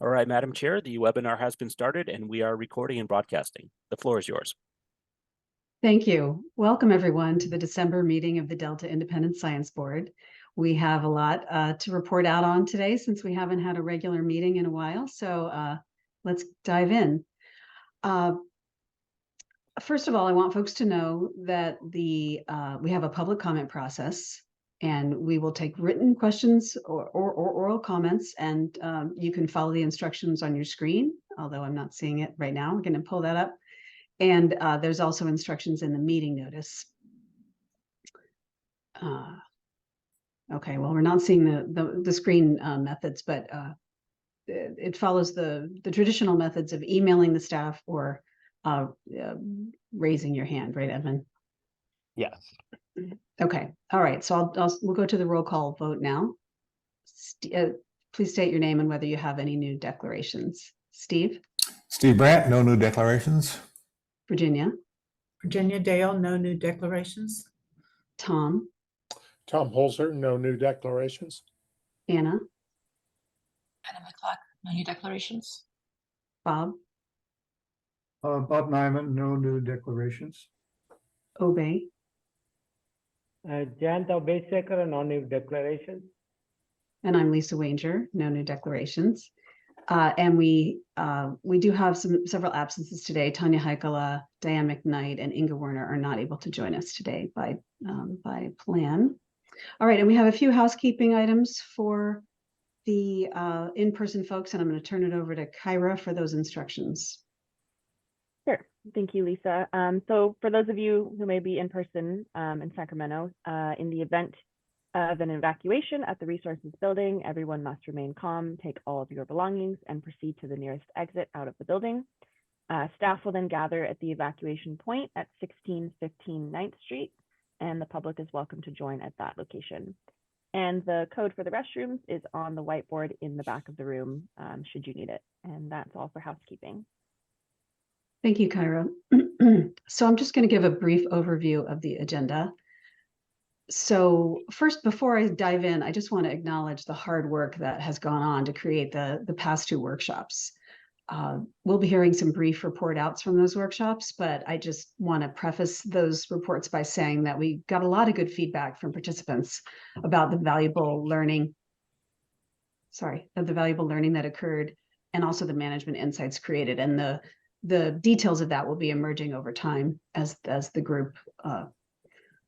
All right, Madam Chair, the webinar has been started and we are recording and broadcasting. The floor is yours. Thank you. Welcome everyone to the December meeting of the Delta Independent Science Board. We have a lot to report out on today since we haven't had a regular meeting in a while. So let's dive in. First of all, I want folks to know that we have a public comment process, and we will take written questions or oral comments, and you can follow the instructions on your screen, although I'm not seeing it right now. We're going to pull that up. And there's also instructions in the meeting notice. Okay, well, we're not seeing the screen methods, but it follows the traditional methods of emailing the staff or raising your hand, right, Edmund? Yes. Okay, all right, so we'll go to the roll call vote now. Please state your name and whether you have any new declarations. Steve? Steve Brandt, no new declarations. Virginia? Virginia Dale, no new declarations. Tom? Tom Holzer, no new declarations. Anna? Anna McClock, no new declarations. Bob? Bob Nyman, no new declarations. Obey? Janta Baysecker, no new declarations. And I'm Lisa Wanger, no new declarations. And we do have several absences today. Tanya Heikala, Diane McKnight, and Inga Werner are not able to join us today by plan. All right, and we have a few housekeeping items for the in-person folks, and I'm going to turn it over to Kyra for those instructions. Sure. Thank you, Lisa. So for those of you who may be in person in Sacramento, in the event of an evacuation at the resources building, everyone must remain calm, take all of your belongings, and proceed to the nearest exit out of the building. Staff will then gather at the evacuation point at 1615 9th Street, and the public is welcome to join at that location. And the code for the restrooms is on the whiteboard in the back of the room, should you need it. And that's all for housekeeping. Thank you, Kyra. So I'm just going to give a brief overview of the agenda. So first, before I dive in, I just want to acknowledge the hard work that has gone on to create the past two workshops. We'll be hearing some brief report outs from those workshops, but I just want to preface those reports by saying that we got a lot of good feedback from participants about the valuable learning, that occurred, and also the management insights created. And the details of that will be emerging over time as the group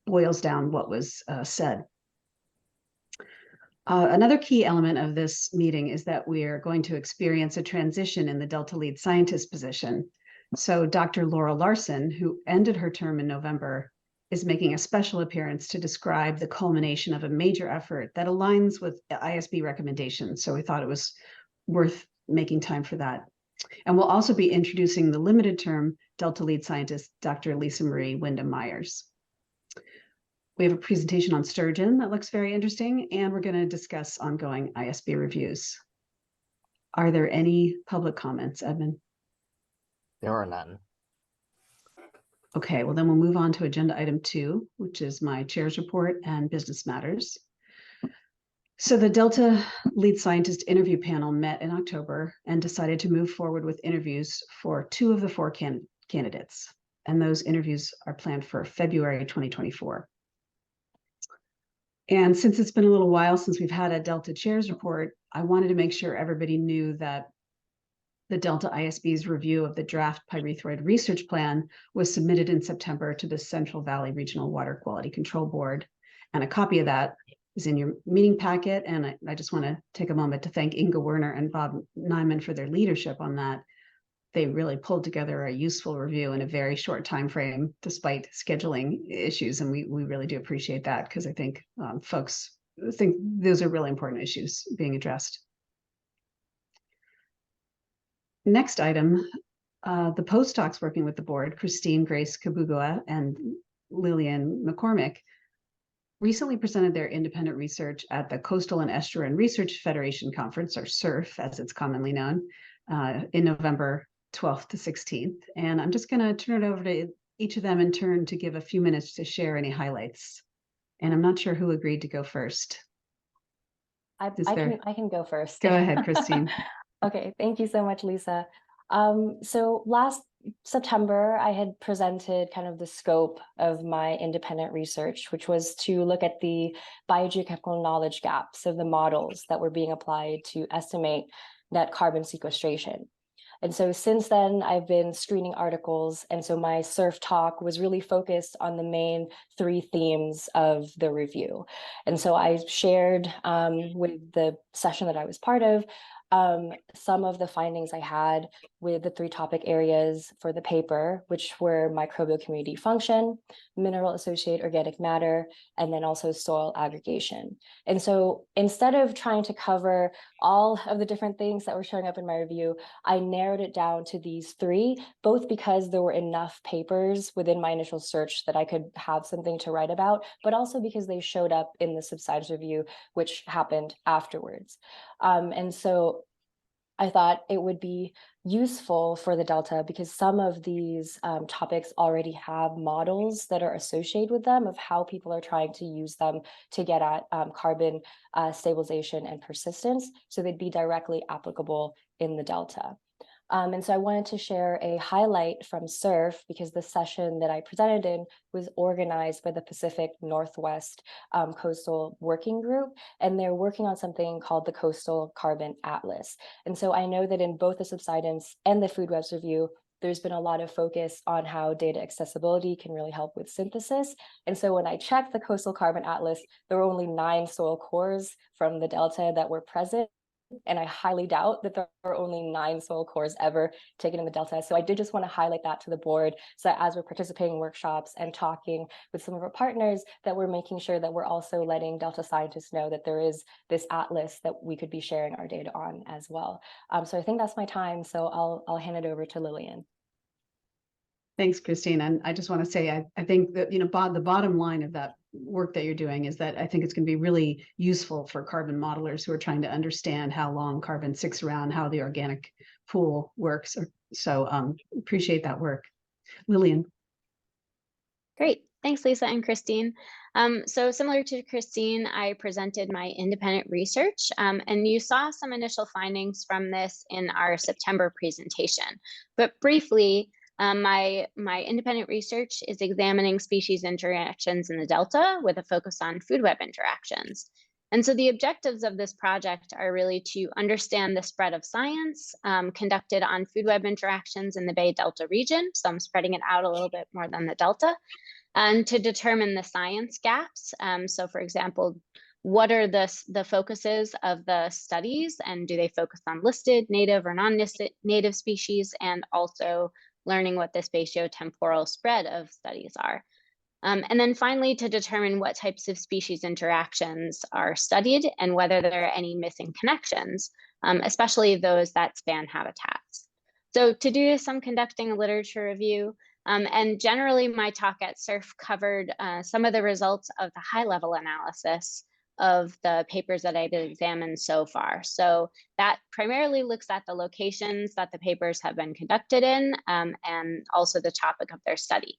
boils down what was said. Another key element of this meeting is that we are going to experience a transition in the Delta lead scientist position. So Dr. Laura Larson, who ended her term in November, is making a special appearance to describe the culmination of a major effort that aligns with ISB recommendations. So we thought it was worth making time for that. And we'll also be introducing the limited term Delta lead scientist, Dr. Lisa Marie Wyndham Myers. We have a presentation on sturgeon that looks very interesting, and we're going to discuss ongoing ISB reviews. Are there any public comments, Edmund? There are none. Okay, well then we'll move on to agenda item 2, which is my chair's report and business matters. So the Delta lead scientist interview panel met in October and decided to move forward with interviews for 2 of the 4 candidates. And those interviews are planned for February 2024. And since it's been a little while since we've had a Delta Chairs report, I wanted to make sure everybody knew that the Delta ISB's review of the draft pyrethroid research plan was submitted in September to the Central Valley Regional Water Quality Control Board. And a copy of that is in your meeting packet. And I just want to take a moment to thank Inga Werner and Bob Nyman for their leadership on that. They really pulled together a useful review in a very short time frame, despite scheduling issues. And we really do appreciate that, because I think folks think those are really important issues being addressed. Next item, the postdocs working with the board, Christine Grace Kabugua and Lillian McCormick, recently presented their independent research at the Coastal and Estuarine Research Federation Conference, or SURF as it's commonly known, in November 12th to 16th. And I'm just going to turn it over to each of them in turn to give a few minutes to share any highlights. And I'm not sure who agreed to go first. I can go first. Go ahead, Christine. Okay, thank you so much, Lisa. So last September, I had presented kind of the scope of my independent research, which was to look at the biogeochemical knowledge gaps of the models that were being applied to estimate net carbon sequestration. And so since then, I've been screening articles. And so my SURF talk was really focused on the main 3 themes of the review. And so I shared with the session that I was part of some of the findings I had with the 3 topic areas for the paper, which were microbial community function, mineral associated organic matter, and then also soil aggregation. And so instead of trying to cover all of the different things that were showing up in my review, I narrowed it down to these 3, both because there were enough papers within my initial search that I could have something to write about, but also because they showed up in the subsides review, which happened afterwards. And so I thought it would be useful for the Delta because some of these topics already have models that are associated with them of how people are trying to use them to get at carbon stabilization and persistence. So they'd be directly applicable in the Delta. And so I wanted to share a highlight from SURF because the session that I presented in was organized by the Pacific Northwest Coastal Working Group, and they're working on something called the Coastal Carbon Atlas. And so I know that in both the subsidence and the food webs review, there's been a lot of focus on how data accessibility can really help with synthesis. And so when I checked the Coastal Carbon Atlas, there were only 9 soil cores from the Delta that were present. And I highly doubt that there are only 9 soil cores ever taken in the Delta. So I did just want to highlight that to the board so that as we're participating in workshops and talking with some of our partners, that we're making sure that we're also letting Delta scientists know that there is this atlas that we could be sharing our data on as well. So I think that's my time. So I'll hand it over to Lillian. Thanks, Christine. And I just want to say, I think that, the bottom line of that work that you're doing is that I think it's going to be really useful for carbon modelers who are trying to understand how long carbon sticks around, how the organic pool works. So appreciate that work. Lillian. Great. Thanks, Lisa and Christine. So similar to Christine, I presented my independent research, and you saw some initial findings from this in our September presentation. But briefly, my independent research is examining species interactions in the Delta with a focus on food web interactions. And so the objectives of this project are really to understand the spread of science conducted on food web interactions in the Bay Delta region. So I'm spreading it out a little bit more than the Delta, and to determine the science gaps. So for example, what are the focuses of the studies, and do they focus on listed, native, or non-listed native species, and also learning what the spatiotemporal spread of studies are. And then finally, to determine what types of species interactions are studied and whether there are any missing connections, especially those that span habitats. So to do this, I'm conducting a literature review, and generally my talk at SURF covered some of the results of the high-level analysis of the papers that I've examined so far. So that primarily looks at the locations that the papers have been conducted in, and also the topic of their study.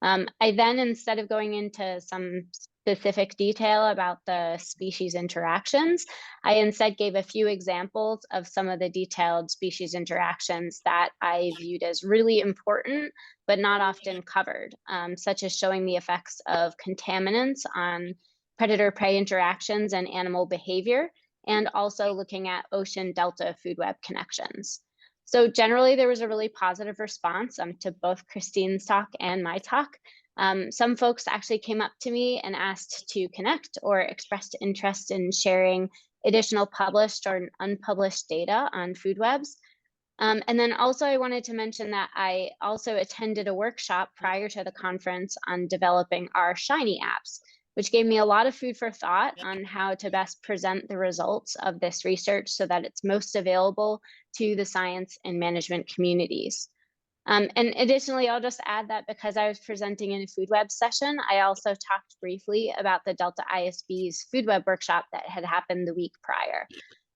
I then, instead of going into some specific detail about the species interactions, I instead gave a few examples of some of the detailed species interactions that I viewed as really important, but not often covered, such as showing the effects of contaminants on predator-prey interactions and animal behavior, and also looking at ocean delta food web connections. So generally, there was a really positive response to both Christine's talk and my talk. Some folks actually came up to me and asked to connect or expressed interest in sharing additional published or unpublished data on food webs. And then also I wanted to mention that I also attended a workshop prior to the conference on developing our Shiny apps, which gave me a lot of food for thought on how to best present the results of this research so that it's most available to the science and management communities. And additionally, I'll just add that because I was presenting in a food web session, I also talked briefly about the Delta ISB's food web workshop that had happened the week prior.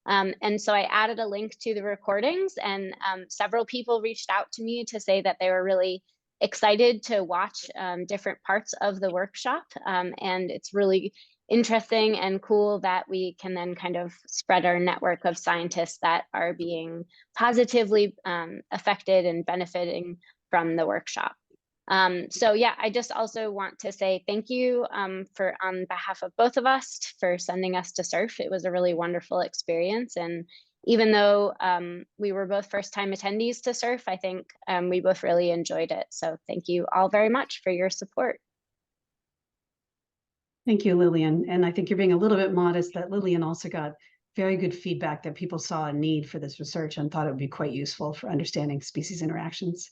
And so I added a link to the recordings, and several people reached out to me to say that they were really excited to watch different parts of the workshop, and it's really interesting and cool that we can then kind of spread our network of scientists that are being positively affected and benefiting from the workshop. So yeah, I just also want to say thank you on behalf of both of us for sending us to surf. It was a really wonderful experience. And even though we were both first-time attendees to surf, I think we both really enjoyed it. So thank you all very much for your support. Thank you, Lillian. And I think you're being a little bit modest that Lillian also got very good feedback that people saw a need for this research and thought it would be quite useful for understanding species interactions.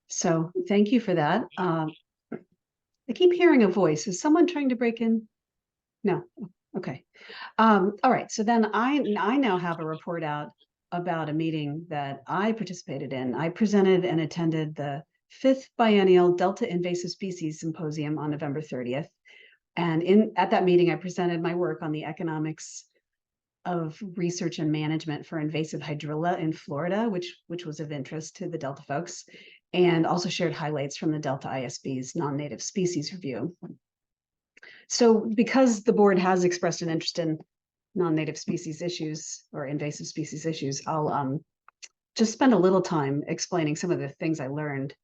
So thank you for that. I keep hearing a voice. Is someone trying to break in? No. Okay. All right. So then I now have a report out about a meeting that I participated in. I presented and attended the 5th Biennial Delta Invasive Species Symposium on November 30th. And at that meeting, I presented my work on the economics of research and management for invasive hydrilla in Florida, which was of interest to the Delta folks, and also shared highlights from the Delta ISB's non-native species review. So because the board has expressed an interest in non-native species issues or invasive species issues, I'll just spend a little time explaining some of the things I learned.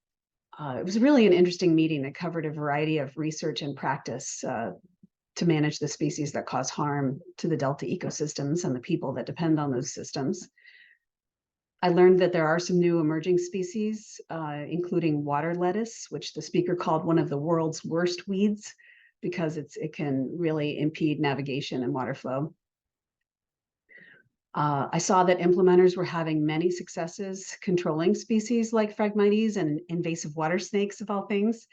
It was really an interesting meeting that covered a variety of research and practice to manage the species that cause harm to the Delta ecosystems and the people that depend on those systems. I learned that there are some new emerging species, including water lettuce, which the speaker called one of the world's worst weeds because it can really impede navigation and water flow. I saw that implementers were having many successes controlling species like Phragmites and invasive water snakes, of all things.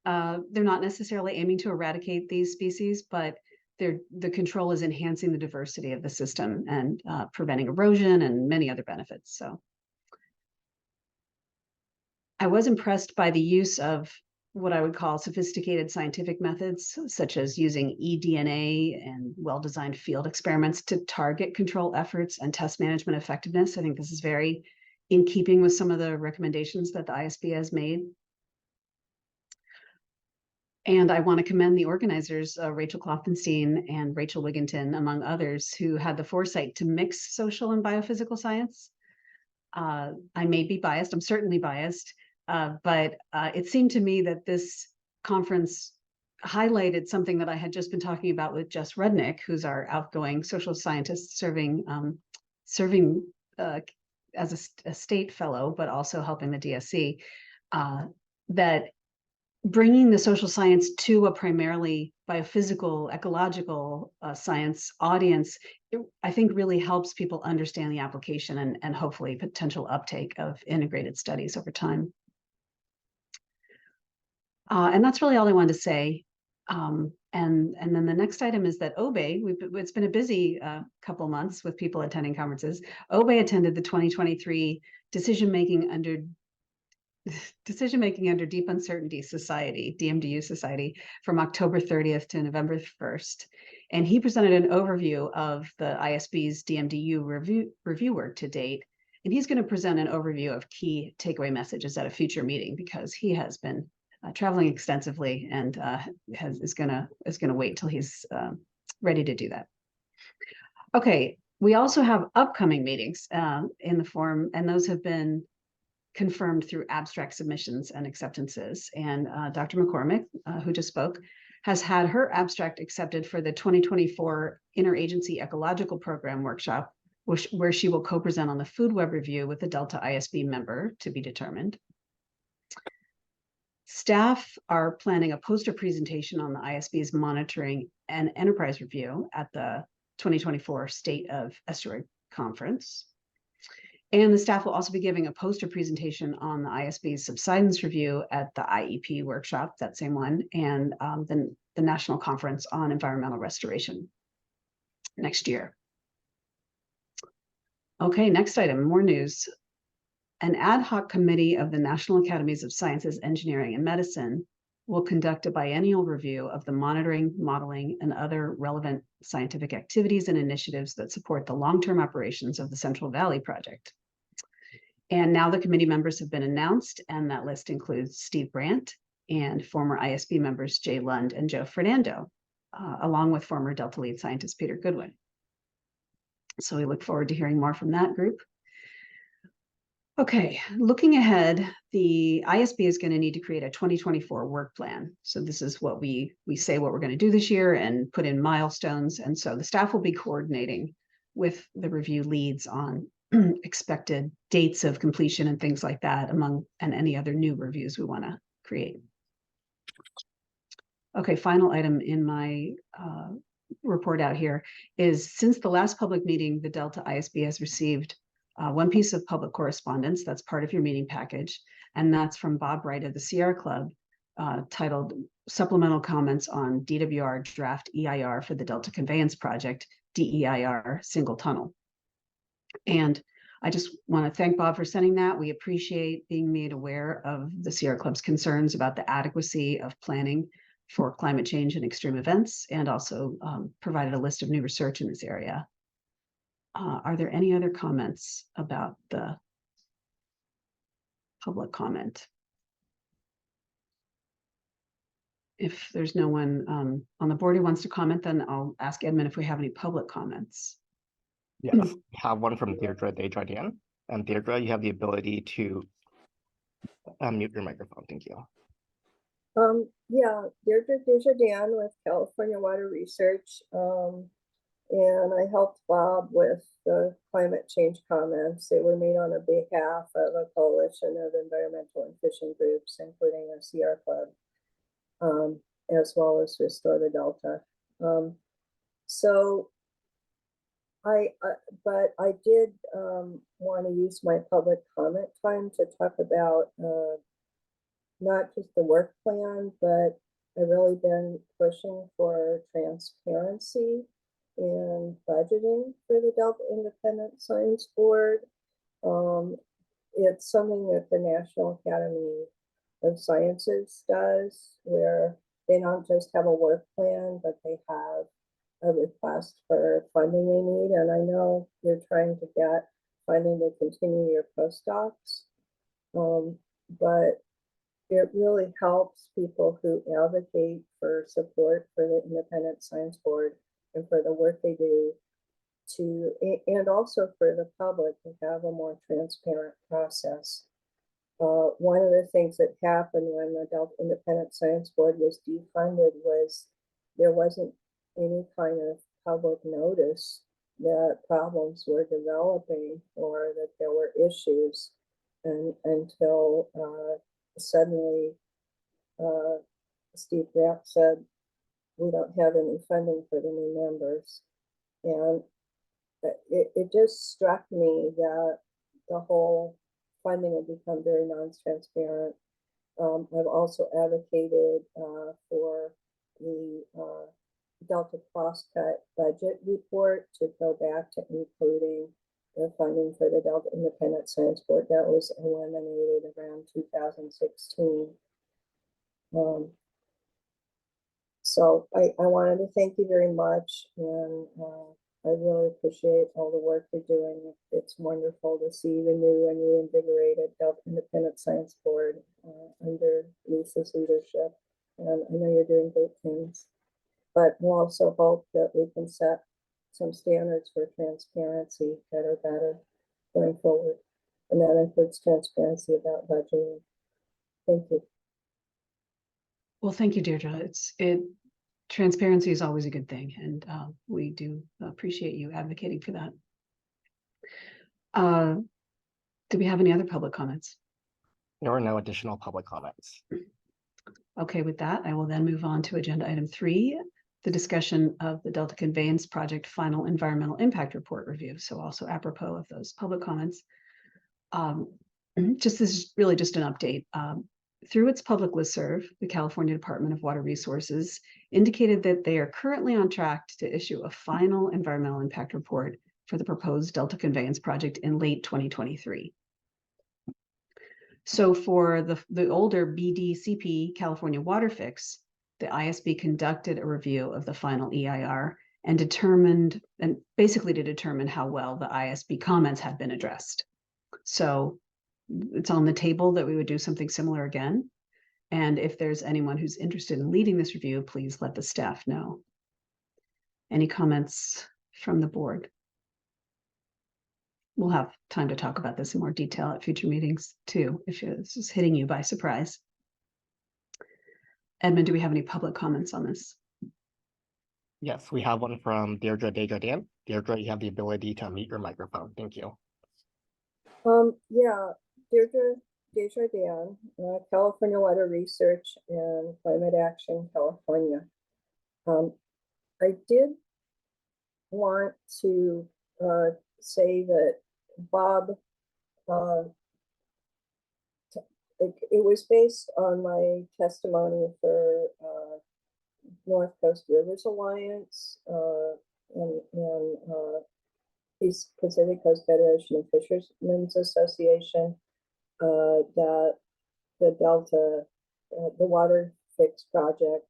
They're not necessarily aiming to eradicate these species, but the control is enhancing the diversity of the system and preventing erosion and many other benefits. So I was impressed by the use of what I would call sophisticated scientific methods, such as using eDNA and well-designed field experiments to target control efforts and test management effectiveness. I think this is very in keeping with some of the recommendations that the ISB has made. And I want to commend the organizers, Rachel Klopfenstein and Rachel Wigginton, among others, who had the foresight to mix social and biophysical science. I may be biased, I'm certainly biased, but it seemed to me that this conference highlighted something that I had just been talking about with Jess Rudnick, who's our outgoing social scientist serving as a state fellow, but also helping the DSC, that bringing the social science to a primarily biophysical, ecological science audience, I think really helps people understand the application and hopefully potential uptake of integrated studies over time. And that's really all I wanted to say. And then the next item is that OBE, it's been a busy couple months with people attending conferences. OBE attended the 2023 Decision-Making Under Deep Uncertainty Society, DMDU Society, from October 30th to November 1st. And he presented an overview of the ISB's DMDU review work to date. And he's going to present an overview of key takeaway messages at a future meeting because he has been traveling extensively and is going to wait till he's ready to do that. Okay, we also have upcoming meetings in the forum, and those have been confirmed through abstract submissions and acceptances. And Dr. McCormick, who just spoke, has had her abstract accepted for the 2024 Interagency Ecological Program workshop, where she will co-present on the food web review with a Delta ISB member to be determined. Staff are planning a poster presentation on the ISB's monitoring and enterprise review at the 2024 State of Estuary Conference. And the staff will also be giving a poster presentation on the ISB's subsidence review at the IEP workshop, that same one, and the National Conference on Environmental Restoration next year. Okay, next item, more news. An ad hoc committee of the National Academies of Sciences, Engineering, and Medicine will conduct a biennial review of the monitoring, modeling, and other relevant scientific activities and initiatives that support the long-term operations of the Central Valley Project. And now the committee members have been announced, and that list includes Steve Brandt and former ISB members Jay Lund and Joe Fernando. along with former Delta lead scientist Peter Goodwin. So we look forward to hearing more from that group. Okay, looking ahead, the ISB is going to need to create a 2024 work plan. So this is what we say what we're going to do this year and put in milestones. And so the staff will be coordinating with the review leads on expected dates of completion and things like that, and any other new reviews we want to create. Okay, final item in my report out here is, since the last public meeting, the Delta ISB has received one piece of public correspondence that's part of your meeting package, and that's from Bob Wright of the Sierra Club, titled Supplemental Comments on DWR Draft EIR for the Delta Conveyance Project, DEIR Single Tunnel. And I just want to thank Bob for sending that. We appreciate being made aware of the Sierra Club's concerns about the adequacy of planning for climate change and extreme events, and also provided a list of new research in this area. Are there any other comments about the public comment? If there's no one on the board who wants to comment, then I'll ask Edmund if we have any public comments. Yes, we have one from Deirdre Desjardins. And Deirdre, you have the ability to mute your microphone. Thank you. Yeah, Deirdre Desjardins with California Water Research. And I helped Bob with the climate change comments. They were made on behalf of a coalition of environmental and fishing groups, including the Sierra Club, as well as Restore the Delta. But I did want to use my public comment time to talk about not just the work plan, but I've really been pushing for transparency in budgeting for the Delta Independent Science Board. It's something that the National Academy of Sciences does, where they don't just have a work plan, but they have a request for funding they need. And I know you're trying to get funding to continue your postdocs, but it really helps people who advocate for support for the Independent Science Board and for the work they do, and also for the public to have a more transparent process. One of the things that happened when the Delta Independent Science Board was defunded was there wasn't any kind of public notice that problems were developing or that there were issues, and until suddenly Steve Grant said, we don't have any funding for the new members. And it just struck me that the whole funding had become very non-transparent. I've also advocated for the Delta Crosscut budget report to go back to including the funding for the Delta Independent Science Board that was eliminated around 2016. So I wanted to thank you very much, and I really appreciate all the work you're doing. It's wonderful to see the new and reinvigorated Delta Independent Science Board under Lisa's leadership, and I know you're doing great things. But we'll also hope that we can set some standards for transparency that are better going forward, and that includes transparency about budgeting. Thank you. Well, thank you, Deirdre. Transparency is always a good thing, and we do appreciate you advocating for that. Do we have any other public comments? There are no additional public comments. Okay, with that, I will then move on to agenda item 3, the discussion of the Delta Conveyance Project Final Environmental Impact Report review. So also apropos of those public comments. This is really just an update. Through its public listserv, the California Department of Water Resources indicated that they are currently on track to issue a final environmental impact report for the proposed Delta Conveyance project in late 2023. So for the older BDCP California Water Fix, the ISB conducted a review of the final EIR and determined how well the ISB comments had been addressed. So it's on the table that we would do something similar again. And if there's anyone who's interested in leading this review, please let the staff know. Any comments from the board? We'll have time to talk about this in more detail at future meetings too, if this is hitting you by surprise. Edmund, do we have any public comments on this? Yes, we have one from Deirdre Desjardins. Deirdre, you have the ability to unmute your microphone. Thank you. Yeah, Deirdre Desjardins, California Water Research and Climate Action, California. I did want to say that Bob, it was based on my testimony for North Coast Rivers Alliance and East Pacific Coast Federation of Fishermen's Association, that the Delta, the water fix project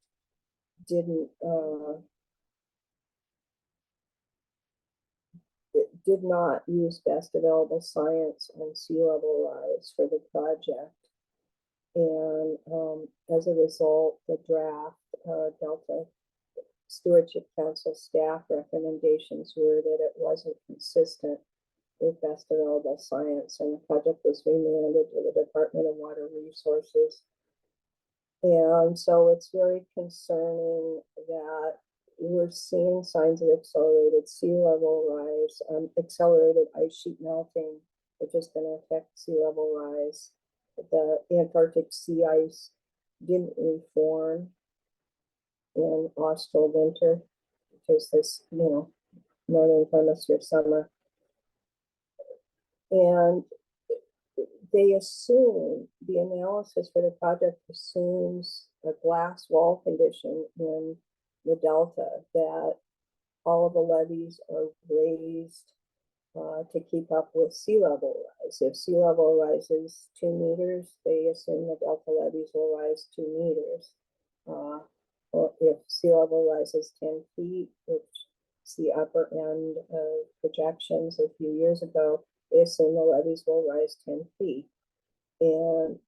did not use best available science on sea level rise for the project. And as a result, the draft Delta Stewardship Council staff recommendations were that it wasn't consistent with best available science, and the project was remanded to the Department of Water Resources. And so it's very concerning that we're seeing signs of accelerated sea level rise, accelerated ice sheet melting, which is going to affect sea level rise. The Antarctic sea ice didn't reform in austral winter, which is this, northern hemisphere summer. And they assume, the analysis for the project assumes a glass wall condition in the Delta, that all of the levees are raised to keep up with sea level rise. If sea level rises 2 meters, they assume the Delta levees will rise 2 meters. Or if sea level rises 10 feet, which is the upper end of projections a few years ago, they assume the levees will rise 10 feet. And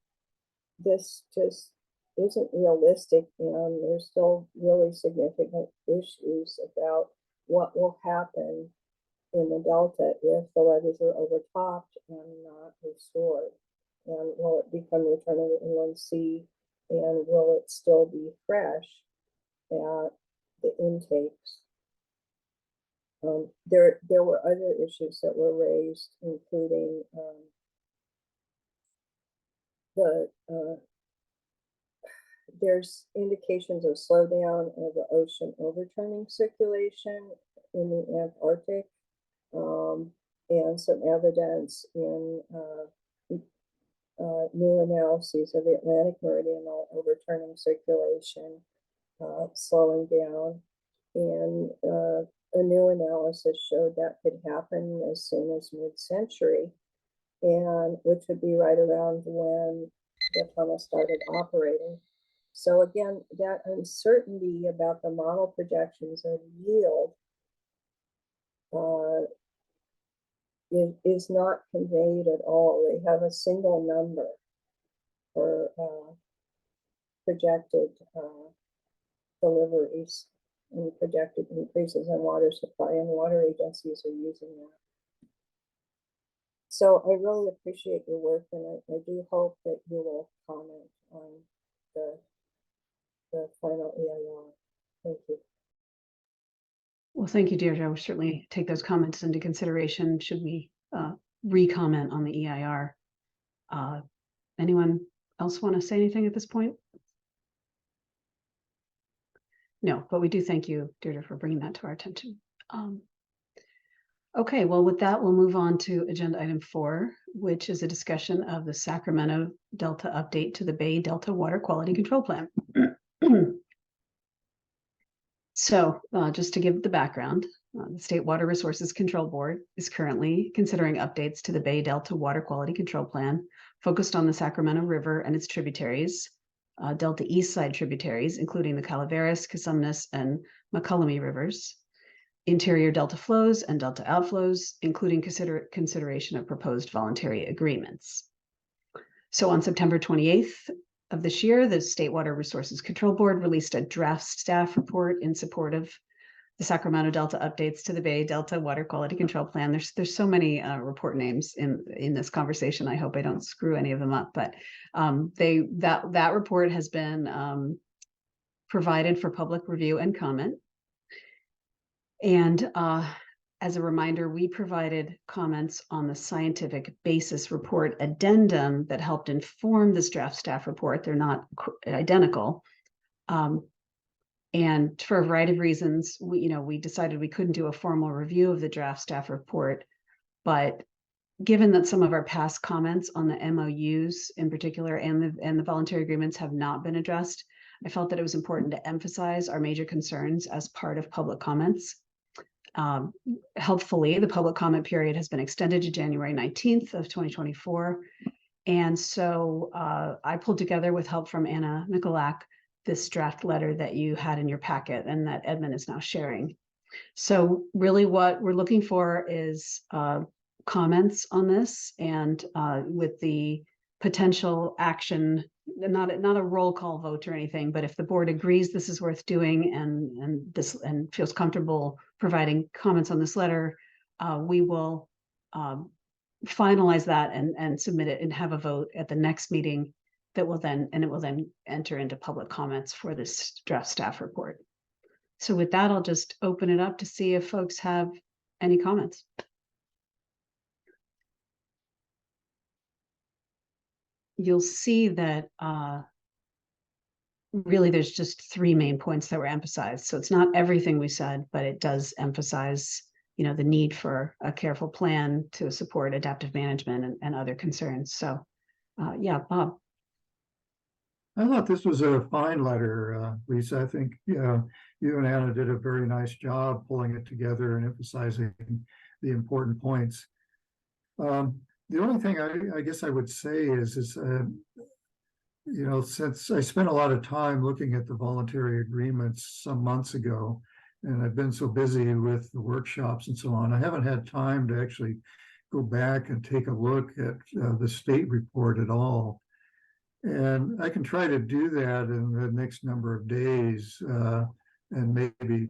this just isn't realistic, and there's still really significant issues about what will happen in the Delta if the levees are overtopped and not restored. And will it become return of the inland sea, and will it still be fresh at the intakes? There were other issues that were raised, including there's indications of slowdown of the ocean overturning circulation in the Antarctic, and some evidence in new analyses of the Atlantic meridional overturning circulation slowing down. And a new analysis showed that could happen as soon as mid-century, and which would be right around when the tunnel started operating. So again, that uncertainty about the model projections of yield is not conveyed at all. They have a single number for projected deliveries and projected increases in water supply, and water agencies are using that. So I really appreciate your work, and I do hope that you will comment on the final EIR. Thank you. Well, thank you, Deirdre. We'll certainly take those comments into consideration should we re-comment on the EIR. Anyone else want to say anything at this point? No, but we do thank you, Deirdre, for bringing that to our attention. Okay, well, with that, we'll move on to agenda item 4, which is a discussion of the Sacramento Delta update to the Bay Delta Water Quality Control Plan. So just to give the background, the State Water Resources Control Board is currently considering updates to the Bay Delta Water Quality Control Plan focused on the Sacramento River and its tributaries, Delta Eastside tributaries, including the Calaveras, Cosumnes, and Mokelumne Rivers, interior Delta flows and Delta outflows, including consideration of proposed voluntary agreements. So on September 28th of this year, the State Water Resources Control Board released a draft staff report in support of the Sacramento Delta updates to the Bay Delta Water Quality Control Plan. There's so many report names in this conversation. I hope I don't screw any of them up, but that report has been provided for public review and comment. And as a reminder, we provided comments on the scientific basis report addendum that helped inform this draft staff report. They're not identical. And for a variety of reasons, we decided we couldn't do a formal review of the draft staff report. But given that some of our past comments on the MOUs in particular and the voluntary agreements have not been addressed, I felt that it was important to emphasize our major concerns as part of public comments. Helpfully, the public comment period has been extended to January 19th of 2024. And so I pulled together, with help from Anna Mikulak, this draft letter that you had in your packet and that Edmund is now sharing. So really what we're looking for is comments on this, and with the potential action, not a roll call vote or anything, but if the board agrees this is worth doing and feels comfortable providing comments on this letter, we will finalize that and submit it and have a vote at the next meeting that will then enter into public comments for this draft staff report. So with that, I'll just open it up to see if folks have any comments. You'll see that really there's just three main points that were emphasized. So it's not everything we said, but it does emphasize, the need for a careful plan to support adaptive management and other concerns. So yeah, Bob. I thought this was a fine letter, Lisa. I think you and Anna did a very nice job pulling it together and emphasizing the important points. The only thing I guess I would say is since I spent a lot of time looking at the voluntary agreements some months ago, and I've been so busy with the workshops and so on, I haven't had time to actually go back and take a look at the state report at all. And I can try to do that in the next number of days and maybe,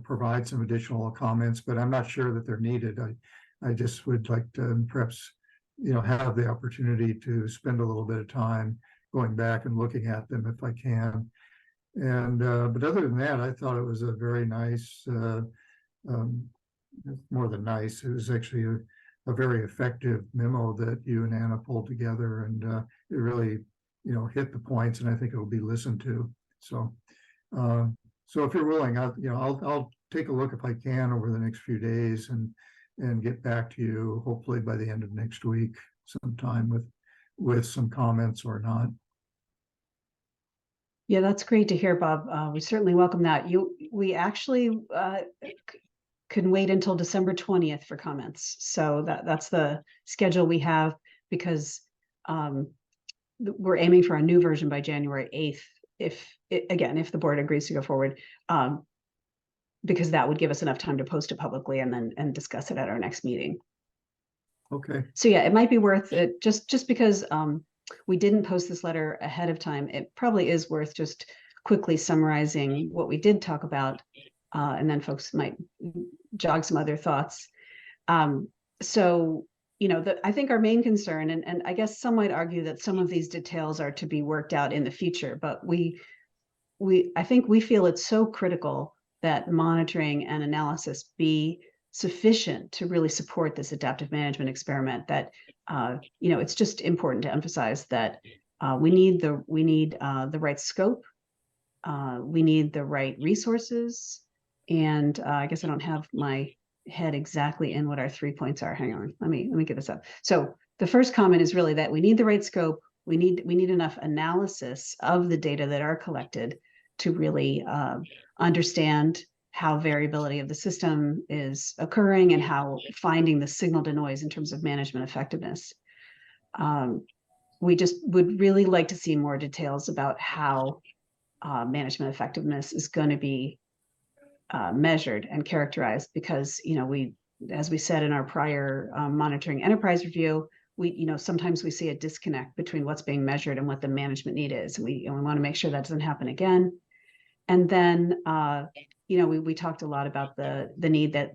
provide some additional comments, but I'm not sure that they're needed. I just would like to perhaps, have the opportunity to spend a little bit of time going back and looking at them if I can. And, but other than that, I thought it was a very nice, more than nice, it was actually a very effective memo that you and Anna pulled together, and it really, hit the points, and I think it will be listened to. So, so if you're willing, I'll take a look if I can over the next few days and get back to you, hopefully by the end of next week, sometime with some comments or not. Yeah, that's great to hear, Bob. We certainly welcome that. We actually can wait until December 20th for comments. So that's the schedule we have, because we're aiming for a new version by January 8th, if the board agrees to go forward, because that would give us enough time to post it publicly and discuss it at our next meeting. Okay. So yeah, it might be worth it, just because we didn't post this letter ahead of time. It probably is worth just quickly summarizing what we did talk about, and then folks might jog some other thoughts. So I think our main concern, and I guess some might argue that some of these details are to be worked out in the future, but I think we feel it's so critical that monitoring and analysis be sufficient to really support this adaptive management experiment that, it's just important to emphasize that we need the right scope, we need the right resources, and I guess I don't have my head exactly in what our 3 points are. Hang on, let me get this up. So the first comment is really that we need the right scope. We need enough analysis of the data that are collected to really understand how variability of the system is occurring and how finding the signal to noise in terms of management effectiveness. We just would really like to see more details about how management effectiveness is going to be measured and characterized, because as we said in our prior monitoring enterprise review, sometimes we see a disconnect between what's being measured and what the management need is. And we want to make sure that doesn't happen again. And then you know, we talked a lot about the need that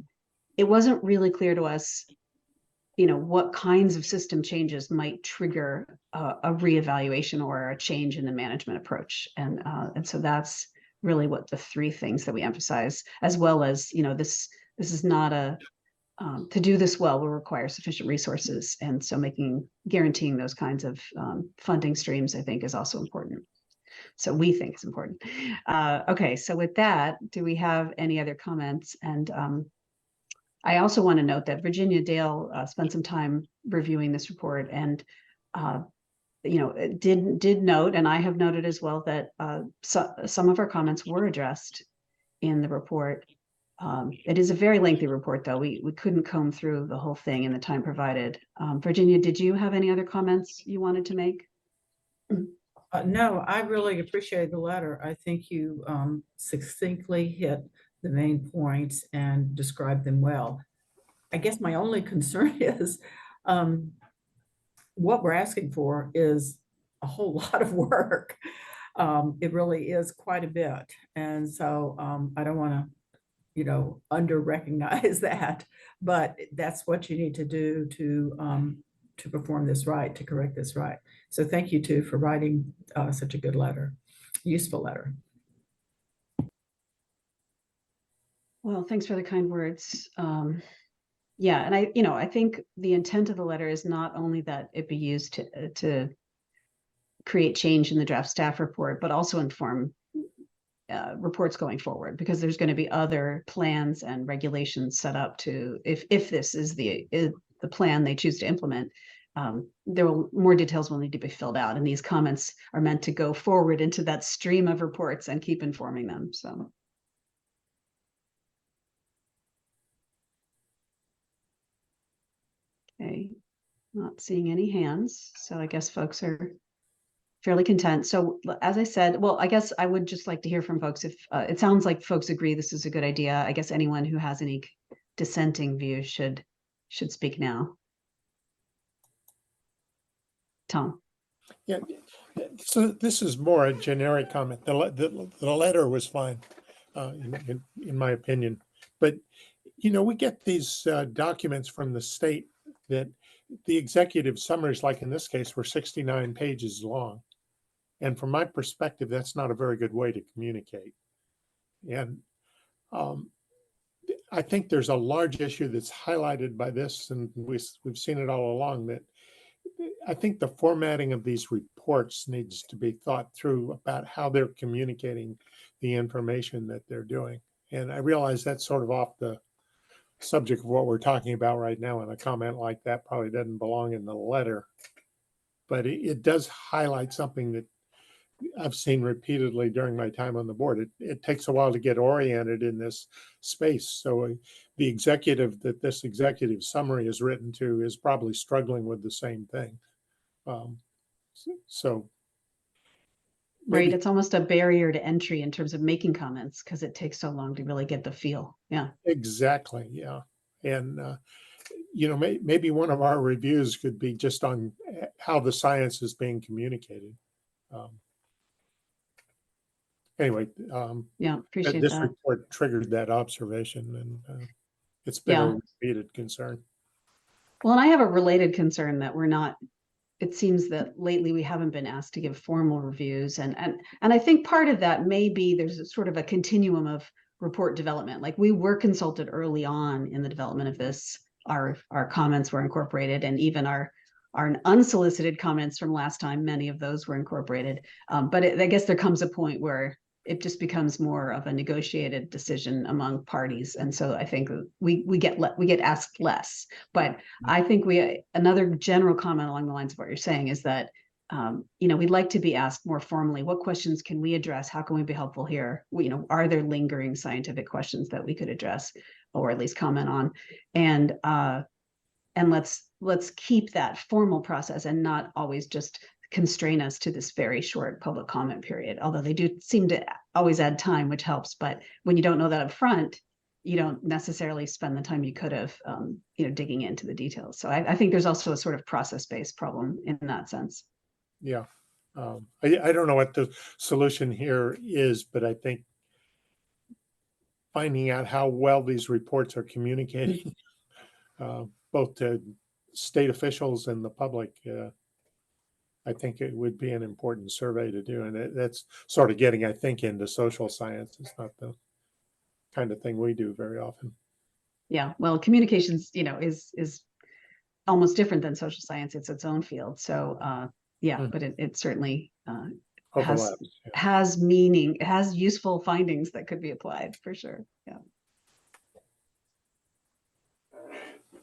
it wasn't really clear to us, you know, what kinds of system changes might trigger a reevaluation or a change in the management approach. And so that's really what the three things that we emphasize, as well as, you know, this is not a, to do this well will require sufficient resources. And so guaranteeing those kinds of funding streams, I think, is also important. So we think it's important. Okay, so with that, do we have any other comments? And I also want to note that Virginia Dale spent some time reviewing this report, and you know, did note, and I have noted as well, that some of our comments were addressed in the report. It is a very lengthy report, though. We couldn't comb through the whole thing in the time provided. Virginia, did you have any other comments you wanted to make? No, I really appreciate the letter. I think you succinctly hit the main points and described them well. I guess my only concern is what we're asking for is a whole lot of work. It really is quite a bit. And so I don't want to, you know, under recognize that, but that's what you need to do to perform this right, to correct this right. So thank you too for writing such a good letter, useful letter. Well, thanks for the kind words. Yeah, and I think the intent of the letter is not only that it be used to create change in the draft staff report, but also inform reports going forward, because there's going to be other plans and regulations set up to, if this is the plan they choose to implement, more details will need to be filled out, and these comments are meant to go forward into that stream of reports and keep informing them. So. Okay, not seeing any hands, so I guess folks are fairly content. So as I said, well, I guess I would just like to hear from folks if it sounds like folks agree this is a good idea. I guess anyone who has any dissenting views should speak now. Tom. Yeah, so this is more a generic comment. The letter was fine, in my opinion. But, you know, we get these documents from the state that the executive summaries, like in this case, were 69 pages long. And from my perspective, that's not a very good way to communicate. And I think there's a large issue that's highlighted by this, and we've seen it all along, that I think the formatting of these reports needs to be thought through about how they're communicating the information that they're doing. And I realize that's sort of off the subject of what we're talking about right now, and a comment like that probably doesn't belong in the letter. But it does highlight something that I've seen repeatedly during my time on the board. It takes a while to get oriented in this space. So the executive that this executive summary is written to is probably struggling with the same thing. Right, it's almost a barrier to entry in terms of making comments, because it takes so long to really get the feel. Yeah, exactly. Yeah. And you know, maybe one of our reviews could be just on how the science is being communicated. Anyway, yeah, appreciate this that. report triggered that observation, and it's been a repeated concern. Well, and I have a related concern that we're not. It seems that lately we haven't been asked to give formal reviews, and I think part of that may be there's a sort of a continuum of report development. Like, we were consulted early on in the development of this. Our comments were incorporated, and even our unsolicited comments from last time, many of those were incorporated. But I guess there comes a point where it just becomes more of a negotiated decision among parties, and so I think we get asked less. But I think another general comment along the lines of what you're saying is that you know, we'd like to be asked more formally, what questions can we address? How can we be helpful here? You know, are there lingering scientific questions that we could address or at least comment on? And let's keep that formal process and not always just constrain us to this very short public comment period, although they do seem to always add time, which helps. But when you don't know that up front, you don't necessarily spend the time you could have, you know, digging into the details. So I think there's also a sort of process-based problem in that sense. Yeah. I don't know what the solution here is, but I think finding out how well these reports are communicating, both to state officials and the public. I think it would be an important survey to do. And that's sort of getting, I think, into social science. It's not the kind of thing we do very often. Yeah, well, communications, is almost different than social science. It's its own field. So yeah, but it certainly has meaning, it has useful findings that could be applied for sure. Yeah.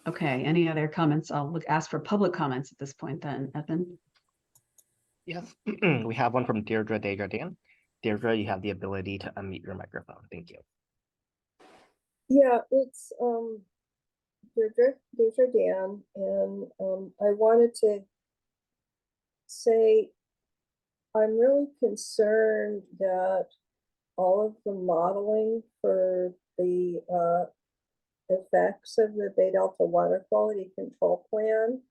Okay, any other comments? I'll ask for public comments at this point then, Evan. Yes, we have one from Deirdre Desjardins. Deirdre, you have the ability to unmute your microphone. Thank you. Yeah, it's Deirdre Dan, and I wanted to say I'm really concerned that all of the modeling for the effects of the Bay Delta Water Quality Control Plan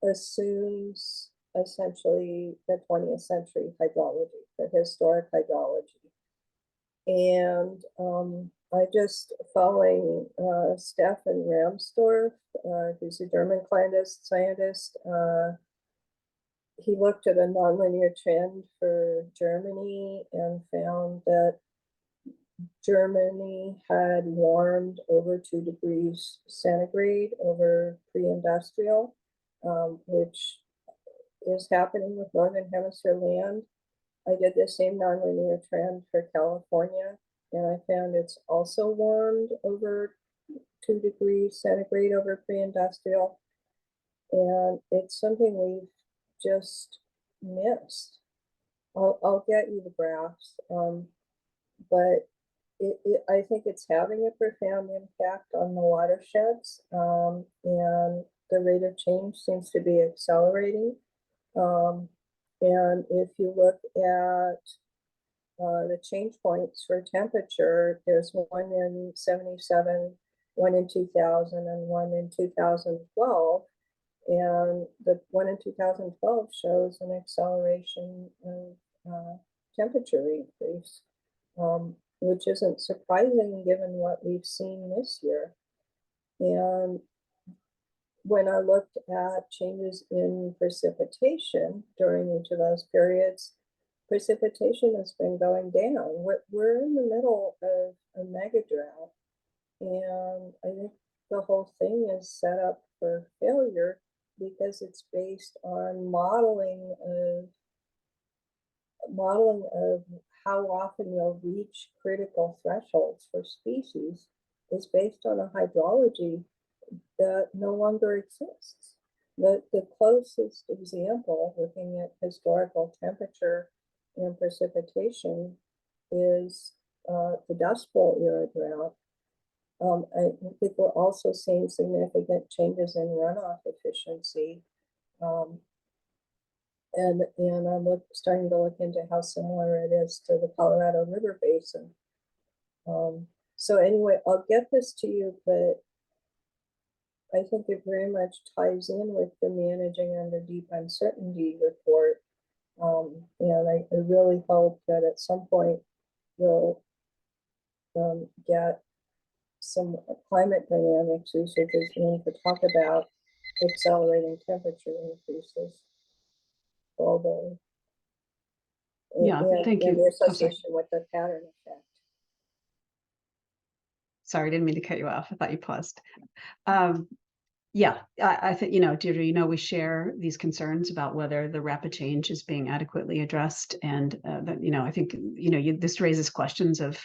assumes essentially the 20th century hydrology, the historic hydrology. And I just, following Stefan Ramsdorf, who's a German climate scientist, he looked at a nonlinear trend for Germany and found that Germany had warmed over 2 degrees centigrade over pre-industrial, which is happening with Northern Hemisphere land. I did the same nonlinear trend for California, and I found it's also warmed over 2 degrees centigrade over pre-industrial. And it's something we've just missed. I'll get you the graphs, but I think it's having a profound impact on the watersheds, and the rate of change seems to be accelerating. And if you look at the change points for temperature, there's one in 77, one in 2000, and one in 2012. And the one in 2012 shows an acceleration of temperature increase, which isn't surprising given what we've seen this year. And when I looked at changes in precipitation during each of those periods, precipitation has been going down. We're in the middle of a mega drought, and I think the whole thing is set up for failure because it's based on modeling of how often you'll reach critical thresholds for species is based on a hydrology that no longer exists. The closest example, looking at historical temperature and precipitation, is the Dust Bowl era drought. I think we're also seeing significant changes in runoff efficiency. And I'm starting to look into how similar it is to the Colorado River Basin. So anyway, I'll get this to you, but I think it very much ties in with the Managing Under Deep Uncertainty report. And I really hope that at some point we'll get some climate dynamics researchers in to talk about accelerating temperature increases globally. Yeah, thank you. And the association with the pattern effect. Sorry, I didn't mean to cut you off. I thought you paused. Yeah, I think, Deirdre, we share these concerns about whether the rapid change is being adequately addressed. And that, I think, this raises questions of,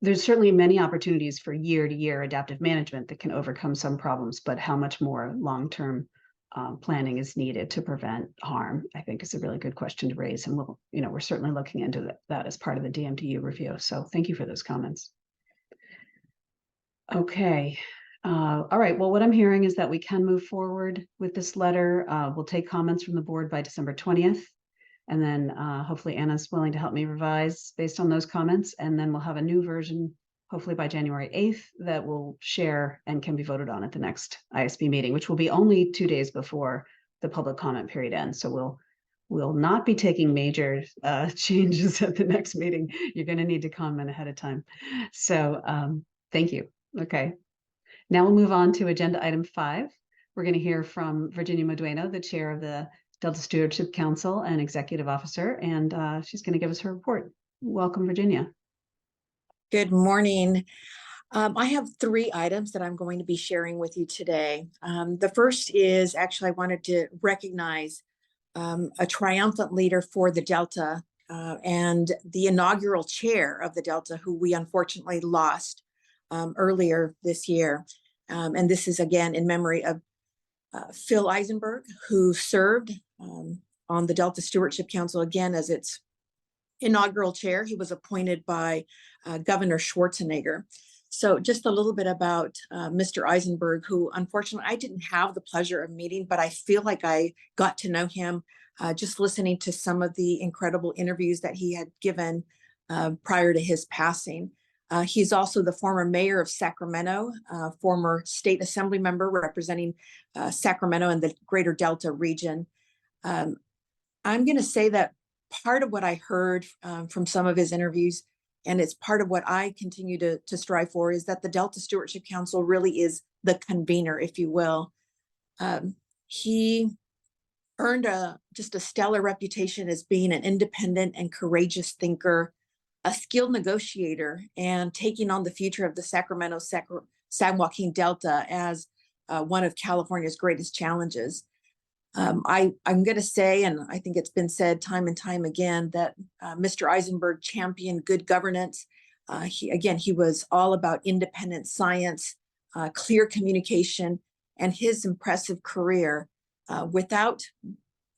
there's certainly many opportunities for year-to-year adaptive management that can overcome some problems, but how much more long-term planning is needed to prevent harm, I think is a really good question to raise. And we're certainly looking into that as part of the DMDU review. So thank you for those comments. Okay. All right. Well, what I'm hearing is that we can move forward with this letter. We'll take comments from the board by December 20th. And then hopefully Anna's willing to help me revise based on those comments. And then we'll have a new version, hopefully by January 8th, that we'll share and can be voted on at the next ISB meeting, which will be only 2 days before the public comment period ends. So we'll not be taking major changes at the next meeting. You're going to need to comment ahead of time. So Thank you. Okay. Now we'll move on to agenda item 5. We're going to hear from Virginia Medueno, the chair of the Delta Stewardship Council and executive officer, and she's going to give us her report. Welcome, Virginia. Good morning. I have 3 items that I'm going to be sharing with you today. The first is actually I wanted to recognize a triumphant leader for the Delta and the inaugural chair of the Delta, who we unfortunately lost earlier this year. And this is again in memory of Phil Eisenberg, who served on the Delta Stewardship Council again as its inaugural chair. He was appointed by Governor Schwarzenegger. So just a little bit about Mr. Eisenberg, who unfortunately I didn't have the pleasure of meeting, but I feel like I got to know him just listening to some of the incredible interviews that he had given prior to his passing. He's also the former mayor of Sacramento, former state assembly member representing Sacramento and the greater Delta region. I'm going to say that part of what I heard from some of his interviews, and it's part of what I continue to strive for, is that the Delta Stewardship Council really is the convener, if you will. He earned just a stellar reputation as being an independent and courageous thinker, a skilled negotiator, and taking on the future of the Sacramento San Joaquin Delta as one of California's greatest challenges. I'm going to say, and I think it's been said time and time again, that Mr. Eisenberg championed good governance. He was all about independent science, clear communication, and his impressive career. Without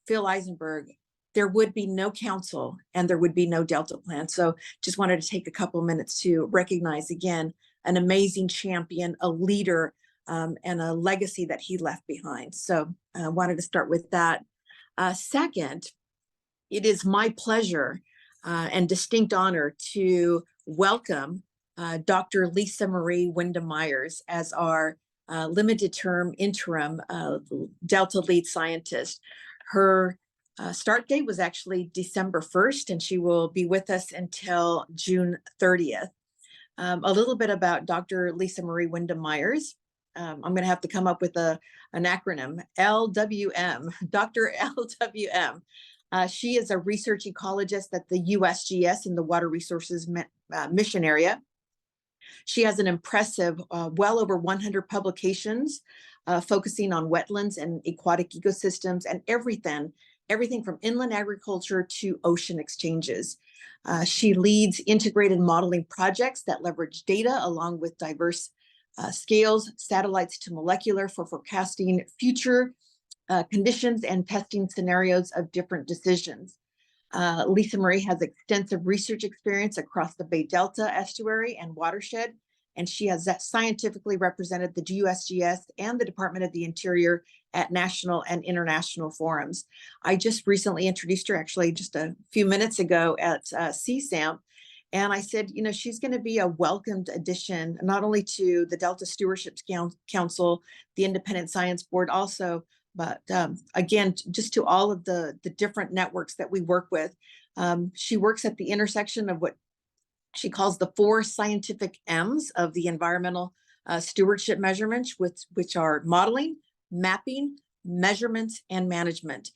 Phil Eisenberg, there would be no council and there would be no Delta plan. So just wanted to take a couple of minutes to recognize again an amazing champion, a leader, and a legacy that he left behind. So I wanted to start with that. Second, it is my pleasure and distinct honor to welcome Dr. Lisa Marie Wyndham-Myers as our limited term interim Delta lead scientist. Her start date was actually December 1st, and she will be with us until June 30th. A little bit about Dr. Lisa Marie Wyndham-Myers. I'm going to have to come up with an acronym, LWM, Dr. LWM. She is a research ecologist at the USGS in the Water Resources Mission Area. She has an impressive, well over 100 publications focusing on wetlands and aquatic ecosystems and everything from inland agriculture to ocean exchanges. She leads integrated modeling projects that leverage data along with diverse scales, satellites to molecular for forecasting future conditions and testing scenarios of different decisions. Lisa Marie has extensive research experience across the Bay Delta estuary and watershed, and she has scientifically represented the USGS and the Department of the Interior at national and international forums. I just recently introduced her, actually just a few minutes ago at CSAMP, and I said, you know, she's going to be a welcomed addition, not only to the Delta Stewardship Council, the Independent Science Board also, but again, just to all of the different networks that we work with. She works at the intersection of what she calls the 4 scientific M's of the environmental stewardship measurements, which are modeling, mapping, measurements, and management.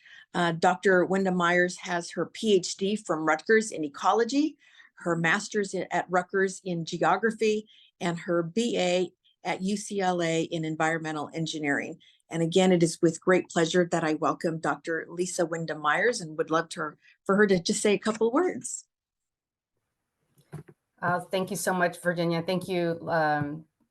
Dr. Wyndham-Myers has her PhD from Rutgers in ecology, her master's at Rutgers in geography, and her BA at UCLA in environmental engineering. And again, it is with great pleasure that I welcome Dr. Lisa Wyndham-Myers and would love for her to just say a couple words. Thank you so much, Virginia. Thank you,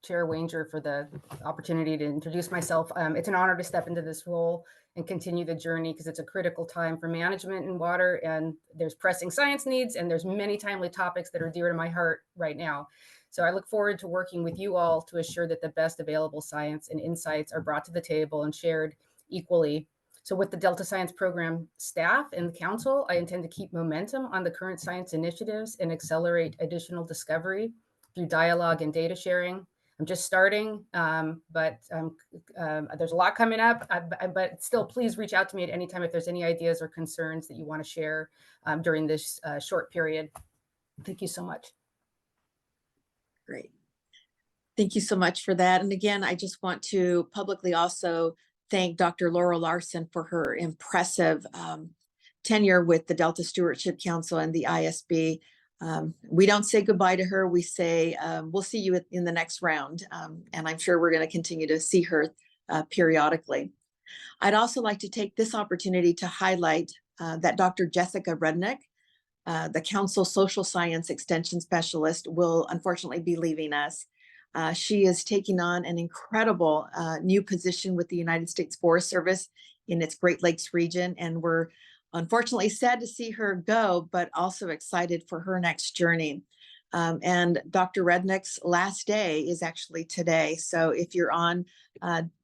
Chair Wanger, for the opportunity to introduce myself. It's an honor to step into this role and continue the journey because it's a critical time for management in water, and there's pressing science needs, and there's many timely topics that are dear to my heart right now. So I look forward to working with you all to assure that the best available science and insights are brought to the table and shared equally. So with the Delta Science Program staff and the council, I intend to keep momentum on the current science initiatives and accelerate additional discovery through dialogue and data sharing. I'm just starting, but there's a lot coming up, but still please reach out to me at any time if there's any ideas or concerns that you want to share during this short period. Thank you so much. Great. Thank you so much for that. And again, I just want to publicly also thank Dr. Laura Larson for her impressive tenure with the Delta Stewardship Council and the ISB. We don't say goodbye to her. We say, we'll see you in the next round. And I'm sure we're going to continue to see her periodically. I'd also like to take this opportunity to highlight that Dr. Jessica Rudnick, the Council Social Science Extension Specialist, will unfortunately be leaving us. She is taking on an incredible new position with the United States Forest Service in its Great Lakes region. And we're unfortunately sad to see her go, but also excited for her next journey. And Dr. Rudnick's last day is actually today. So if you're on,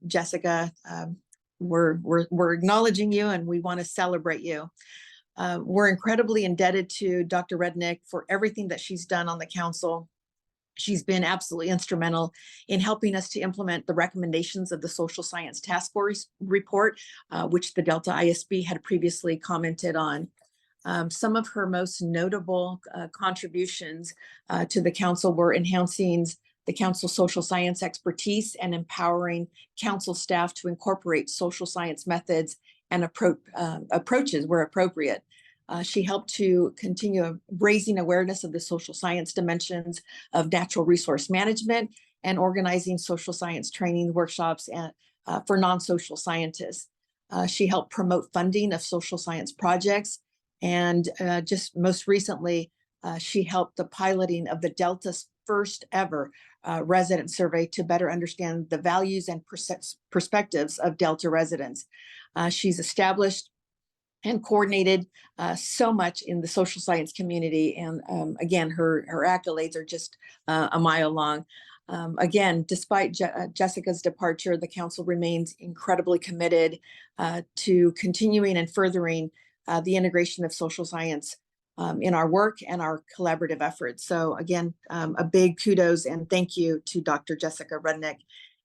Jessica, we're acknowledging you and we want to celebrate you. We're incredibly indebted to Dr. Rudnick for everything that she's done on the council. She's been absolutely instrumental in helping us to implement the recommendations of the Social Science Task Force report, which the Delta ISB had previously commented on. Some of her most notable contributions to the council were enhancing the council's social science expertise and empowering council staff to incorporate social science methods and approaches where appropriate. She helped to continue raising awareness of the social science dimensions of natural resource management and organizing social science training workshops for non-social scientists. She helped promote funding of social science projects. And just most recently, she helped the piloting of the Delta's first ever resident survey to better understand the values and perspectives of Delta residents. She's established and coordinated so much in the social science community. And again, her accolades are just a mile long. Again, despite Jessica's departure, the council remains incredibly committed to continuing and furthering the integration of social science in our work and our collaborative efforts. So again, a big kudos and thank you to Dr. Jessica Rudnick.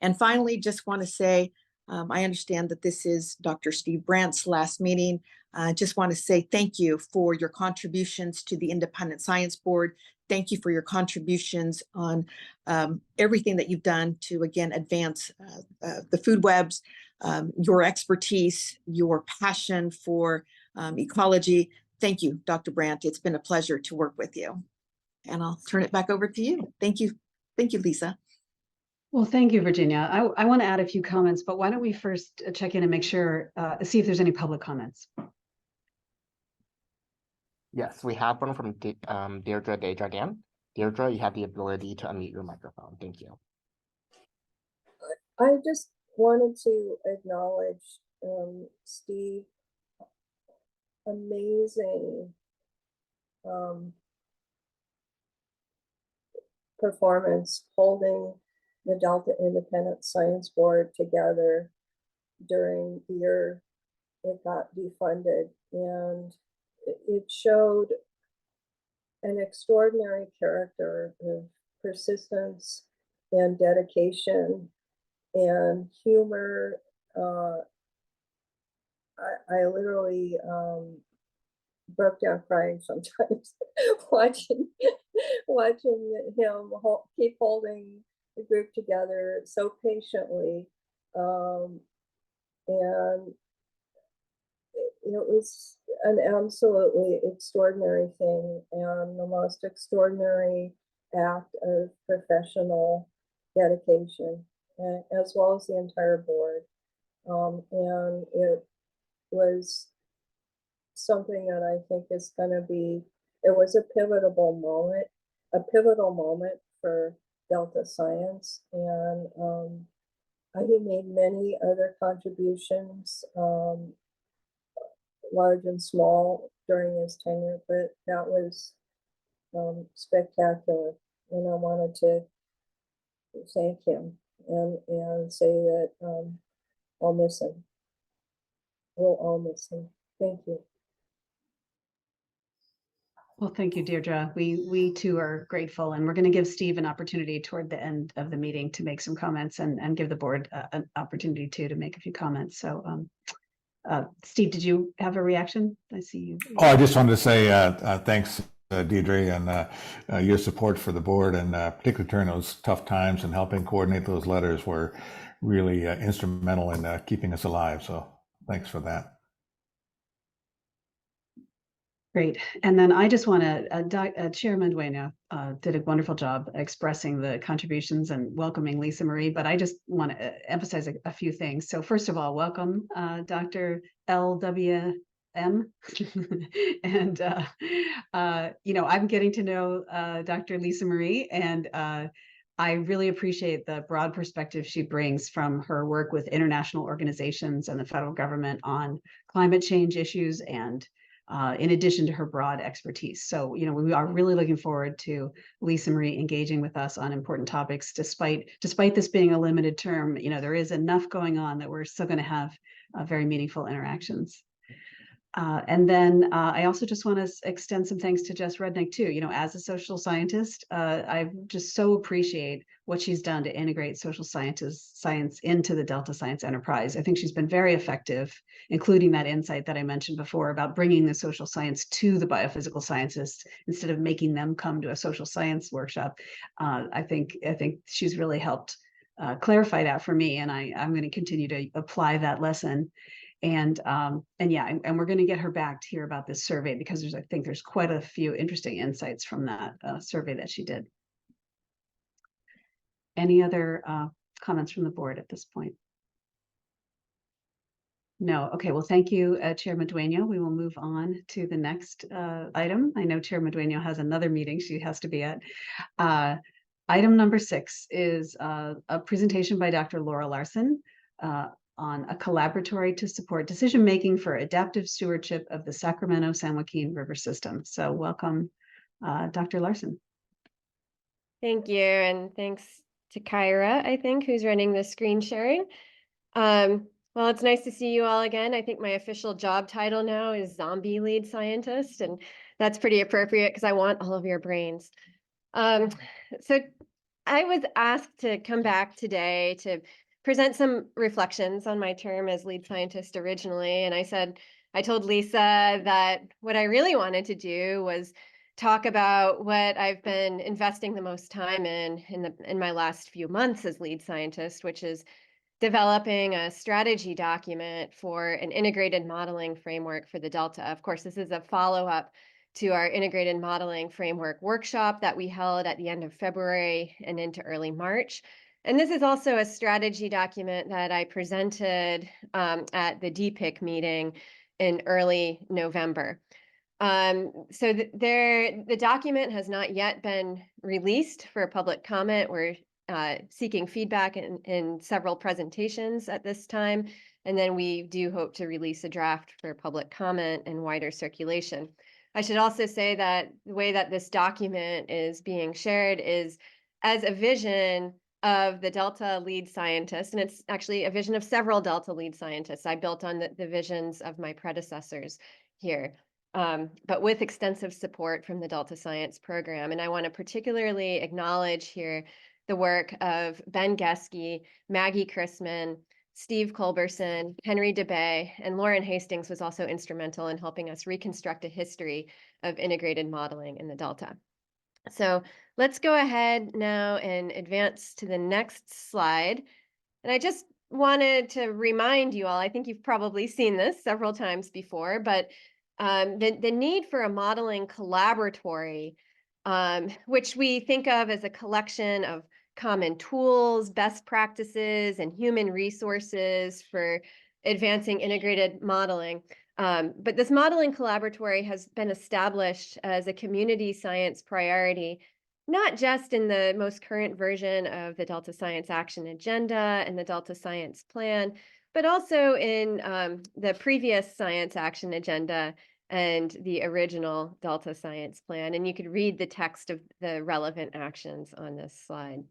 And finally, just want to say, I understand that this is Dr. Steve Brandt's last meeting. I just want to say thank you for your contributions to the Independent Science Board. Thank you for your contributions on everything that you've done to, again, advance the food webs, your expertise, your passion for ecology. Thank you, Dr. Brandt. It's been a pleasure to work with you. And I'll turn it back over to you. Thank you. Thank you, Lisa. Well, thank you, Virginia. I want to add a few comments, but why don't we first check in and make sure, see if there's any public comments. Yes, we have one from Deirdre Desjardins. Deirdre, you have the ability to unmute your microphone. Thank you. I just wanted to acknowledge Steve. Amazing performance holding the Delta Independent Science Board together during the year it got defunded, and it showed an extraordinary character of persistence and dedication and humor. I literally broke down crying sometimes watching him keep holding the group together so patiently, and it was an absolutely extraordinary thing and the most extraordinary act of professional dedication, as well as the entire board. And it was something that I think is going to be, it was a pivotal moment for Delta Science. And he made many other contributions, large and small, during his tenure, but that was spectacular. And I wanted to thank him and say that I'll miss him. We'll all miss him. Thank you. Well, thank you, Deirdre. We too are grateful, and we're going to give Steve an opportunity toward the end of the meeting to make some comments and give the board an opportunity to make a few comments. So, Steve, did you have a reaction? I see you. Oh, I just wanted to say thanks Deidre, and your support for the board, and particularly during those tough times and helping coordinate those letters were really instrumental in keeping us alive. So thanks for that. Great. And then I just want to, Chairman Dueña did a wonderful job expressing the contributions and welcoming Lisa Marie, but I just want to emphasize a few things. So first of all, welcome, Dr. LWM. And, I'm getting to know Dr. Lisa Marie, and I really appreciate the broad perspective she brings from her work with international organizations and the federal government on climate change issues, and in addition to her broad expertise. So, we are really looking forward to Lisa Marie engaging with us on important topics, despite this being a limited term. There is enough going on that we're still going to have very meaningful interactions. And then I also just want to extend some thanks to Jess Rudnick too. As a social scientist, I just so appreciate what she's done to integrate social science into the Delta Science enterprise. I think she's been very effective, including that insight that I mentioned before about bringing the social science to the biophysical scientists instead of making them come to a social science workshop. I think she's really helped clarify that for me, and I'm going to continue to apply that lesson. And we're going to get her back to hear about this survey, because I think there's quite a few interesting insights from that survey that she did. Any other comments from the board at this point? No. Okay. Well, thank you, Chair Dueña. We will move on to the next item. I know Chair Dueña has another meeting she has to be at. Item number 6 is a presentation by Dr. Laura Larson on a collaboratory to support decision-making for adaptive stewardship of the Sacramento-San Joaquin River system. So welcome, Dr. Larson. Thank you, and thanks to Kyra, I think, who's running the screen sharing. Well, it's nice to see you all again. I think my official job title now is zombie lead scientist, and that's pretty appropriate because I want all of your brains. So I was asked to come back today to present some reflections on my term as lead scientist originally. And I told Lisa that what I really wanted to do was talk about what I've been investing the most time in my last few months as lead scientist, which is developing a strategy document for an integrated modeling framework for the Delta. Of course, this is a follow-up to our integrated modeling framework workshop that we held at the end of February and into early March. And this is also a strategy document that I presented at the DPIC meeting in early November. So the document has not yet been released for public comment. We're seeking feedback in several presentations at this time. And then we do hope to release a draft for public comment and wider circulation. I should also say that the way that this document is being shared is as a vision of the Delta lead scientist, and it's actually a vision of several Delta lead scientists. I built on the visions of my predecessors here, but with extensive support from the Delta Science program. And I want to particularly acknowledge here the work of Ben Geske, Maggie Chrisman, Steve Culberson, Henry DeBay, and Lauren Hastings was also instrumental in helping us reconstruct a history of integrated modeling in the Delta. So let's go ahead now and advance to the next slide. And I just wanted to remind you all, I think you've probably seen this several times before, but the need for a modeling collaboratory, which we think of as a collection of common tools, best practices, and human resources for advancing integrated modeling. But this modeling collaboratory has been established as a community science priority, not just in the most current version of the Delta Science Action Agenda and the Delta Science Plan, but also in the previous Science Action Agenda and the original Delta Science Plan. And you could read the text of the relevant actions on this slide.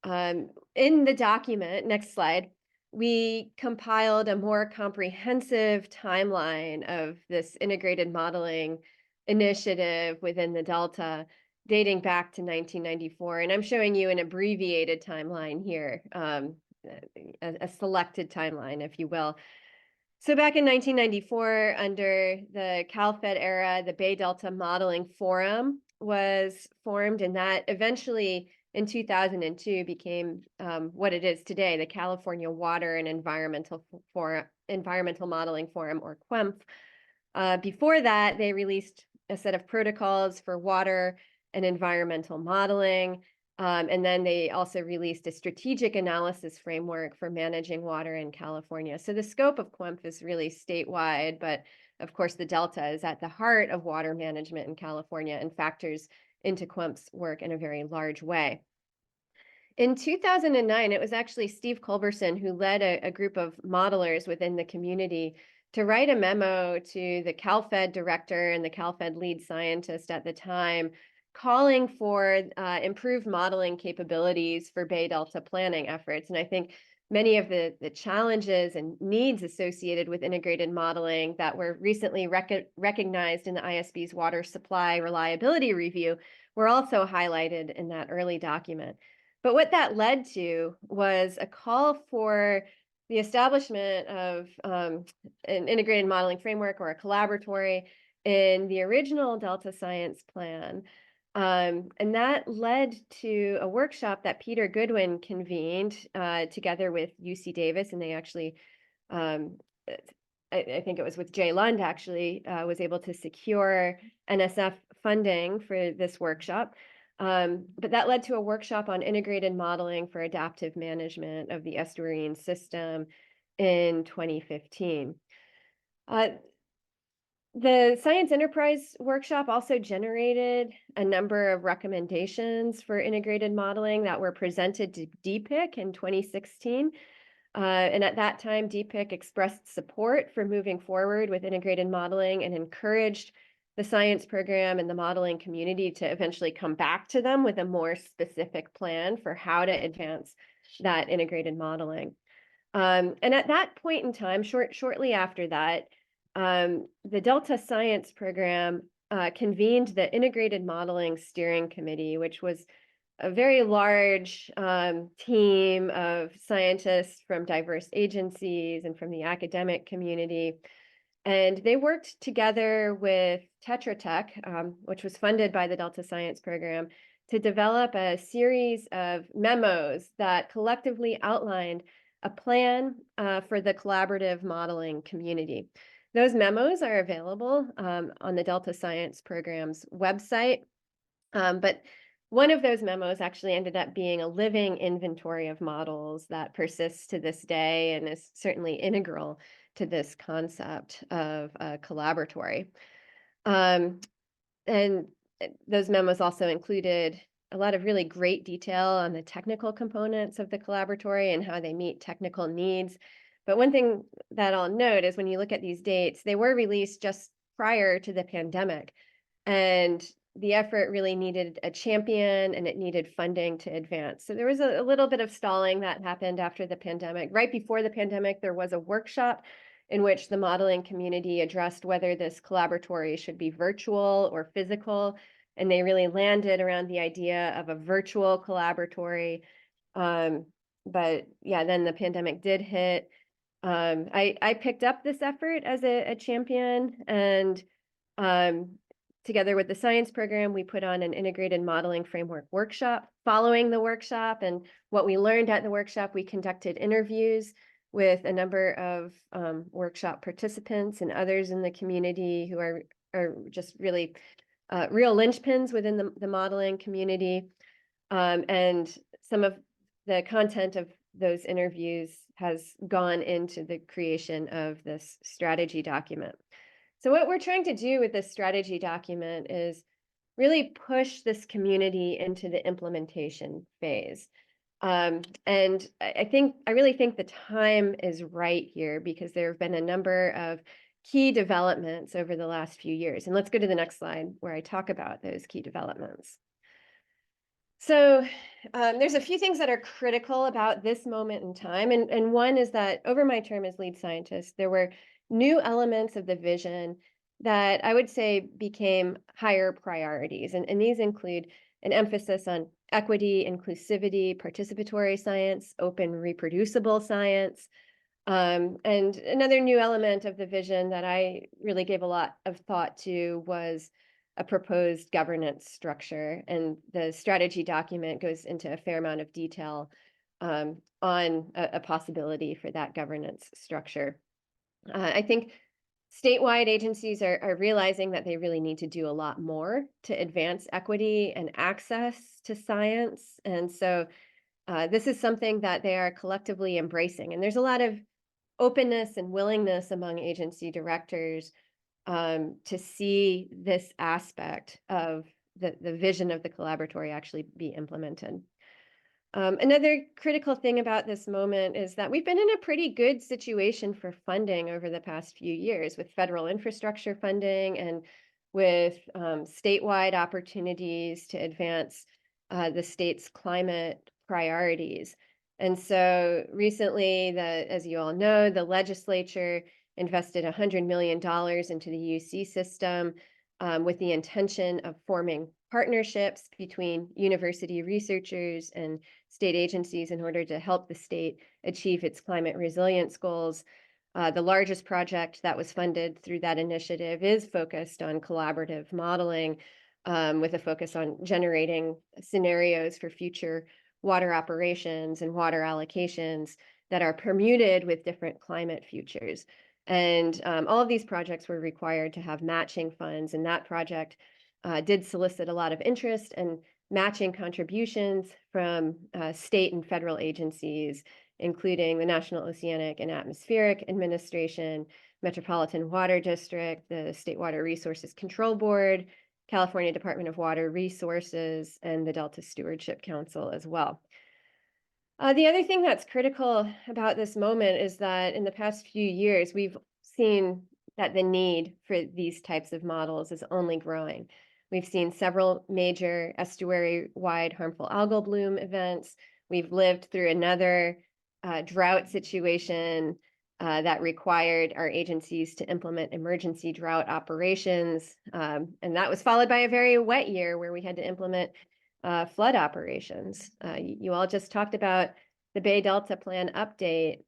In the document, next slide, we compiled a more comprehensive timeline of this integrated modeling initiative within the Delta dating back to 1994. And I'm showing you an abbreviated timeline here, a selected timeline, if you will. So back in 1994, under the CalFed era, the Bay Delta Modeling Forum was formed, and that eventually in 2002 became what it is today, the California Water and Environmental Modeling Forum, or QEMF. Before that, they released a set of protocols for water and environmental modeling. And then they also released a strategic analysis framework for managing water in California. So the scope of QEMF is really statewide, but of course the Delta is at the heart of water management in California and factors into QEMF's work in a very large way. In 2009, it was actually Steve Culberson who led a group of modelers within the community to write a memo to the CalFed director and the CalFed lead scientist at the time, calling for improved modeling capabilities for Bay Delta planning efforts. And I think many of the challenges and needs associated with integrated modeling that were recently recognized in the ISB's water supply reliability review were also highlighted in that early document. But what that led to was a call for the establishment of an integrated modeling framework, or a collaboratory, in the original Delta Science Plan. And that led to a workshop that Peter Goodwin convened together with UC Davis, and they actually, I think it was with Jay Lund actually, was able to secure NSF funding for this workshop. But that led to a workshop on integrated modeling for adaptive management of the estuarine system in 2015. The Science Enterprise Workshop also generated a number of recommendations for integrated modeling that were presented to DPIC in 2016. And at that time, DPIC expressed support for moving forward with integrated modeling and encouraged the science program and the modeling community to eventually come back to them with a more specific plan for how to advance that integrated modeling. And at that point in time, shortly after that, the Delta Science Program convened the Integrated Modeling Steering Committee, which was a very large team of scientists from diverse agencies and from the academic community. And they worked together with Tetra Tech, which was funded by the Delta Science Program, to develop a series of memos that collectively outlined a plan for the collaborative modeling community. Those memos are available on the Delta Science Program's website, but one of those memos actually ended up being a living inventory of models that persists to this day and is certainly integral to this concept of a collaboratory. And those memos also included a lot of really great detail on the technical components of the collaboratory and how they meet technical needs. But one thing that I'll note is when you look at these dates, they were released just prior to the pandemic. And the effort really needed a champion and it needed funding to advance. So there was a little bit of stalling that happened after the pandemic. Right before the pandemic, there was a workshop in which the modeling community addressed whether this collaboratory should be virtual or physical. And they really landed around the idea of a virtual collaboratory. But yeah, then the pandemic did hit. I picked up this effort as a champion, and together with the science program, we put on an integrated modeling framework workshop. Following the workshop and what we learned at the workshop, we conducted interviews with a number of workshop participants and others in the community who are just really real linchpins within the modeling community. And some of the content of those interviews has gone into the creation of this strategy document. So what we're trying to do with this strategy document is really push this community into the implementation phase. And I really think the time is right here because there have been a number of key developments over the last few years. And let's go to the next slide where I talk about those key developments. So there's a few things that are critical about this moment in time. And one is that over my term as lead scientist, there were new elements of the vision that I would say became higher priorities. And these include an emphasis on equity, inclusivity, participatory science, open reproducible science, And another new element of the vision that I really gave a lot of thought to was a proposed governance structure. And the strategy document goes into a fair amount of detail on a possibility for that governance structure. I think statewide agencies are realizing that they really need to do a lot more to advance equity and access to science. And so this is something that they are collectively embracing. And there's a lot of openness and willingness among agency directors to see this aspect of the vision of the collaboratory actually be implemented. Another critical thing about this moment is that we've been in a pretty good situation for funding over the past few years with federal infrastructure funding and with statewide opportunities to advance the state's climate priorities. And so recently, as you all know, the legislature invested $100 million into the UC system with the intention of forming partnerships between university researchers and state agencies in order to help the state achieve its climate resilience goals. The largest project that was funded through that initiative is focused on collaborative modeling with a focus on generating scenarios for future water operations and water allocations that are permuted with different climate futures. And all of these projects were required to have matching funds, and that project did solicit a lot of interest and matching contributions from state and federal agencies, including the National Oceanic and Atmospheric Administration, Metropolitan Water District, the State Water Resources Control Board, California Department of Water Resources, and the Delta Stewardship Council as well. The other thing that's critical about this moment is that in the past few years, we've seen that the need for these types of models is only growing. We've seen several major estuary-wide harmful algal bloom events. We've lived through another drought situation that required our agencies to implement emergency drought operations. And that was followed by a very wet year where we had to implement flood operations. You all just talked about the Bay Delta Plan update,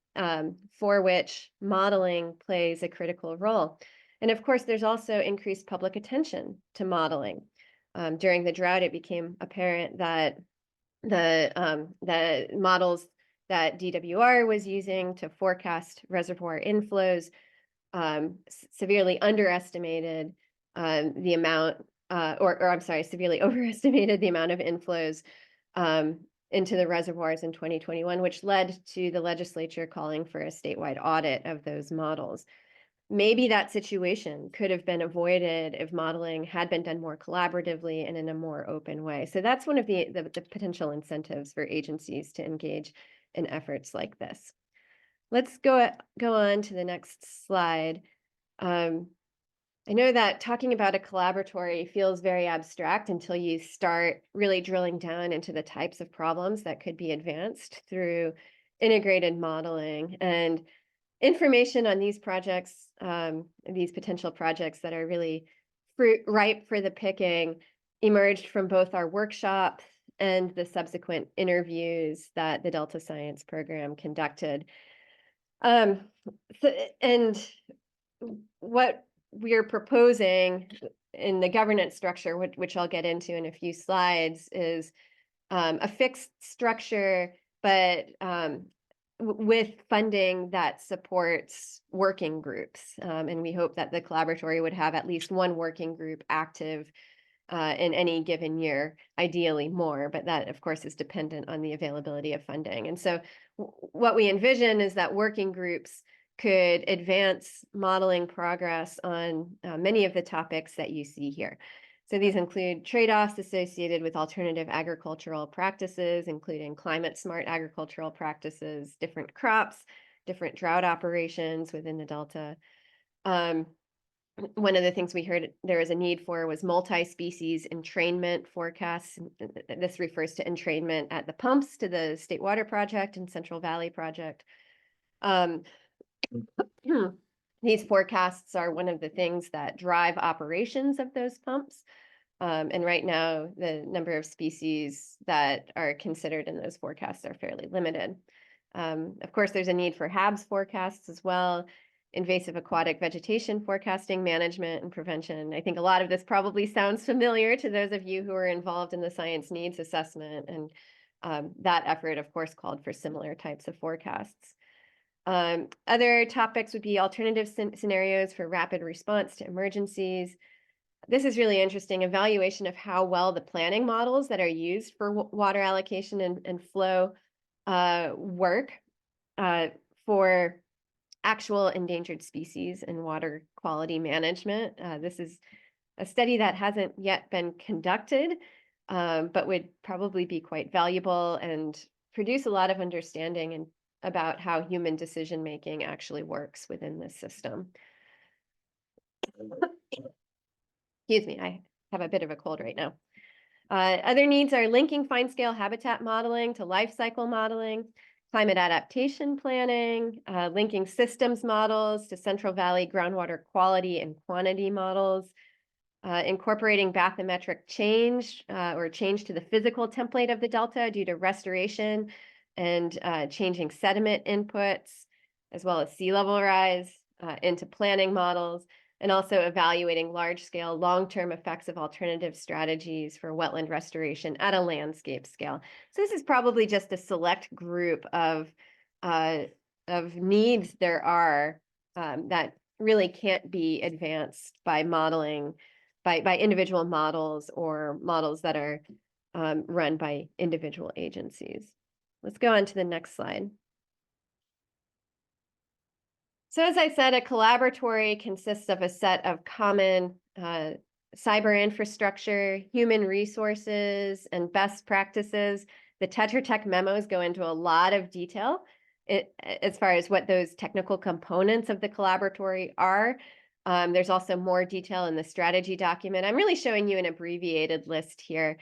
for which modeling plays a critical role. And of course, there's also increased public attention to modeling. During the drought, it became apparent that the models that DWR was using to forecast reservoir inflows severely underestimated the amount, severely overestimated the amount of inflows into the reservoirs in 2021, which led to the legislature calling for a statewide audit of those models. Maybe that situation could have been avoided if modeling had been done more collaboratively and in a more open way. So that's one of the potential incentives for agencies to engage in efforts like this. Let's go on to the next slide. I know that talking about a collaboratory feels very abstract until you start really drilling down into the types of problems that could be advanced through integrated modeling. And information on these projects, these potential projects that are really ripe for the picking, emerged from both our workshop and the subsequent interviews that the Delta Science program conducted. And what we're proposing in the governance structure, which I'll get into in a few slides, is a fixed structure, but with funding that supports working groups. And we hope that the collaboratory would have at least one working group active in any given year, ideally more, but that of course is dependent on the availability of funding. And so what we envision is that working groups could advance modeling progress on many of the topics that you see here. So these include trade-offs associated with alternative agricultural practices, including climate-smart agricultural practices, different crops, different drought operations within the Delta. One of the things we heard there is a need for was multi-species entrainment forecasts. This refers to entrainment at the pumps to the State Water Project and Central Valley Project. These forecasts are one of the things that drive operations of those pumps. And right now, the number of species that are considered in those forecasts are fairly limited. Of course, there's a need for HABs forecasts as well, invasive aquatic vegetation forecasting, management, and prevention. I think a lot of this probably sounds familiar to those of you who are involved in the science needs assessment, and that effort, of course, called for similar types of forecasts. Other topics would be alternative scenarios for rapid response to emergencies. This is really interesting, evaluation of how well the planning models that are used for water allocation and flow work for actual endangered species and water quality management. This is a study that hasn't yet been conducted, but would probably be quite valuable and produce a lot of understanding about how human decision-making actually works within this system. Excuse me, I have a bit of a cold right now. Other needs are linking fine-scale habitat modeling to life cycle modeling, climate adaptation planning, linking systems models to Central Valley groundwater quality and quantity models, incorporating bathymetric change or change to the physical template of the delta due to restoration and changing sediment inputs, as well as sea level rise into planning models, and also evaluating large-scale, long-term effects of alternative strategies for wetland restoration at a landscape scale. So this is probably just a select group of needs there are that really can't be advanced by modeling, by individual models or models that are run by individual agencies. Let's go on to the next slide. So as I said, a collaboratory consists of a set of common cyber infrastructure, human resources, and best practices. The Tetra Tech memos go into a lot of detail as far as what those technical components of the collaboratory are. There's also more detail in the strategy document. I'm really showing you an abbreviated list here.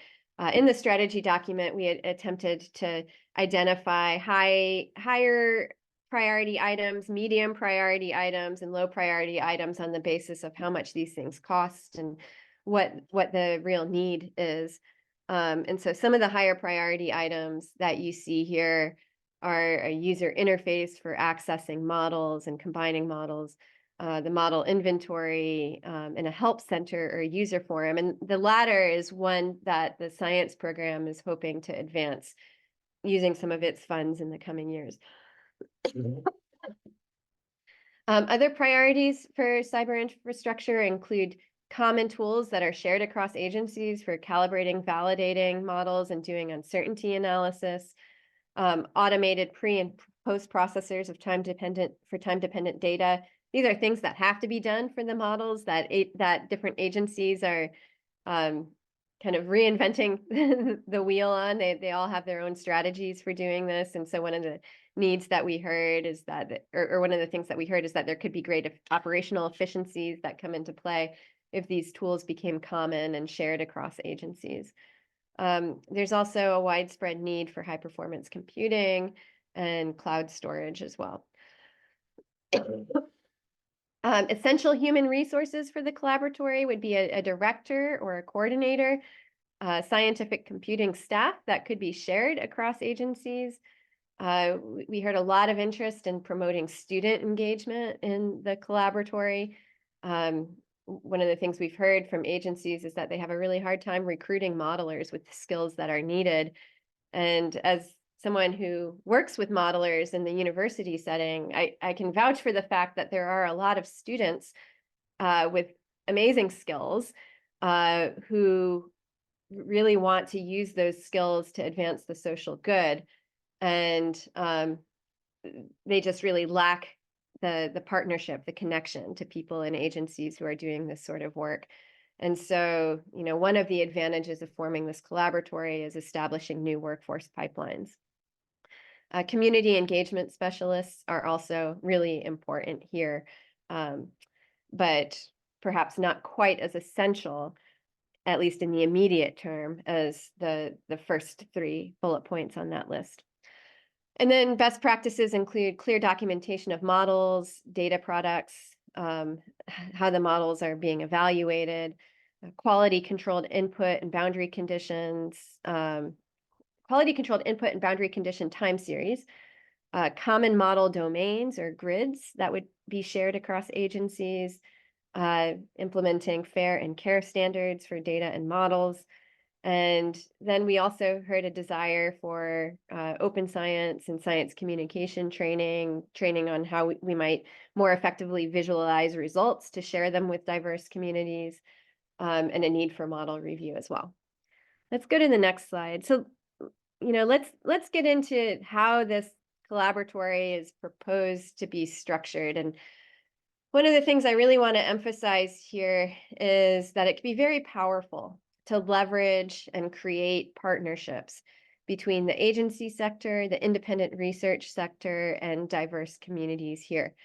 In the strategy document, we had attempted to identify higher priority items, medium priority items, and low priority items on the basis of how much these things cost and what the real need is. And so some of the higher priority items that you see here are a user interface for accessing models and combining models, the model inventory, and a help center or a user forum. And the latter is one that the science program is hoping to advance using some of its funds in the coming years. Other priorities for cyber infrastructure include common tools that are shared across agencies for calibrating, validating models, and doing uncertainty analysis, automated pre and post processors of time-dependent data. These are things that have to be done for the models that different agencies are kind of reinventing the wheel on. They all have their own strategies for doing this. And so one of the needs that we heard is that, or one of the things that we heard is that there could be great operational efficiencies that come into play if these tools became common and shared across agencies. There's also a widespread need for high performance computing and cloud storage as well. Essential human resources for the collaboratory would be a director or a coordinator, scientific computing staff that could be shared across agencies. We heard a lot of interest in promoting student engagement in the collaboratory. One of the things we've heard from agencies is that they have a really hard time recruiting modelers with the skills that are needed. And as someone who works with modelers in the university setting, I can vouch for the fact that there are a lot of students with amazing skills who really want to use those skills to advance the social good. And they just really lack the partnership, the connection to people and agencies who are doing this sort of work. And so, one of the advantages of forming this collaboratory is establishing new workforce pipelines. Community engagement specialists are also really important here, but perhaps not quite as essential, at least in the immediate term, as the first three bullet points on that list. And then best practices include clear documentation of models, data products, how the models are being evaluated, quality controlled input and boundary conditions, quality controlled input and boundary condition time series, common model domains or grids that would be shared across agencies, implementing fair and care standards for data and models. And then we also heard a desire for open science and science communication training on how we might more effectively visualize results to share them with diverse communities, and a need for model review as well. Let's go to the next slide. So, let's get into how this collaboratory is proposed to be structured. And one of the things I really want to emphasize here is that it can be very powerful to leverage and create partnerships between the agency sector, the independent research sector, and diverse communities here.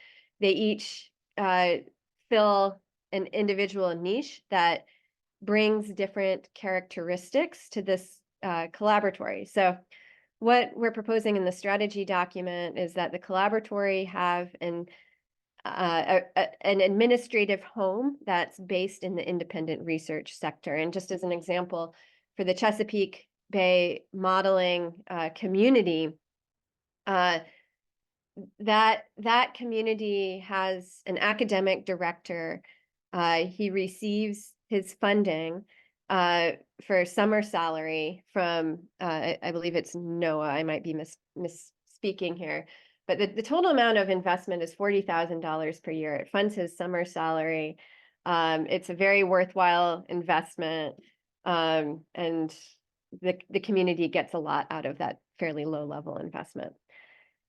They each fill an individual niche that brings different characteristics to this collaboratory. So what we're proposing in the strategy document is that the collaboratory have an administrative home that's based in the independent research sector. And just as an example, for the Chesapeake Bay modeling community, that community has an academic director. He receives his funding for summer salary from, I believe it's NOAA. I might be misspeaking here. But the total amount of investment is $40,000 per year. It funds his summer salary. It's a very worthwhile investment. And the community gets a lot out of that fairly low level investment.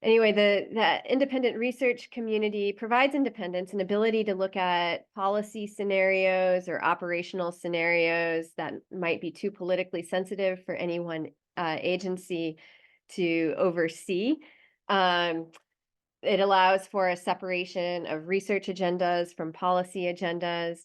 Anyway, the independent research community provides independence and ability to look at policy scenarios or operational scenarios that might be too politically sensitive for any one agency to oversee. It allows for a separation of research agendas from policy agendas.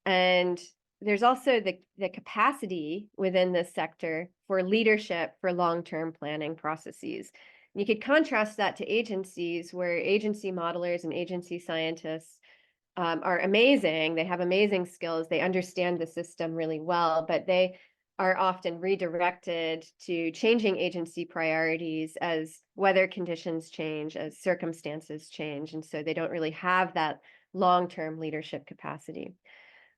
And there's also the capacity within this sector for leadership for long-term planning processes. You could contrast that to agencies where agency modelers and agency scientists are amazing. They have amazing skills. They understand the system really well, but they are often redirected to changing agency priorities as weather conditions change, as circumstances change. And so they don't really have that long-term leadership capacity.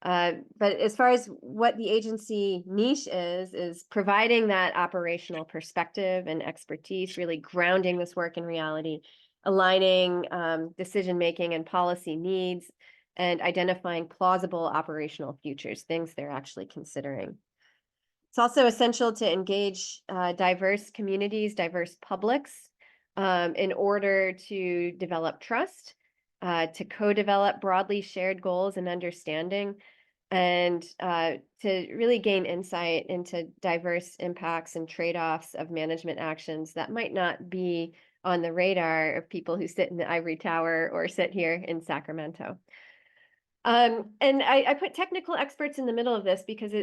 But as far as what the agency niche is providing that operational perspective and expertise, really grounding this work in reality, aligning decision-making and policy needs, and identifying plausible operational futures, things they're actually considering. It's also essential to engage diverse communities, diverse publics, in order to develop trust, to co-develop broadly shared goals and understanding, and to really gain insight into diverse impacts and trade-offs of management actions that might not be on the radar of people who sit in the ivory tower or sit here in Sacramento. And I put technical experts in the middle of this because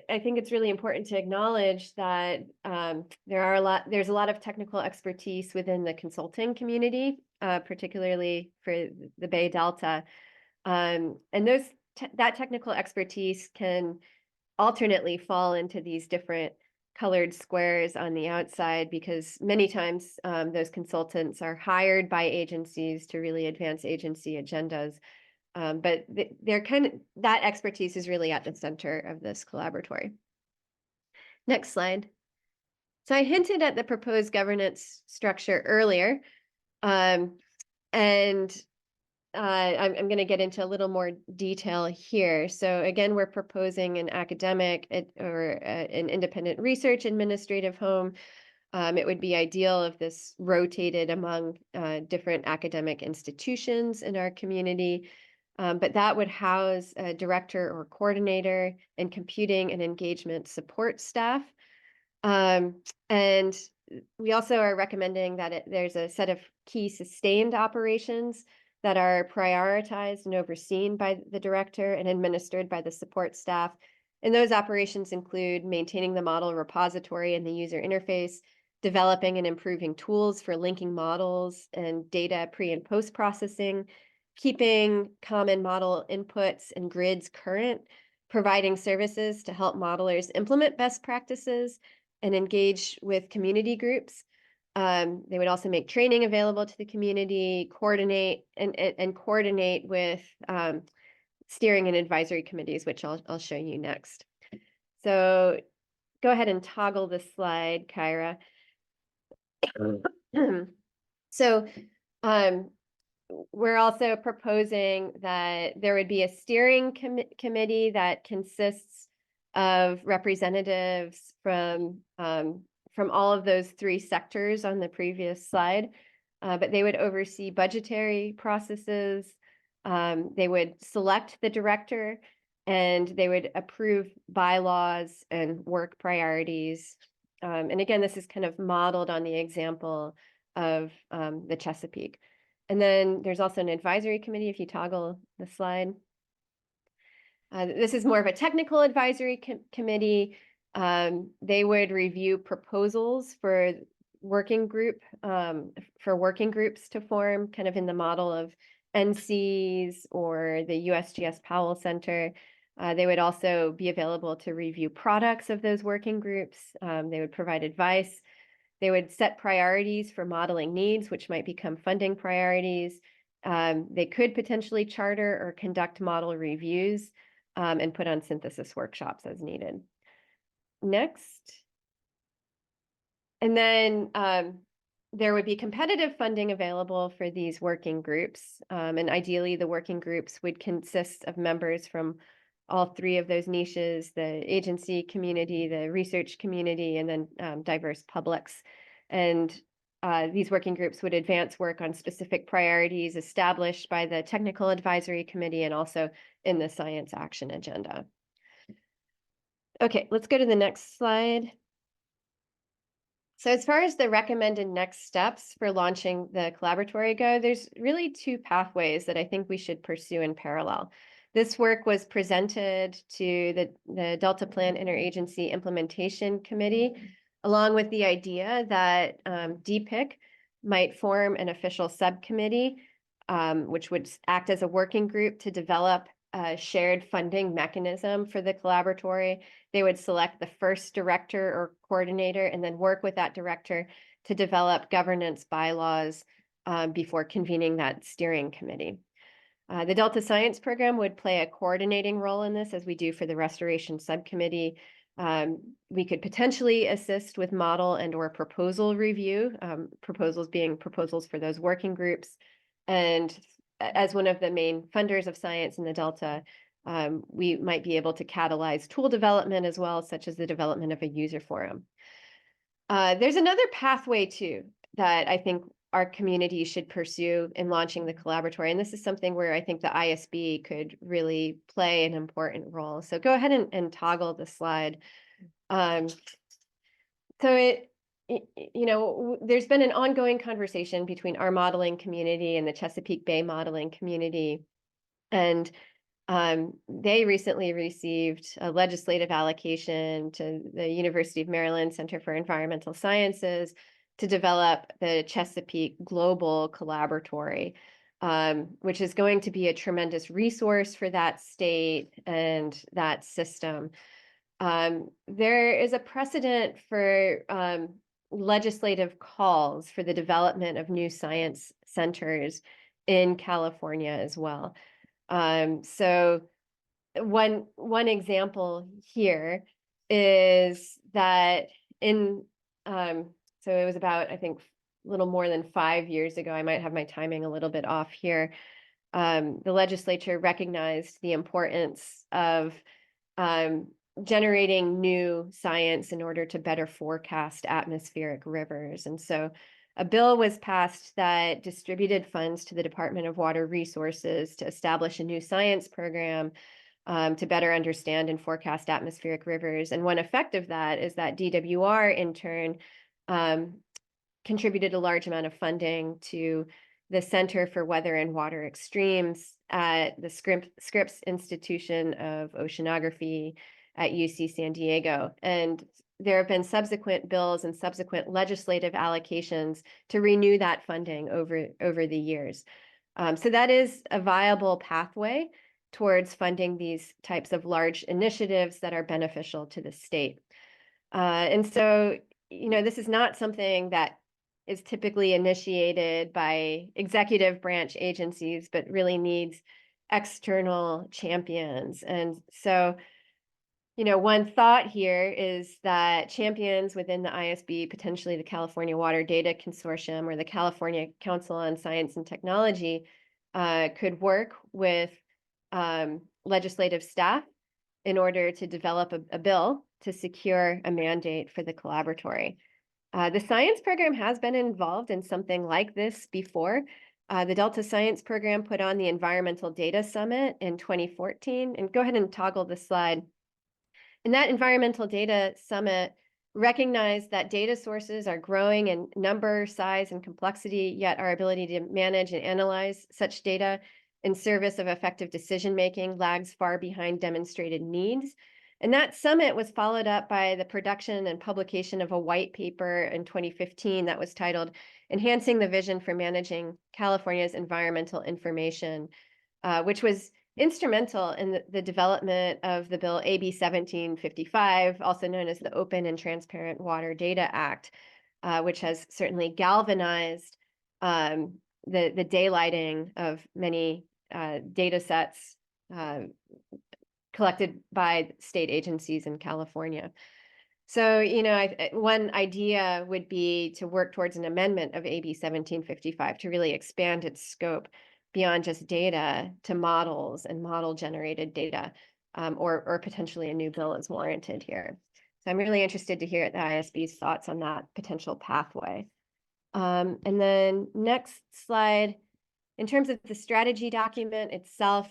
I think it's really important to acknowledge that there's a lot of technical expertise within the consulting community, particularly for the Bay Delta. And that technical expertise can alternately fall into these different colored squares on the outside, because many times those consultants are hired by agencies to really advance agency agendas. But that expertise is really at the center of this collaboratory. Next slide. So I hinted at the proposed governance structure earlier, and I'm going to get into a little more detail here. So again, we're proposing an academic or an independent research administrative home. It would be ideal if this rotated among different academic institutions in our community. But that would house a director or coordinator and computing and engagement support staff. And we also are recommending that there's a set of key sustained operations that are prioritized and overseen by the director and administered by the support staff. And those operations include maintaining the model repository and the user interface, developing and improving tools for linking models and data pre- and post-processing, keeping common model inputs and grids current, providing services to help modelers implement best practices and engage with community groups, They would also make training available to the community, coordinate with steering and advisory committees, which I'll show you next. So go ahead and toggle the slide, Kyra. So we're also proposing that there would be a steering committee that consists of representatives from all of those three sectors on the previous slide, but they would oversee budgetary processes. They would select the director, and they would approve bylaws and work priorities. And again, this is kind of modeled on the example of the Chesapeake. And then there's also an advisory committee, if you toggle the slide. This is more of a technical advisory committee. They would review proposals for working groups to form, kind of in the model of NCs or the USGS Powell Center. They would also be available to review products of those working groups. They would provide advice. They would set priorities for modeling needs, which might become funding priorities. They could potentially charter or conduct model reviews and put on synthesis workshops as needed. Next. And then there would be competitive funding available for these working groups. And ideally, the working groups would consist of members from all three of those niches: the agency community, the research community, and then diverse publics. And these working groups would advance work on specific priorities established by the Technical Advisory Committee and also in the Science Action Agenda. Okay, let's go to the next slide. So as far as the recommended next steps for launching the collaboratory go, there's really two pathways that I think we should pursue in parallel. This work was presented to the Delta Plan Interagency Implementation Committee, along with the idea that DPIC might form an official subcommittee, which would act as a working group to develop a shared funding mechanism for the collaboratory. They would select the first director or coordinator and then work with that director to develop governance bylaws before convening that steering committee. The Delta Science Program would play a coordinating role in this, as we do for the Restoration Subcommittee. We could potentially assist with model and or proposal review, proposals being proposals for those working groups. And as one of the main funders of science in the Delta, we might be able to catalyze tool development as well, such as the development of a user forum. There's another pathway too that I think our community should pursue in launching the collaboratory. And this is something where I think the ISB could really play an important role. So go ahead and toggle the slide. So there's been an ongoing conversation between our modeling community and the Chesapeake Bay modeling community. And they recently received a legislative allocation to the University of Maryland Center for Environmental Sciences to develop the Chesapeake Global Collaboratory, which is going to be a tremendous resource for that state and that system. There is a precedent for legislative calls for the development of new science centers in California as well. So one example here is that so it was about, I think, a little more than 5 years ago. I might have my timing a little bit off here. The legislature recognized the importance of generating new science in order to better forecast atmospheric rivers. And so a bill was passed that distributed funds to the Department of Water Resources to establish a new science program to better understand and forecast atmospheric rivers. And one effect of that is that DWR in turn contributed a large amount of funding to the Center for Weather and Water Extremes at the Scripps Institution of Oceanography at UC San Diego. And there have been subsequent bills and subsequent legislative allocations to renew that funding over the years. So that is a viable pathway towards funding these types of large initiatives that are beneficial to the state. And so, this is not something that is typically initiated by executive branch agencies, but really needs external champions. And so, one thought here is that champions within the ISB, potentially the California Water Data Consortium or the California Council on Science and Technology, could work with legislative staff in order to develop a bill to secure a mandate for the collaboratory. The science program has been involved in something like this before. The Delta Science Program put on the Environmental Data Summit in 2014. And go ahead and toggle the slide. And that Environmental Data Summit recognized that data sources are growing in number, size, and complexity, yet our ability to manage and analyze such data in service of effective decision-making lags far behind demonstrated needs. And that summit was followed up by the production and publication of a white paper in 2015 that was titled Enhancing the Vision for Managing California's Environmental Information, which was instrumental in the development of the bill AB 1755, also known as the Open and Transparent Water Data Act, which has certainly galvanized the daylighting of many data sets collected by state agencies in California. So, one idea would be to work towards an amendment of AB 1755 to really expand its scope beyond just data to models and model-generated data, or potentially a new bill is warranted here. So I'm really interested to hear the ISB's thoughts on that potential pathway. And then next slide, in terms of the strategy document itself,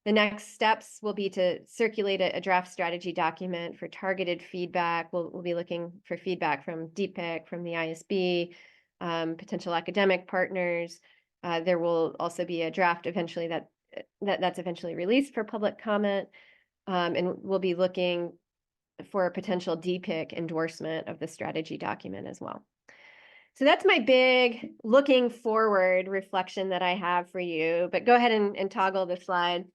the next steps will be to circulate a draft strategy document for targeted feedback. We'll be looking for feedback from DPIC, from the ISB, potential academic partners. There will also be a draft eventually that's eventually released for public comment, and we'll be looking for a potential DPIC endorsement of the strategy document as well. So that's my big looking forward reflection that I have for you, but go ahead and toggle the slide.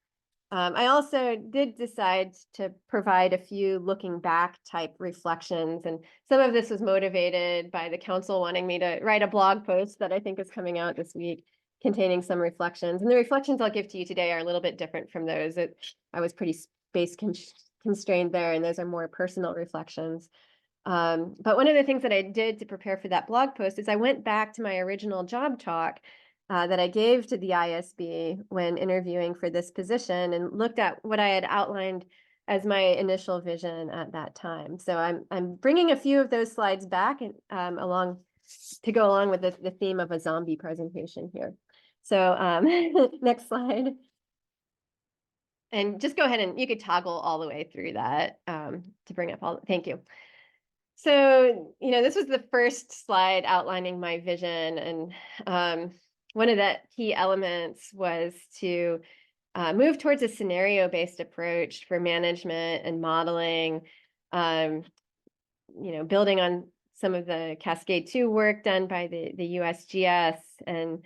I also did decide to provide a few looking back type reflections, and some of this was motivated by the council wanting me to write a blog post that I think is coming out this week containing some reflections. And the reflections I'll give to you today are a little bit different from those. I was pretty space constrained there, and those are more personal reflections. But one of the things that I did to prepare for that blog post is I went back to my original job talk that I gave to the ISB when interviewing for this position and looked at what I had outlined as my initial vision at that time. So I'm bringing a few of those slides back and to go along with the theme of a zombie presentation here. So next slide. And just go ahead and you could toggle all the way through that to bring up thank you. So, this was the first slide outlining my vision, and one of the key elements was to move towards a scenario-based approach for management and modeling, building on some of the Cascade 2 work done by the USGS and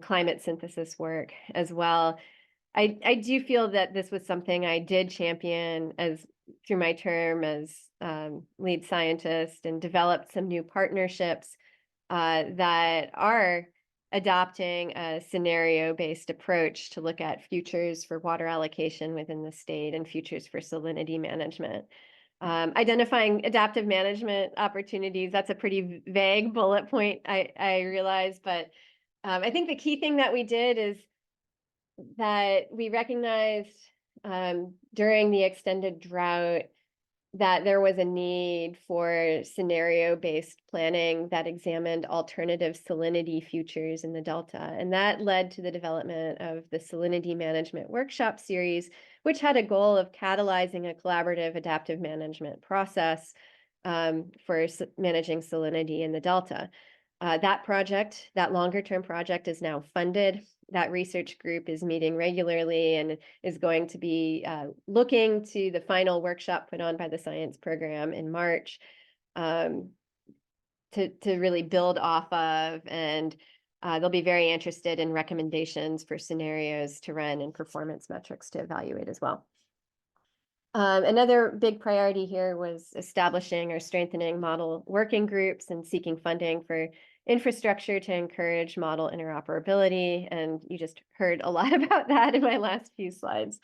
climate synthesis work as well. I do feel that this was something I did champion through my term as lead scientist, and developed some new partnerships that are adopting a scenario-based approach to look at futures for water allocation within the state and futures for salinity management. Identifying adaptive management opportunities, that's a pretty vague bullet point, I realize, but I think the key thing that we did is that we recognized during the extended drought that there was a need for scenario-based planning that examined alternative salinity futures in the Delta. And that led to the development of the Salinity Management Workshop Series, which had a goal of catalyzing a collaborative adaptive management process for managing salinity in the Delta. That project, that longer-term project, is now funded. That research group is meeting regularly and is going to be looking to the final workshop put on by the science program in March to really build off of, and they'll be very interested in recommendations for scenarios to run and performance metrics to evaluate as well. Another big priority here was establishing or strengthening model working groups and seeking funding for infrastructure to encourage model interoperability. And you just heard a lot about that in my last few slides.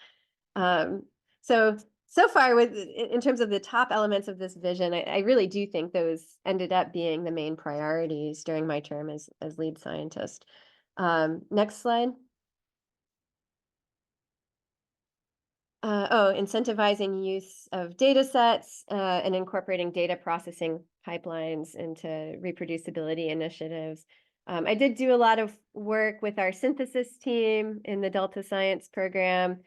So far, in terms of the top elements of this vision, I really do think those ended up being the main priorities during my term as lead scientist. Next slide. Incentivizing use of data sets and incorporating data processing pipelines into reproducibility initiatives. I did do a lot of work with our synthesis team in the Delta Science program.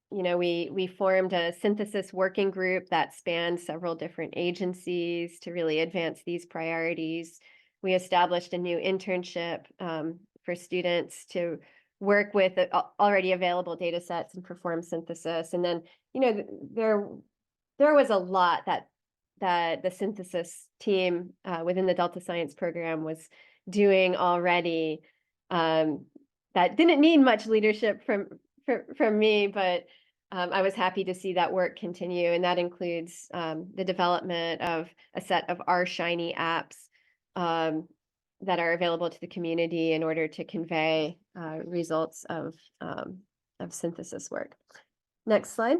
We formed a synthesis working group that spanned several different agencies to really advance these priorities. We established a new internship for students to work with already available data sets and perform synthesis. And then, there was a lot that the synthesis team within the Delta Science program was doing already that didn't need much leadership from me, but I was happy to see that work continue. And that includes the development of a set of our Shiny apps that are available to the community in order to convey results of synthesis work. Next slide.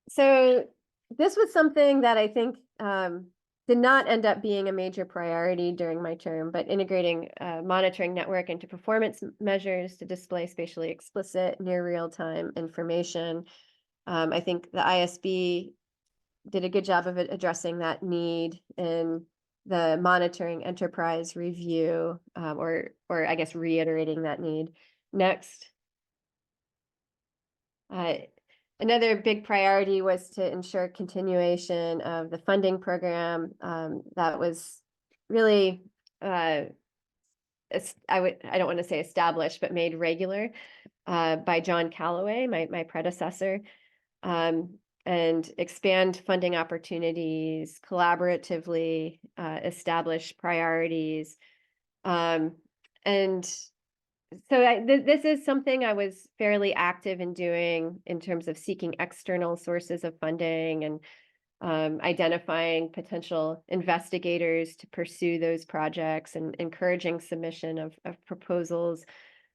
So this was something that I think did not end up being a major priority during my term, but integrating a monitoring network into performance measures to display spatially explicit near real-time information. I think the ISB did a good job of addressing that need in the monitoring enterprise review, or I guess reiterating that need. Next. Another big priority was to ensure continuation of the funding program that was really, I don't want to say established, but made regular by John Calloway, my predecessor. And expand funding opportunities, collaboratively establish priorities. And so this is something I was fairly active in doing in terms of seeking external sources of funding and identifying potential investigators to pursue those projects and encouraging submission of proposals.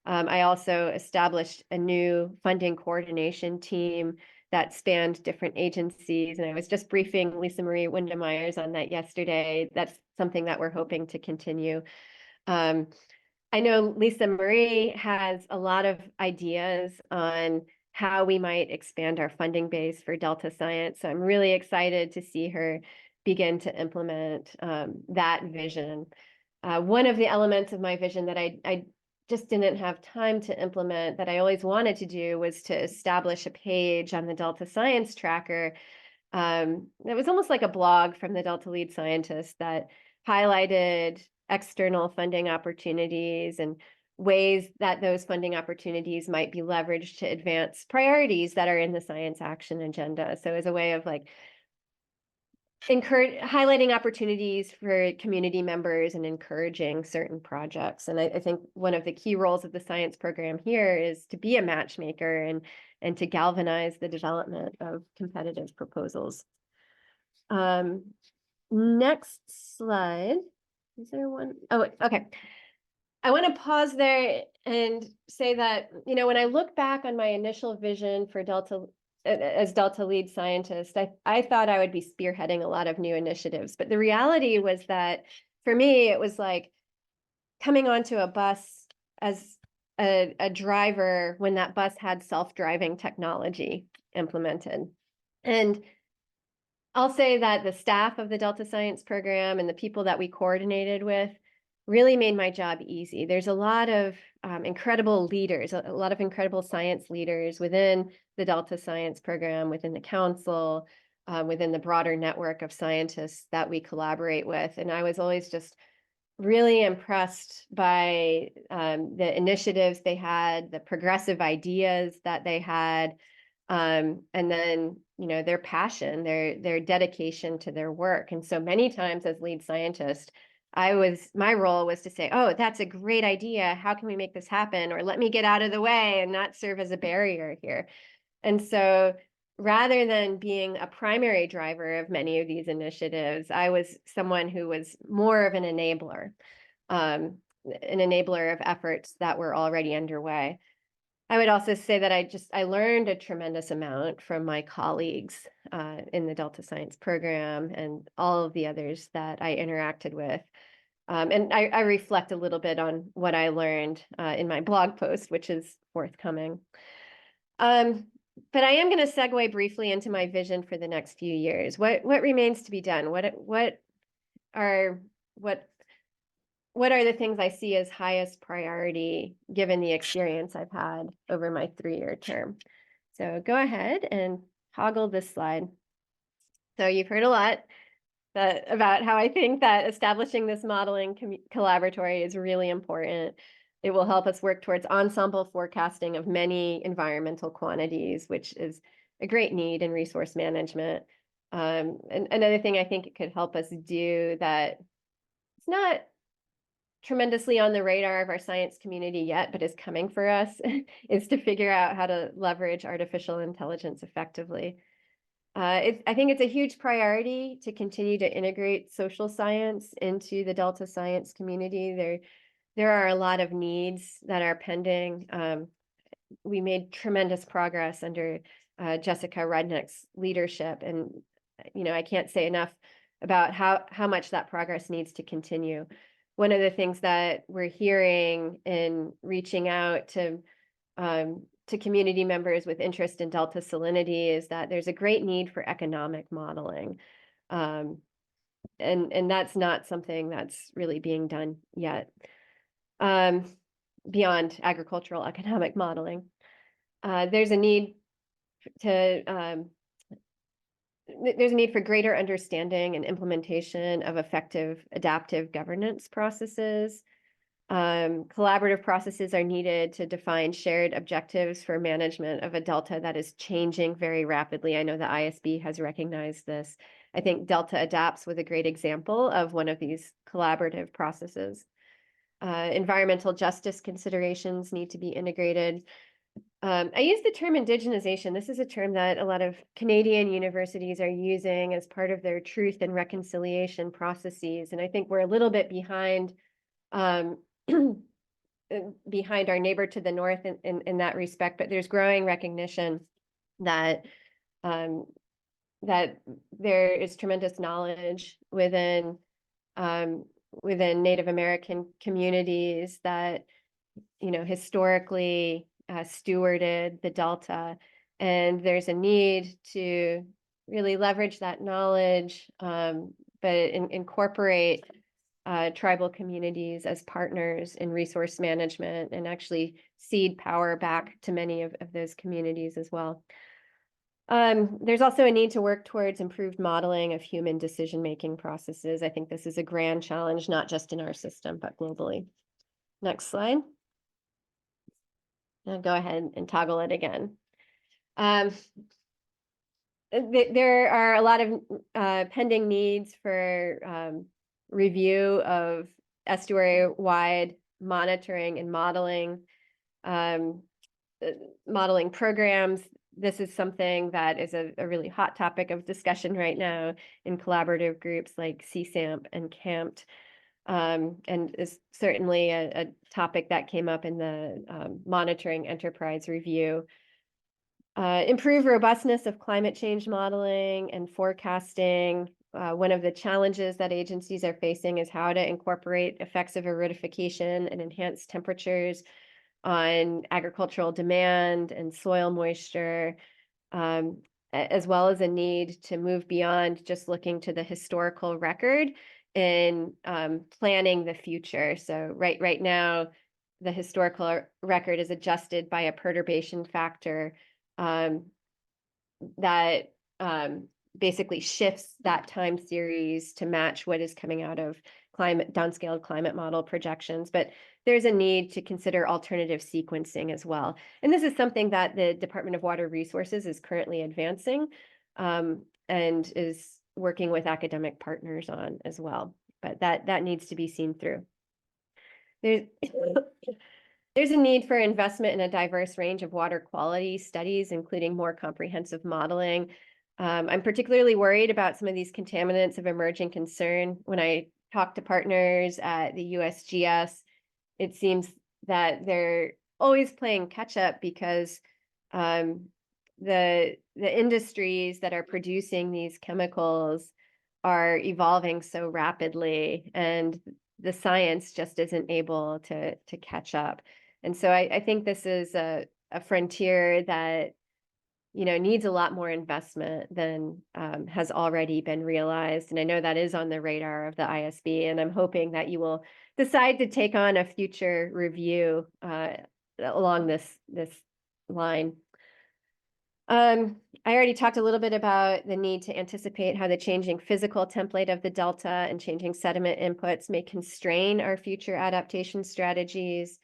I also established a new funding coordination team that spanned different agencies. And I was just briefing Lisa Marie Windemeyers on that yesterday. That's something that we're hoping to continue. I know Lisa Marie has a lot of ideas on how we might expand our funding base for Delta Science. So I'm really excited to see her begin to implement that vision. One of the elements of my vision that I just didn't have time to implement that I always wanted to do was to establish a page on the Delta Science Tracker. It was almost like a blog from the Delta lead scientist that highlighted external funding opportunities and ways that those funding opportunities might be leveraged to advance priorities that are in the science action agenda. So as a way of highlighting opportunities for community members and encouraging certain projects. And I think one of the key roles of the science program here is to be a matchmaker and to galvanize the development of competitive proposals. Next slide. Is there one? Oh, okay. I want to pause there and say that, when I look back on my initial vision for Delta as Delta lead scientist, I thought I would be spearheading a lot of new initiatives. But the reality was that for me, it was like coming onto a bus as a driver when that bus had self-driving technology implemented. And I'll say that the staff of the Delta Science program and the people that we coordinated with really made my job easy. There's a lot of incredible leaders, a lot of incredible science leaders within the Delta Science program, within the council, within the broader network of scientists that we collaborate with. And I was always just really impressed by the initiatives they had, the progressive ideas that they had, and then, their passion, their dedication to their work. And so many times as lead scientist, my role was to say, oh, that's a great idea. How can we make this happen? Or let me get out of the way and not serve as a barrier here. And so rather than being a primary driver of many of these initiatives, I was someone who was more of an enabler of efforts that were already underway. I would also say that I learned a tremendous amount from my colleagues in the Delta Science program and all of the others that I interacted with. And I reflect a little bit on what I learned in my blog post, which is forthcoming. But I am going to segue briefly into my vision for the next few years. What remains to be done? What are the things I see as highest priority given the experience I've had over my 3-year term? So go ahead and toggle this slide. So you've heard a lot about how I think that establishing this modeling collaboratory is really important. It will help us work towards ensemble forecasting of many environmental quantities, which is a great need in resource management. And another thing I think it could help us do that it's not tremendously on the radar of our science community yet, but is coming for us, is to figure out how to leverage artificial intelligence effectively. I think it's a huge priority to continue to integrate social science into the Delta science community. There are a lot of needs that are pending. We made tremendous progress under Jessica Rudnick's leadership, and I can't say enough about how much that progress needs to continue. One of the things that we're hearing in reaching out to community members with interest in Delta salinity is that there's a great need for economic modeling. And that's not something that's really being done yet. Beyond agricultural economic modeling. There's a need for greater understanding and implementation of effective adaptive governance processes. Collaborative processes are needed to define shared objectives for management of a Delta that is changing very rapidly. I know the ISB has recognized this. I think Delta Adapts was a great example of one of these collaborative processes. Environmental justice considerations need to be integrated. I use the term indigenization. This is a term that a lot of Canadian universities are using as part of their truth and reconciliation processes. And I think we're a little bit behind behind our neighbor to the north in that respect, but there's growing recognition that that there is tremendous knowledge within Native American communities that historically stewarded the Delta, and there's a need to really leverage that knowledge, but incorporate tribal communities as partners in resource management and actually cede power back to many of those communities as well. There's also a need to work towards improved modeling of human decision-making processes. I think this is a grand challenge, not just in our system, but globally. Next slide. I'll go ahead and toggle it again. There are a lot of pending needs for review of estuary-wide monitoring and modeling programs. This is something that is a really hot topic of discussion right now in collaborative groups like CSAMP and CAMPT, and is certainly a topic that came up in the monitoring enterprise review. Improve robustness of climate change modeling and forecasting. One of the challenges that agencies are facing is how to incorporate effects of acidification and enhanced temperatures on agricultural demand and soil moisture, as well as a need to move beyond just looking to the historical record in planning the future. So right now, the historical record is adjusted by a perturbation factor that basically shifts that time series to match what is coming out of downscaled climate model projections. But there's a need to consider alternative sequencing as well. And this is something that the Department of Water Resources is currently advancing and is working with academic partners on as well. but that needs to be seen through. There's a need for investment in a diverse range of water quality studies, including more comprehensive modeling. I'm particularly worried about some of these contaminants of emerging concern. When I talk to partners at the USGS, it seems that they're always playing catch up because the industries that are producing these chemicals are evolving so rapidly, and the science just isn't able to catch up. And so I think this is a frontier that, you know, needs a lot more investment than has already been realized. And I know that is on the radar of the ISB, and I'm hoping that you will decide to take on a future review along this line. I already talked a little bit about the need to anticipate how the changing physical template of the Delta and changing sediment inputs may constrain our future adaptation strategies.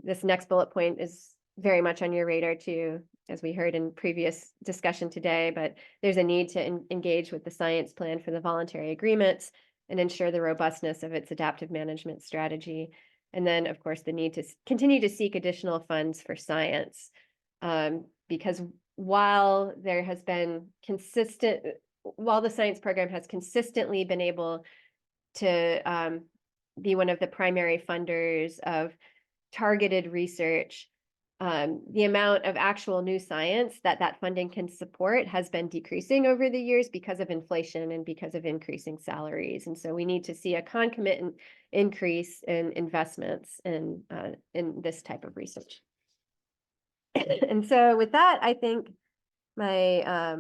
This next bullet point is very much on your radar too, as we heard in previous discussion today, but there's a need to engage with the science plan for the voluntary agreements and ensure the robustness of its adaptive management strategy. And then, of course, the need to continue to seek additional funds for science. Because while there has been while the science program has consistently been able to be one of the primary funders of targeted research, the amount of actual new science that funding can support has been decreasing over the years because of inflation and because of increasing salaries. And so we need to see a concomitant increase in investments in this type of research. And so with that, I think I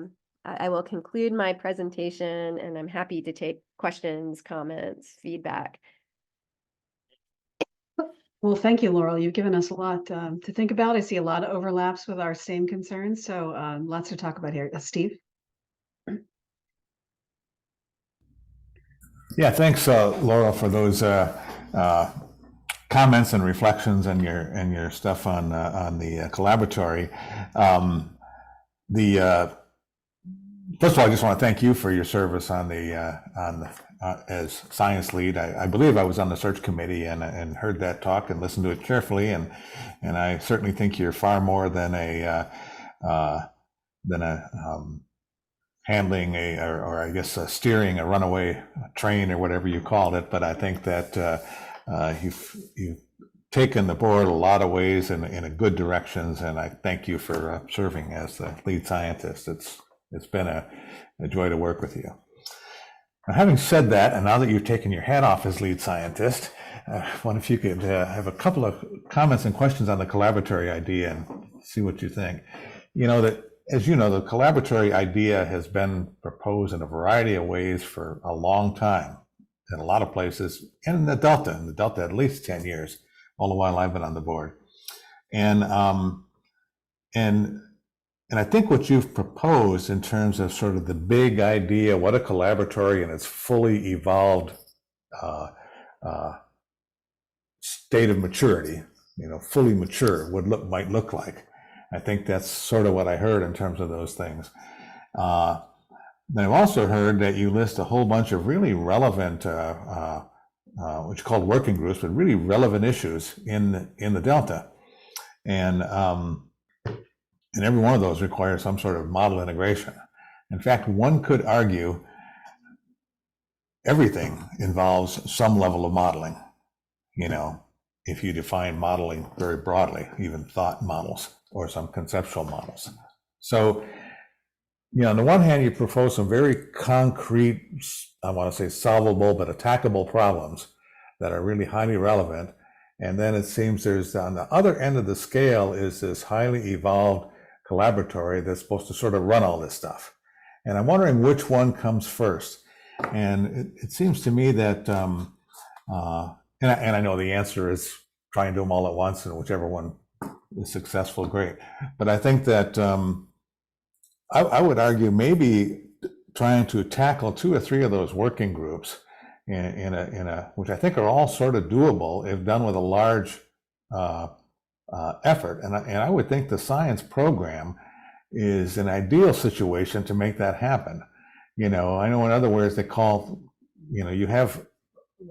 will conclude my presentation, and I'm happy to take questions, comments, feedback. Well, thank you, Laurel. You've given us a lot to think about. I see a lot of overlaps with our same concerns, so lots to talk about here. Steve? Yeah, thanks, Laurel, for those comments and reflections and your stuff on the collaboratory. First of all, I just want to thank you for your service on as science lead. I believe I was on the search committee and heard that talk and listened to it carefully, and I certainly think you're far more than handling or I guess steering a runaway train or whatever you called it. But I think that you've taken the board a lot of ways in a good directions, and I thank you for serving as the lead scientist. It's been a joy to work with you. Now, having said that, and now that you've taken your hat off as lead scientist, I wonder if you could have a couple of comments and questions on the collaboratory idea and see what you think. You know, that as you know, the collaboratory idea has been proposed in a variety of ways for a long time in a lot of places, and in the Delta at least 10 years, all the while I've been on the board. And I think what you've proposed in terms of sort of the big idea, what a collaboratory and its fully evolved state of maturity, you know, fully mature might look like. I think that's sort of what I heard in terms of those things. Then I've also heard that you list a whole bunch of really relevant, what you call working groups, but really relevant issues in the Delta. And every one of those requires some sort of model integration. In fact, one could argue everything involves some level of modeling, you know, if you define modeling very broadly, even thought models or some conceptual models. So, you know, on the one hand, you propose some very concrete, I want to say solvable, but attackable problems that are really highly relevant. And then it seems there's, on the other end of the scale, is this highly evolved collaboratory that's supposed to sort of run all this stuff. And I'm wondering which one comes first. And it seems to me that, and I know the answer is try and do them all at once, and whichever one is successful, great. But I think that I would argue maybe trying to tackle 2 or 3 of those working groups in a which I think are all sort of doable if done with a large effort. And I would think the science program is an ideal situation to make that happen. You know, I know in other words they call you know, you have,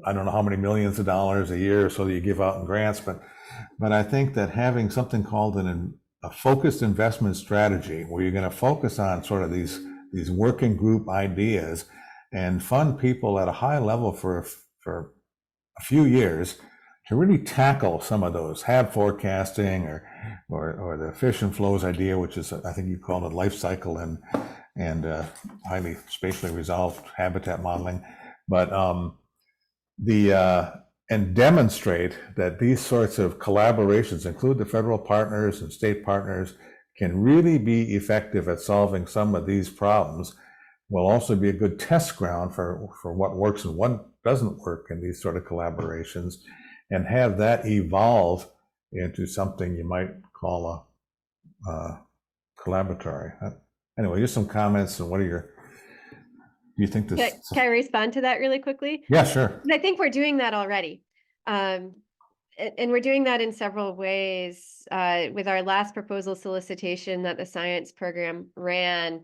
I don't know how many millions of dollars a year or so that you give out in grants, but I think that having something called a focused investment strategy, where you're going to focus on sort of these working group ideas and fund people at a high level for a few years to really tackle some of those, have forecasting or the fish and flows idea, which is, I think you called it life cycle and highly spatially resolved habitat modeling, but and demonstrate that these sorts of collaborations, include the federal partners and state partners, can really be effective at solving some of these problems, will also be a good test ground for what works and what doesn't work in these sort of collaborations, and have that evolve into something you might call a collaboratory. Anyway, just some comments, and what are your, do you think this? Can I respond to that really quickly? Yeah, sure. I think we're doing that already. And we're doing that in several ways. With our last proposal solicitation that the science program ran,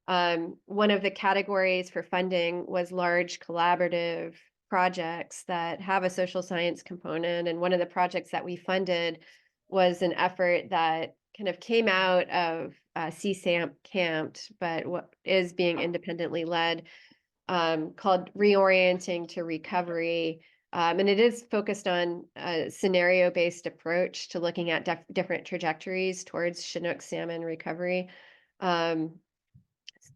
one of the categories for funding was large collaborative projects that have a social science component. And one of the projects that we funded was an effort that kind of came out of CSAMP camped, but what is being independently led, called Reorienting to Recovery. And it is focused on a scenario-based approach to looking at different trajectories towards Chinook salmon recovery.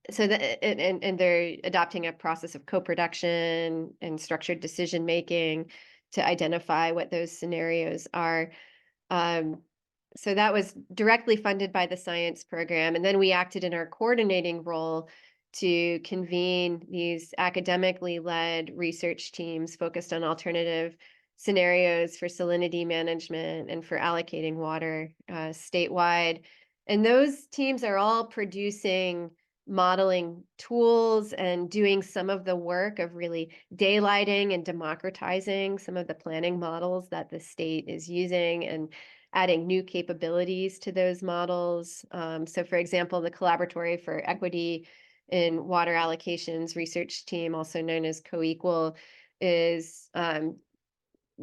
So that, and they're adopting a process of co-production and structured decision-making to identify what those scenarios are. So that was directly funded by the science program. And then we acted in our coordinating role to convene these academically led research teams focused on alternative scenarios for salinity management and for allocating water statewide. And those teams are all producing modeling tools and doing some of the work of really daylighting and democratizing some of the planning models that the state is using and adding new capabilities to those models. So for example, the Collaboratory for Equity in Water Allocations research team, also known as CoEqual, is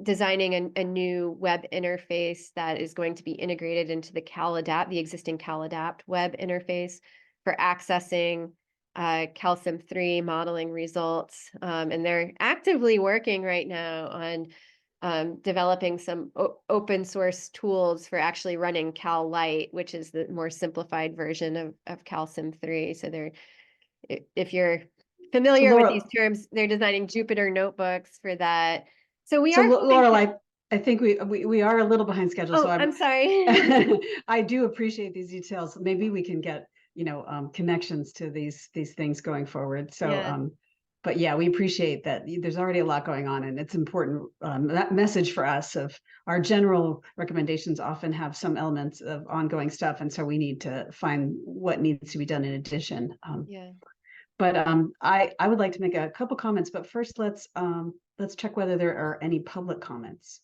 designing a new web interface that is going to be integrated into the CalAdapt, the existing CalAdapt web interface, for accessing calcium-3 modeling results. And they're actively working right now on developing some open source tools for actually running CalLite, which is the more simplified version of calcium-3. So they're, if you're familiar with these terms, they're designing Jupyter notebooks for that. So we are Laurel, I think we are a little behind schedule. So I'm sorry. I do appreciate these details. Maybe we can get, connections to these things going forward. So, Yeah. But yeah, we appreciate that there's already a lot going on, and it's important, that message for us of our general recommendations often have some elements of ongoing stuff. And so we need to find what needs to be done in addition. Yeah. But I would like to make a couple comments, but first let's check whether there are any public comments.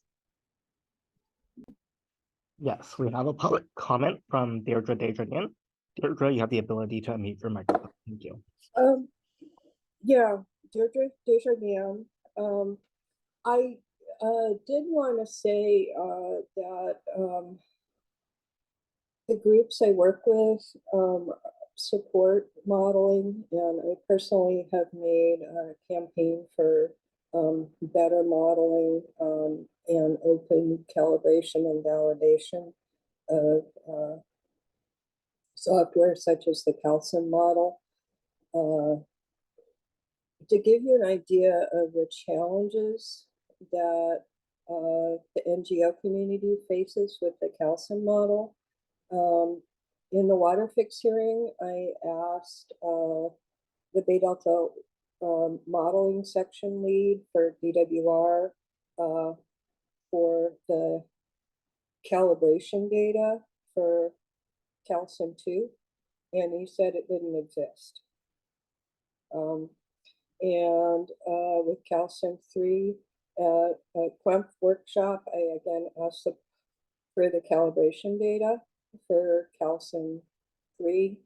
Yes, we have a public comment from Deirdre Desjardins. Deirdre, you have the ability to unmute your microphone. Thank you. Yeah, Deirdre Desjardins. I did want to say that the groups I work with support modeling, and I personally have made a campaign for better modeling and open calibration and validation of software such as the calcium model. To give you an idea of the challenges that the NGO community faces with the calcium model, in the water fix hearing, I asked the Bay Delta modeling section lead for DWR for the calibration data for calcium-2, and he said it didn't exist. And with calcium-3, at QEMP workshop, I again asked for the calibration data for calcium-3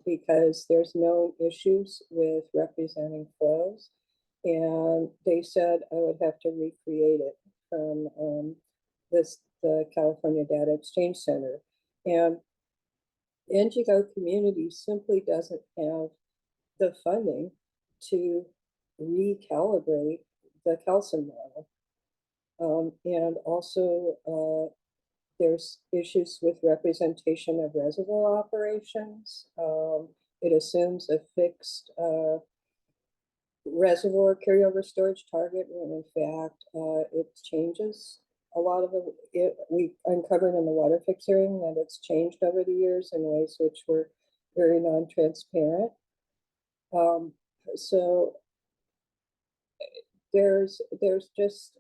because there's known issues with representing flows. And they said I would have to recreate it from the California Data Exchange Center. And NGO community simply doesn't have the funding to recalibrate the calcium model. And also there's issues with representation of reservoir operations. It assumes a fixed reservoir carryover storage target, when in fact it changes. A lot of it we uncovered in the water fix hearing that it's changed over the years in ways which were very non-transparent. So there's just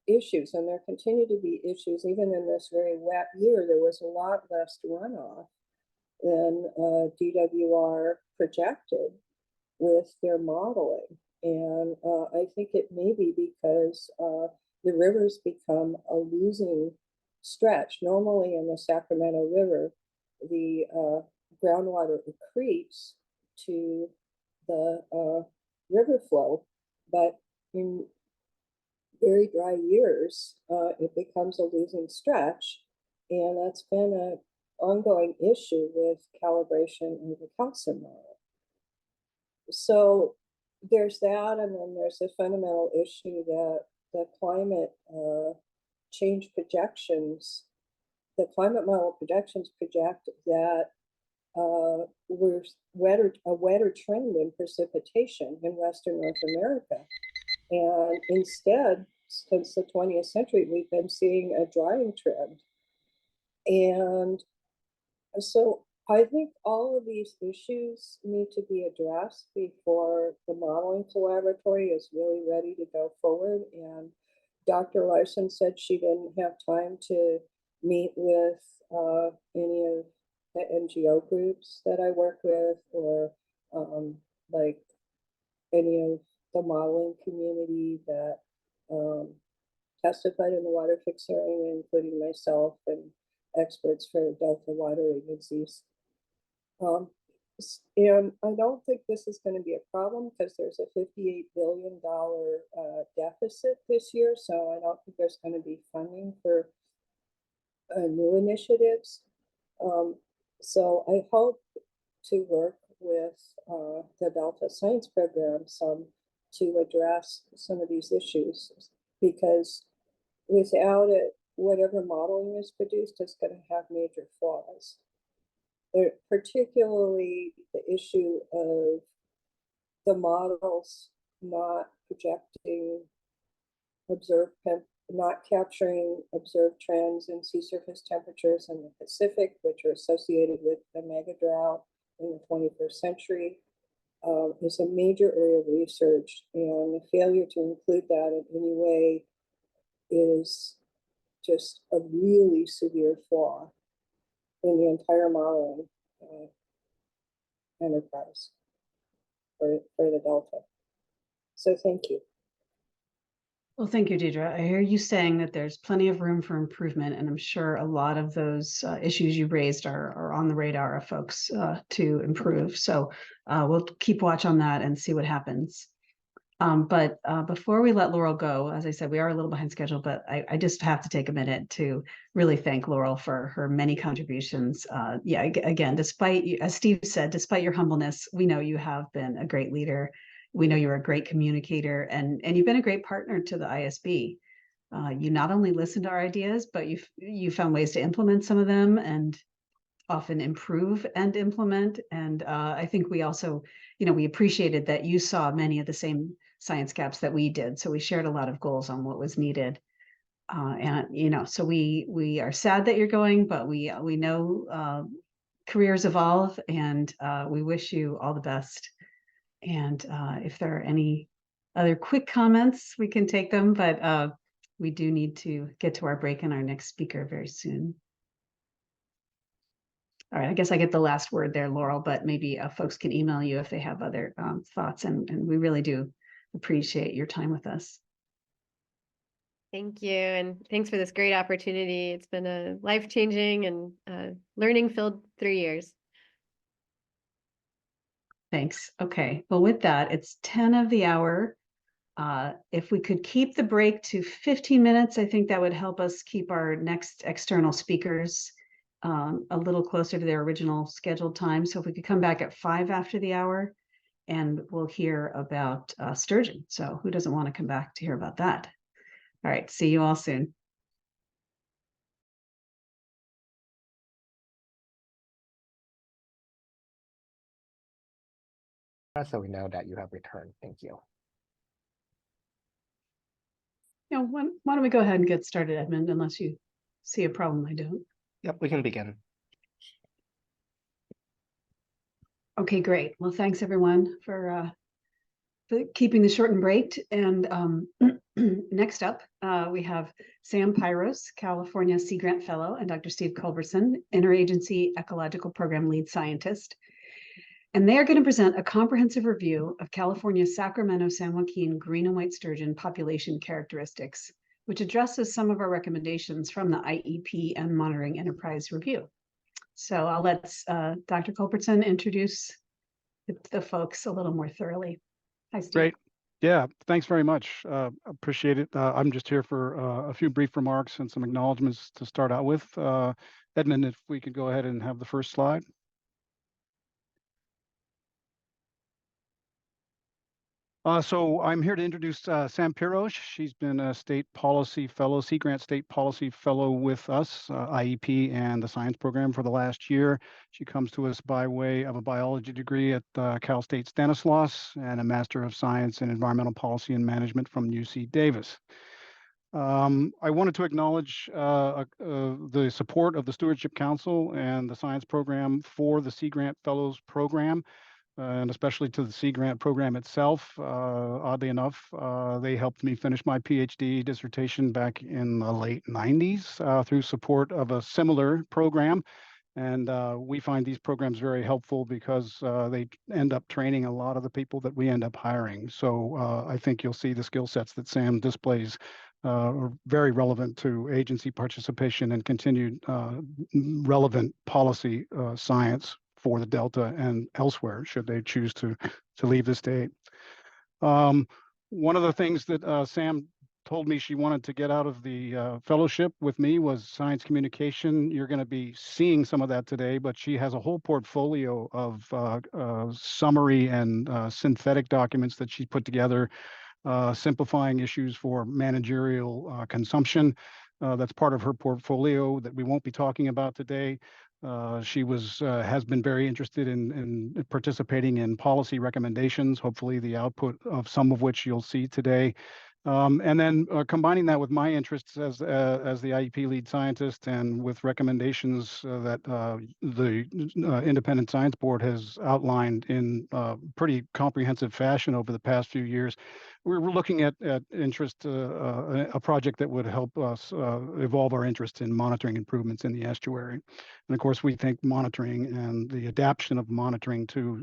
issues, and there continue to be issues. Even in this very wet year, there was a lot less runoff than DWR projected with their modeling. And I think it may be because the rivers become a losing stretch. Normally in the Sacramento River, the groundwater accretes to the river flow, but in very dry years, it becomes a losing stretch. And that's been an ongoing issue with calibration of the calcium model. So there's that, and then there's a fundamental issue that the climate change projections, the climate model projections project that we're a wetter trend in precipitation in Western North America. And instead, since the 20th century, we've been seeing a drying trend. And so I think all of these issues need to be addressed before the modeling collaboratory is really ready to go forward. And Dr. Larson said she didn't have time to meet with any of the NGO groups that I work with, or like any of the modeling community that testified in the water fix hearing, including myself and experts for Delta water agencies. And I don't think this is going to be a problem because there's a $58 billion deficit this year. So I don't think there's going to be funding for new initiatives. So I hope to work with the Delta Science Program some to address some of these issues, because without it, whatever modeling is produced is going to have major flaws. Particularly the issue of the models not projecting not capturing observed trends in sea surface temperatures in the Pacific, which are associated with the mega drought in the 21st century, is a major area of research, and the failure to include that in any way is just a really severe flaw in the entire modeling enterprise for the Delta. So thank you. Well, thank you, Deidre. I hear you saying that there's plenty of room for improvement, and I'm sure a lot of those issues you raised are on the radar of folks to improve. So we'll keep watch on that and see what happens. But before we let Laurel go, as I said, we are a little behind schedule, but I just have to take a minute to really thank Laurel for her many contributions. Yeah, again, despite, as Steve said, despite your humbleness, we know you have been a great leader. We know you're a great communicator, and you've been a great partner to the ISB. You not only listened to our ideas, but you found ways to implement some of them and often improve and implement. And I think we also, we appreciated that you saw many of the same science gaps that we did. So we shared a lot of goals on what was needed. And, so we are sad that you're going, but we know careers evolve, and we wish you all the best. And if there are any other quick comments, we can take them, but we do need to get to our break and our next speaker very soon. All right, I guess I get the last word there, Laurel, but maybe folks can email you if they have other thoughts, and we really do appreciate your time with us. Thank you, and thanks for this great opportunity. It's been a life-changing and learning-filled 3 years. Thanks. Okay, well, with that, it's 10 of the hour. If we could keep the break to 15 minutes, I think that would help us keep our next external speakers a little closer to their original scheduled time. So if we could come back at 5 after the hour, and we'll hear about sturgeon. So who doesn't want to come back to hear about that? All right, see you all soon. So we know that you have returned. Thank you. Yeah, why don't we go ahead and get started, Edmund, unless you see a problem I don't. Yep, we can begin. Okay, great. Well, thanks everyone for keeping the short and bright. And next up, we have Sam Pyros, California Sea Grant Fellow, and Dr. Steve Culbertson, Interagency Ecological Program Lead Scientist. And they are going to present a comprehensive review of California's Sacramento San Joaquin green and white sturgeon population characteristics, which addresses some of our recommendations from the IEP and Monitoring Enterprise Review. So I'll let Dr. Culbertson introduce the folks a little more thoroughly. Hi, Steve. Great. Yeah, thanks very much. Appreciate it. I'm just here for a few brief remarks and some acknowledgements to start out with. Edmund, if we could go ahead and have the first slide. So I'm here to introduce Sam Pyros. She's been a state policy fellow, Sea Grant State Policy Fellow with us, IEP and the science program for the last year. She comes to us by way of a biology degree at Cal State Stanislaus and a Master of Science in Environmental Policy and Management from UC Davis. I wanted to acknowledge the support of the Stewardship Council and the science program for the Sea Grant Fellows program. And especially to the Sea Grant program itself. Oddly enough, they helped me finish my PhD dissertation back in the late 90s through support of a similar program. And we find these programs very helpful because they end up training a lot of the people that we end up hiring. So I think you'll see the skill sets that Sam displays are very relevant to agency participation and continued relevant policy science for the Delta and elsewhere, should they choose to leave the state. One of the things that Sam told me she wanted to get out of the fellowship with me was science communication. You're going to be seeing some of that today, but she has a whole portfolio of summary and synthetic documents that she's put together, simplifying issues for managerial consumption. That's part of her portfolio that we won't be talking about today. She has been very interested in participating in policy recommendations, hopefully the output of some of which you'll see today. And then combining that with my interests as the IEP lead scientist and with recommendations that the Independent Science Board has outlined in pretty comprehensive fashion over the past few years, we're looking at a project that would help us evolve our interest in monitoring improvements in the estuary. And of course, we think monitoring and the adaptation of monitoring to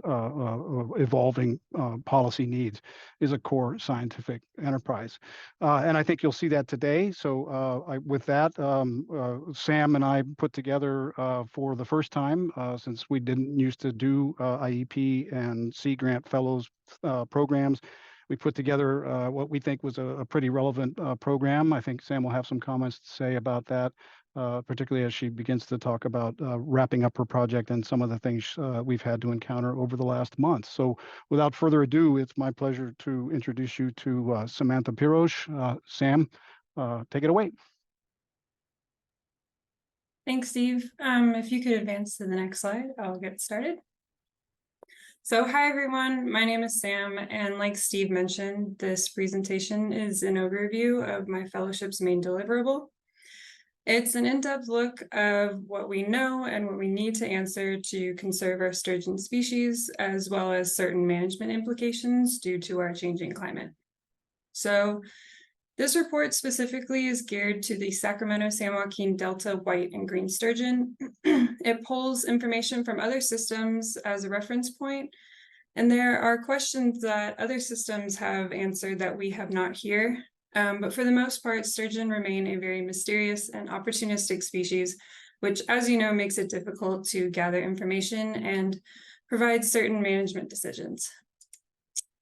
evolving policy needs is a core scientific enterprise. And I think you'll see that today. So with that, Sam and I put together for the first time, since we didn't used to do IEP and Sea Grant Fellows programs, we put together what we think was a pretty relevant program. I think Sam will have some comments to say about that, particularly as she begins to talk about wrapping up her project and some of the things we've had to encounter over the last month. So without further ado, it's my pleasure to introduce you to Samantha Pyros. Sam, take it away. Thanks, Steve. If you could advance to the next slide, I'll get started. So hi, everyone. My name is Sam, and like Steve mentioned, this presentation is an overview of my fellowship's main deliverable. It's an in-depth look of what we know and what we need to answer to conserve our sturgeon species, as well as certain management implications due to our changing climate. So this report specifically is geared to the Sacramento San Joaquin Delta white and green sturgeon. It pulls information from other systems as a reference point, and there are questions that other systems have answered that we have not here. But for the most part, sturgeon remain a very mysterious and opportunistic species, which, as you know, makes it difficult to gather information and provide certain management decisions.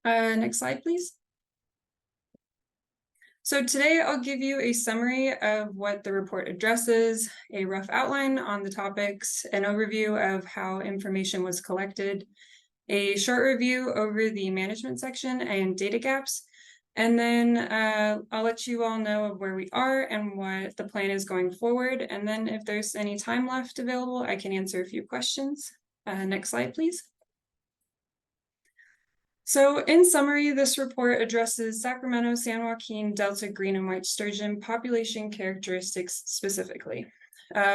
Next slide, please. So today I'll give you a summary of what the report addresses, a rough outline on the topics, an overview of how information was collected, a short review over the management section and data gaps, and then I'll let you all know of where we are and what the plan is going forward. And then if there's any time left available, I can answer a few questions. Next slide, please. So in summary, this report addresses Sacramento, San Joaquin, Delta, green and white sturgeon population characteristics specifically.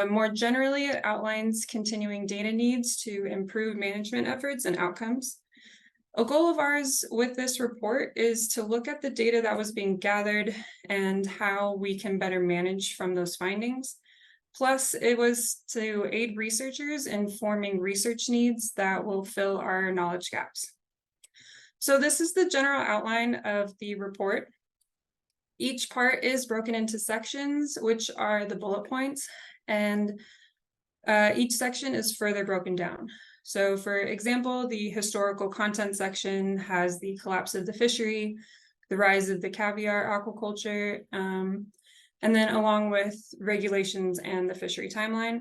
More generally, it outlines continuing data needs to improve management efforts and outcomes. A goal of ours with this report is to look at the data that was being gathered and how we can better manage from those findings. Plus, it was to aid researchers in forming research needs that will fill our knowledge gaps. So this is the general outline of the report. Each part is broken into sections, which are the bullet points, and each section is further broken down. So for example, the historical content section has the collapse of the fishery, the rise of the caviar aquaculture, and then along with regulations and the fishery timeline.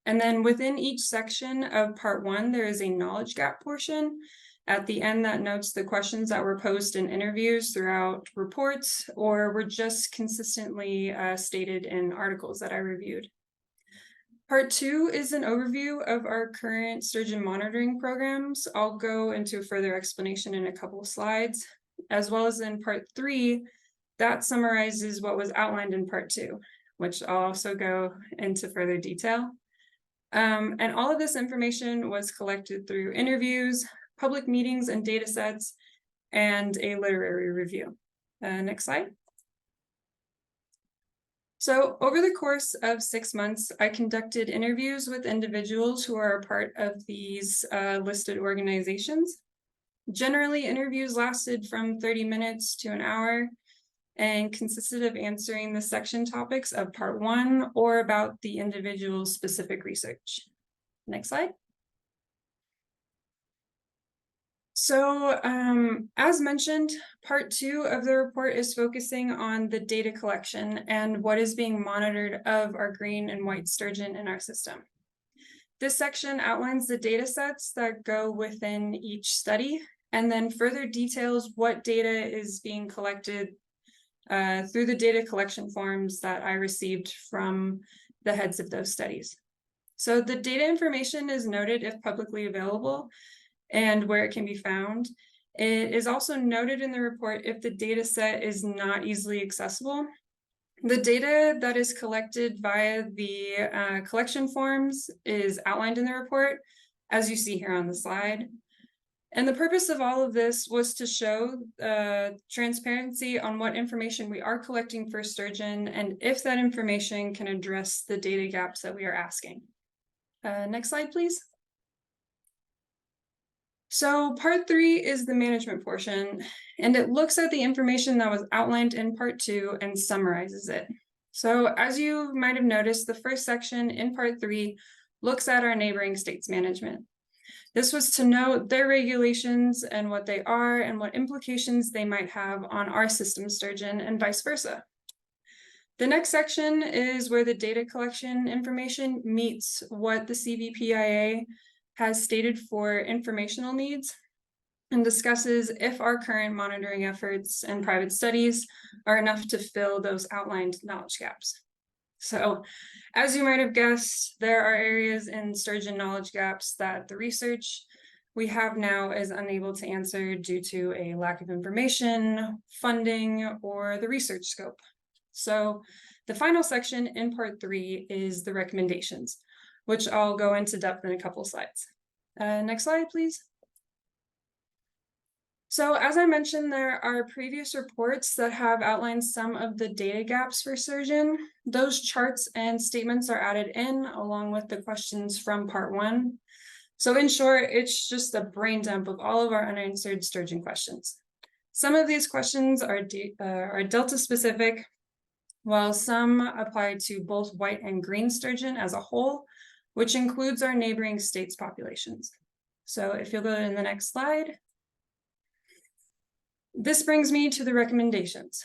And then within each section of part 1, there is a knowledge gap portion at the end that notes the questions that were posed in interviews throughout reports or were just consistently stated in articles that I reviewed. Part 2 is an overview of our current sturgeon monitoring programs. I'll go into further explanation in a couple of slides, as well as in part 3, that summarizes what was outlined in part 2, which I'll also go into further detail. And all of this information was collected through interviews, public meetings and data sets, and a literary review. Next slide. So over the course of 6 months, I conducted interviews with individuals who are a part of these listed organizations. Generally, interviews lasted from 30 minutes to an hour and consisted of answering the section topics of part 1 or about the individual specific research. Next slide. So as mentioned, part 2 of the report is focusing on the data collection and what is being monitored of our green and white sturgeon in our system. This section outlines the data sets that go within each study and then further details what data is being collected through the data collection forms that I received from the heads of those studies. So the data information is noted if publicly available and where it can be found. It is also noted in the report if the data set is not easily accessible. The data that is collected via the collection forms is outlined in the report, as you see here on the slide. And the purpose of all of this was to show transparency on what information we are collecting for sturgeon and if that information can address the data gaps that we are asking. Next slide, please. So part 3 is the management portion, and it looks at the information that was outlined in part 2 and summarizes it. So as you might have noticed, the first section in part 3 looks at our neighboring states' management. This was to note their regulations and what they are and what implications they might have on our system sturgeon and vice versa. The next section is where the data collection information meets what the CVPIA has stated for informational needs and discusses if our current monitoring efforts and private studies are enough to fill those outlined knowledge gaps. So, as you might have guessed, there are areas in sturgeon knowledge gaps that the research we have now is unable to answer due to a lack of information, funding, or the research scope. So, the final section in part 3 is the recommendations, which I'll go into depth in a couple slides. Next slide, please. So as I mentioned, there are previous reports that have outlined some of the data gaps for sturgeon. Those charts and statements are added in along with the questions from part 1. So in short, it's just a brain dump of all of our unanswered sturgeon questions. Some of these questions are Delta specific, while some apply to both white and green sturgeon as a whole, which includes our neighboring states' populations. So if you'll go to the next slide. This brings me to the recommendations.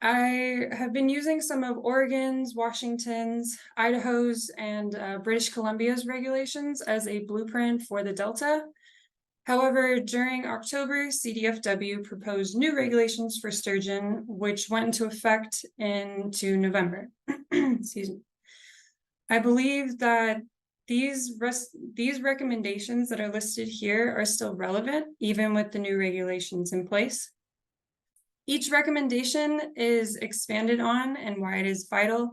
I have been using some of Oregon's, Washington's, Idaho's, and British Columbia's regulations as a blueprint for the Delta. However, during October, CDFW proposed new regulations for sturgeon, which went into effect into November. Excuse me. I believe that these recommendations that are listed here are still relevant, even with the new regulations in place. Each recommendation is expanded on and why it is vital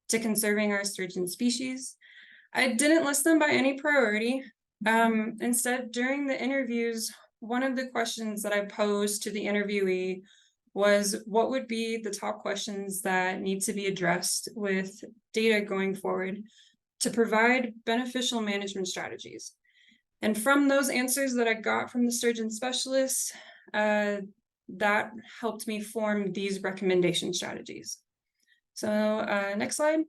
to conserving our sturgeon species. I didn't list them by any priority. Instead, during the interviews, one of the questions that I posed to the interviewee was what would be the top questions that need to be addressed with data going forward to provide beneficial management strategies. And from those answers that I got from the sturgeon specialists, that helped me form these recommendation strategies. So next slide.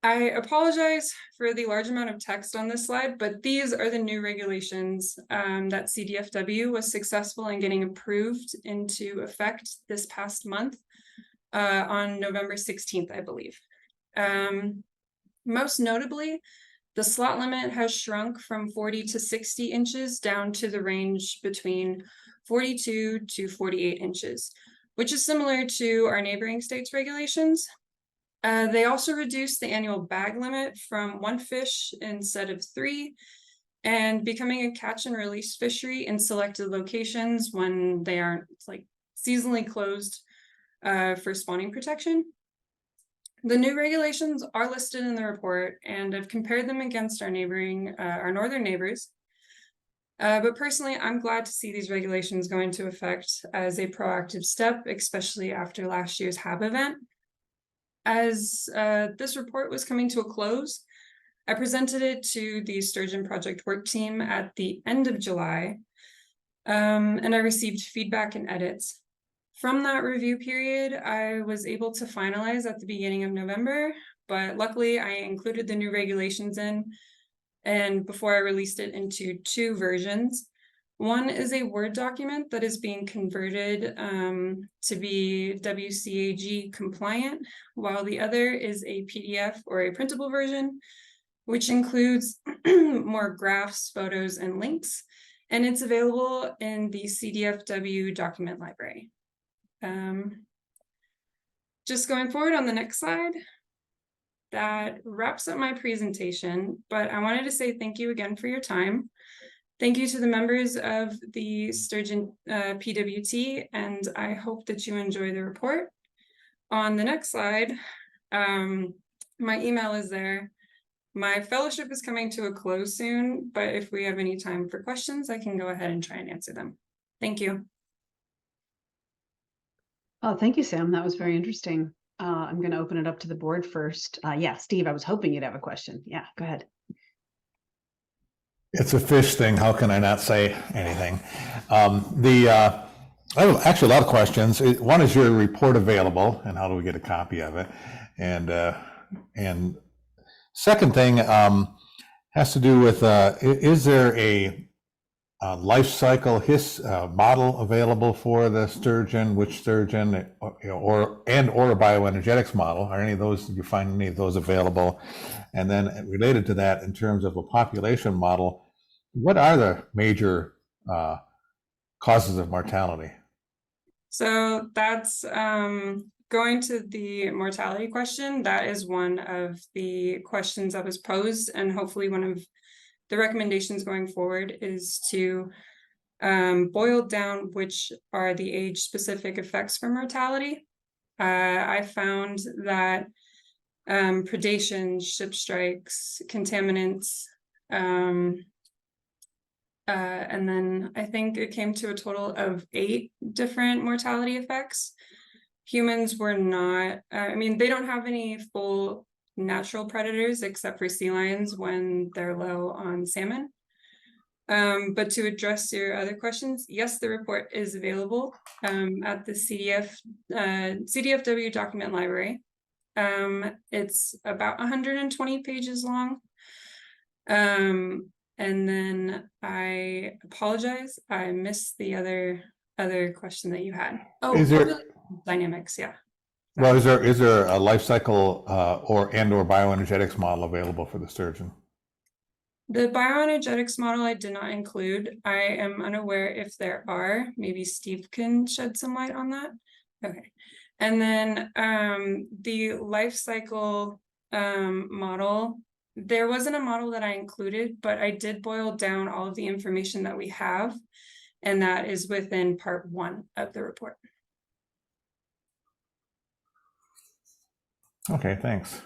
I apologize for the large amount of text on this slide, but these are the new regulations that CDFW was successful in getting approved into effect this past month on November 16th, I believe. Most notably, the slot limit has shrunk from 40 to 60 inches down to the range between 42 to 48 inches, which is similar to our neighboring states' regulations. They also reduced the annual bag limit from 1 fish instead of 3, and becoming a catch and release fishery in selected locations when they aren't like seasonally closed for spawning protection. The new regulations are listed in the report, and I've compared them against our northern neighbors. But personally, I'm glad to see these regulations go into effect as a proactive step, especially after last year's HAB event. As this report was coming to a close, I presented it to the Sturgeon Project work team at the end of July, and I received feedback and edits. From that review period, I was able to finalize at the beginning of November, but luckily I included the new regulations in, and before I released it into 2 versions. One is a Word document that is being converted to be WCAG compliant, while the other is a PDF or a printable version, which includes more graphs, photos, and links, and it's available in the CDFW document library. Just going forward on the next slide, that wraps up my presentation, but I wanted to say thank you again for your time. Thank you to the members of the Sturgeon PWT, and I hope that you enjoy the report. On the next slide, my email is there. My fellowship is coming to a close soon, but if we have any time for questions, I can go ahead and try and answer them. Thank you. Oh, thank you, Sam. That was very interesting. I'm going to open it up to the board first. Yeah, Steve, I was hoping you'd have a question. Yeah, go ahead. It's a fish thing. How can I not say anything? Actually, a lot of questions. One is your report available, and how do we get a copy of it? And second thing has to do with is there a life cycle model available for the sturgeon? Which sturgeon, or a bioenergetics model? Are any of those? Do you find any of those available? And then related to that, in terms of a population model, what are the major causes of mortality? So that's going to the mortality question. That is one of the questions that was posed, and hopefully one of the recommendations going forward is to boil down which are the age-specific effects for mortality. I found that predation, ship strikes, contaminants, and then I think it came to a total of 8 different mortality effects. Humans were not, I mean, they don't have any full natural predators except for sea lions when they're low on salmon. But to address your other questions, yes, the report is available at the CDFW document library. It's about 120 pages long. And then I apologize, I missed the other question that you had. Oh, dynamics. Yeah. Well, is there a life cycle or bioenergetics model available for the sturgeon? The bioenergetics model I did not include. I am unaware if there are. Maybe Steve can shed some light on that. Okay. And then the life cycle model, there wasn't a model that I included, but I did boil down all of the information that we have, and that is within part 1 of the report. Okay, thanks.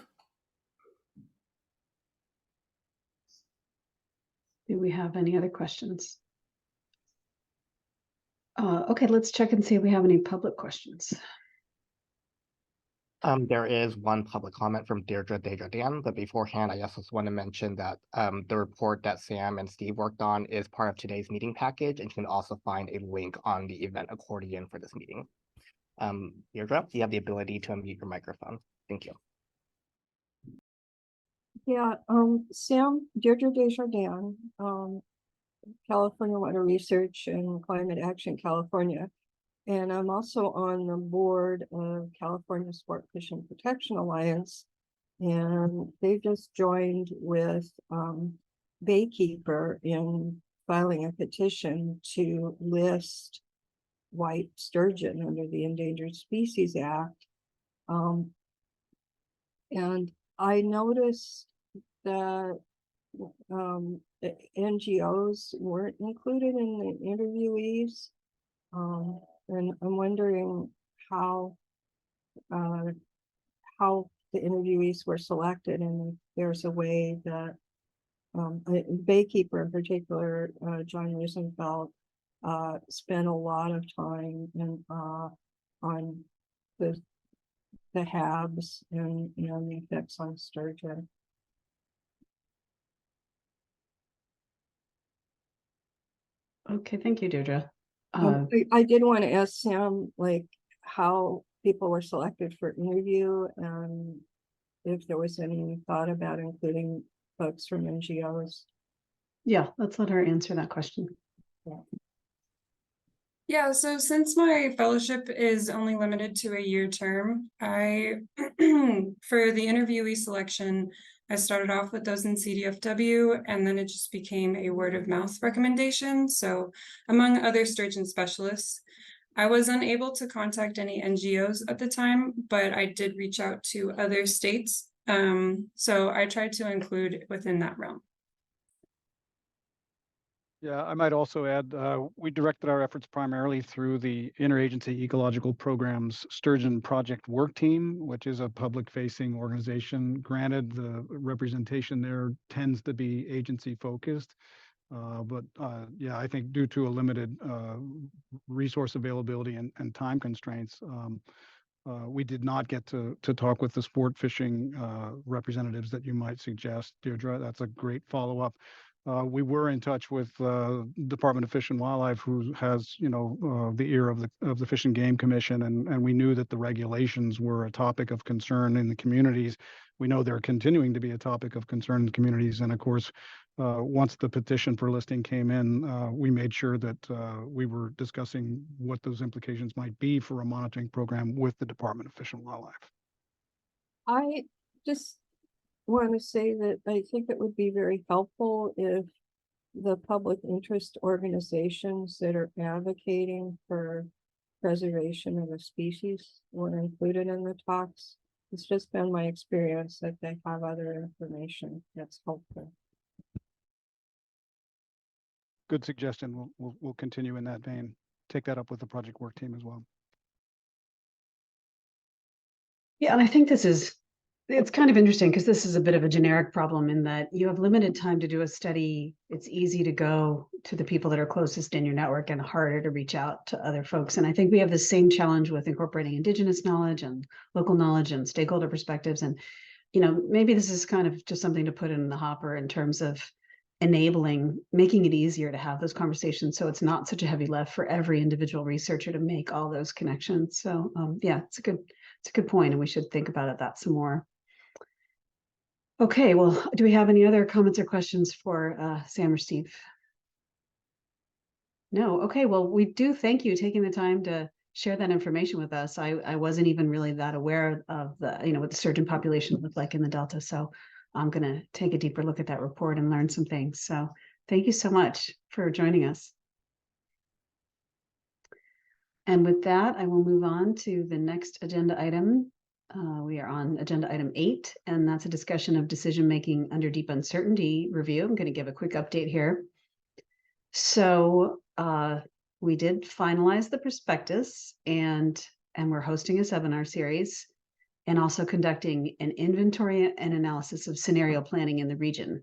Do we have any other questions? Okay, let's check and see if we have any public questions. There is one public comment from Deirdre Desjardins, but beforehand, I just want to mention that the report that Sam and Steve worked on is part of today's meeting package, and you can also find a link on the event accordion for this meeting. Deirdre, you have the ability to unmute your microphone. Thank you. Yeah, Sam, Deirdre Desjardins, California Water Research and Climate Action California. And I'm also on the board of California Sport Fishing Protection Alliance. And they just joined with Baykeeper in filing a petition to list white sturgeon under the Endangered Species Act. And I noticed that the NGOs weren't included in the interviewees. And I'm wondering how the interviewees were selected, and if there's a way that Baykeeper in particular, John Rosenfeld, spent a lot of time on the HABs and the effects on sturgeon. Okay, thank you, Deirdre. I did want to ask Sam, like, how people were selected for interview, and if there was any thought about including folks from NGOs. Yeah, let's let her answer that question. Yeah, so since my fellowship is only limited to a year term, for the interviewee selection, I started off with those in CDFW, and then it just became a word of mouth recommendation. So among other sturgeon specialists, I was unable to contact any NGOs at the time, but I did reach out to other states. So I tried to include within that realm. Yeah, I might also add, we directed our efforts primarily through the Interagency Ecological Program's Sturgeon Project Work Team, which is a public-facing organization. Granted, the representation there tends to be agency-focused, but yeah, I think due to a limited resource availability and time constraints, we did not get to talk with the sport fishing representatives that you might suggest, Deirdre. That's a great follow-up. We were in touch with Department of Fish and Wildlife, who has, the ear of the Fish and Game Commission, and we knew that the regulations were a topic of concern in the communities. We know they're continuing to be a topic of concern in the communities, and of course, once the petition for listing came in, we made sure that we were discussing what those implications might be for a monitoring program with the Department of Fish and Wildlife. I just want to say that I think it would be very helpful if the public interest organizations that are advocating for preservation of a species were included in the talks. It's just been my experience that they have other information that's helpful. Good suggestion. We'll continue in that vein. Take that up with the project work team as well. Yeah, and I think it's kind of interesting because this is a bit of a generic problem in that you have limited time to do a study. It's easy to go to the people that are closest in your network and harder to reach out to other folks. And I think we have the same challenge with incorporating Indigenous knowledge and local knowledge and stakeholder perspectives. And, maybe this is kind of just something to put in the hopper in terms of making it easier to have those conversations. So it's not such a heavy lift for every individual researcher to make all those connections. So yeah, it's a good point. And we should think about that some more. Okay, well, do we have any other comments or questions for Sam or Steve? No, okay, well, we do thank you taking the time to share that information with us. I wasn't even really that aware of the, what the sturgeon population looked like in the Delta. So I'm going to take a deeper look at that report and learn some things. So thank you so much for joining us. And with that, I will move on to the next agenda item. We are on agenda item 8, and that's a discussion of decision-making under deep uncertainty review. I'm going to give a quick update here. So we did finalize the prospectus, and we're hosting a seminar series and also conducting an inventory and analysis of scenario planning in the region.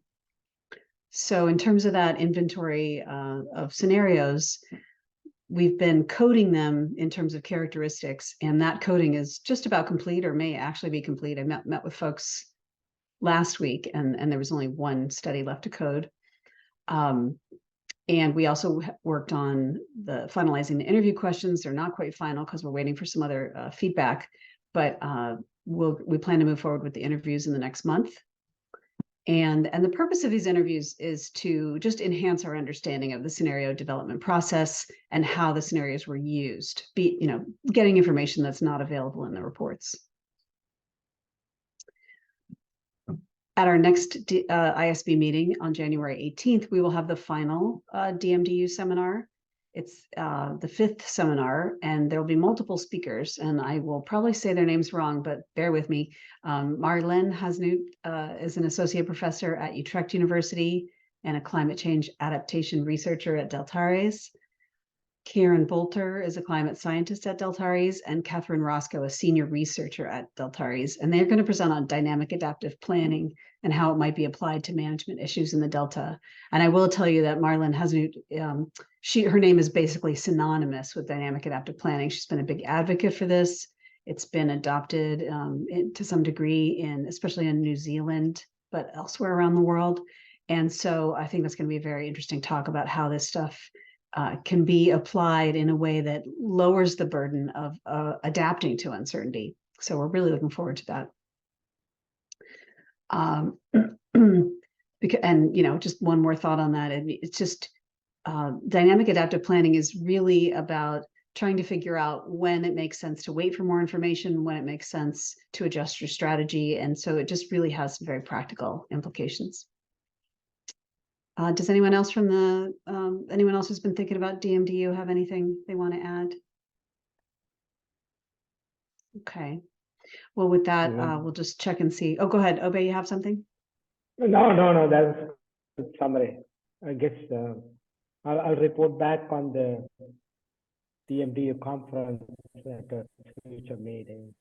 So in terms of that inventory of scenarios, we've been coding them in terms of characteristics, and that coding is just about complete, or may actually be complete. I met with folks last week, and there was only one study left to code. And we also worked on finalizing the interview questions. They're not quite final because we're waiting for some other feedback, but we plan to move forward with the interviews in the next month. And the purpose of these interviews is to just enhance our understanding of the scenario development process and how the scenarios were used, getting information that's not available in the reports. At our next ISB meeting on January 18th, we will have the final DMDU seminar. It's the 5th seminar, and there will be multiple speakers, and I will probably say their names wrong, but bear with me. Marlene Hasnut is an associate professor at Utrecht University and a climate change adaptation researcher at Delta ISB. Karen Bolter is a climate scientist at Delta ISB, and Catherine Roscoe, a senior researcher at Delta ISB. And they're going to present on dynamic adaptive planning and how it might be applied to management issues in the Delta. And I will tell you that Marlene Hasnut, her name is basically synonymous with dynamic adaptive planning. She's been a big advocate for this. It's been adopted to some degree especially in New Zealand, but elsewhere around the world. And so I think that's going to be a very interesting talk about how this stuff can be applied in a way that lowers the burden of adapting to uncertainty. So we're really looking forward to that. Just one more thought on that. It's just dynamic adaptive planning is really about trying to figure out when it makes sense to wait for more information, when it makes sense to adjust your strategy. And so it just really has some very practical implications. Does anyone else anyone else who's been thinking about DMDU have anything they want to add? Okay. Well, with that, we'll just check and see. Oh, go ahead. Obey, you have something? No, that's a summary. I guess I'll report back on the DMDU conference at a future meeting.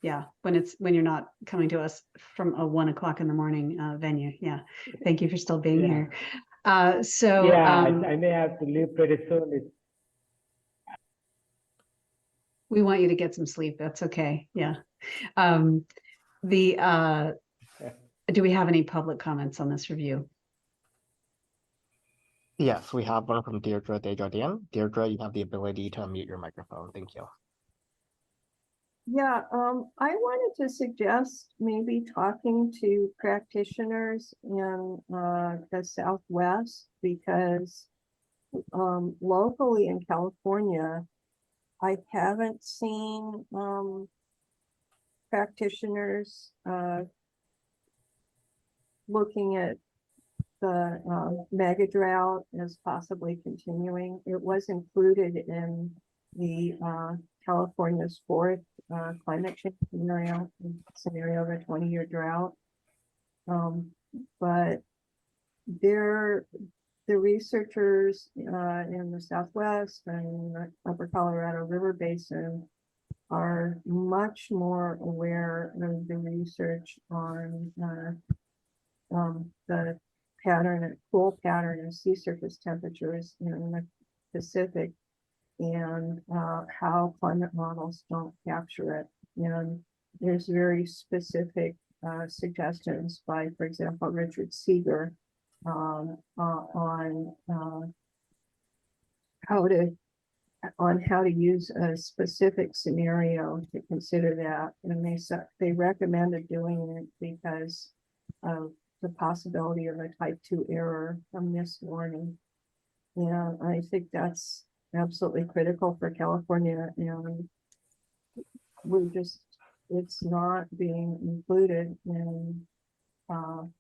Yeah, when you're not coming to us from a 1 o'clock in the morning venue. Yeah, thank you for still being here. I may have to leave pretty soon. We want you to get some sleep. That's okay. Yeah. Do we have any public comments on this review? Yes, we have one from Deirdre Desjardins. Deirdre, you have the ability to unmute your microphone. Thank you. Yeah, I wanted to suggest maybe talking to practitioners in the Southwest, because locally in California, I haven't seen practitioners looking at the mega drought as possibly continuing. It was included in the California's 4th climate change scenario of a 20-year drought. But the researchers in the Southwest and the Upper Colorado River Basin are much more aware of the research on the cool pattern of sea surface temperatures in the Pacific, and how climate models don't capture it. And there's very specific suggestions by, for example, Richard Seeger on how to use a specific scenario to consider that. And they recommended doing it because of the possibility of a type 2 error from missed warning. Yeah, I think that's absolutely critical for California, and it's not being included in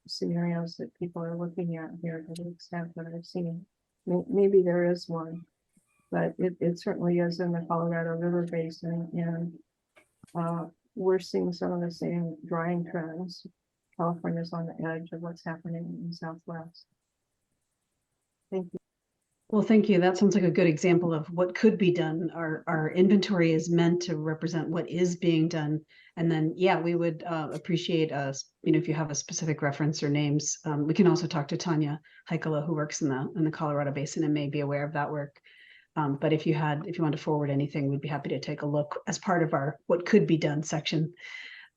scenarios that people are looking at here to the extent that I've seen. Maybe there is one, but it certainly is in the Colorado River Basin, and we're seeing some of the same drying trends. California's on the edge of what's happening in the Southwest. Thank you. Well, thank you. That sounds like a good example of what could be done. Our inventory is meant to represent what is being done. And then, yeah, we would appreciate if you have a specific reference or names. We can also talk to Tanya Heikala, who works in the Colorado Basin and may be aware of that work. But if you want to forward anything, we'd be happy to take a look as part of our what could be done section.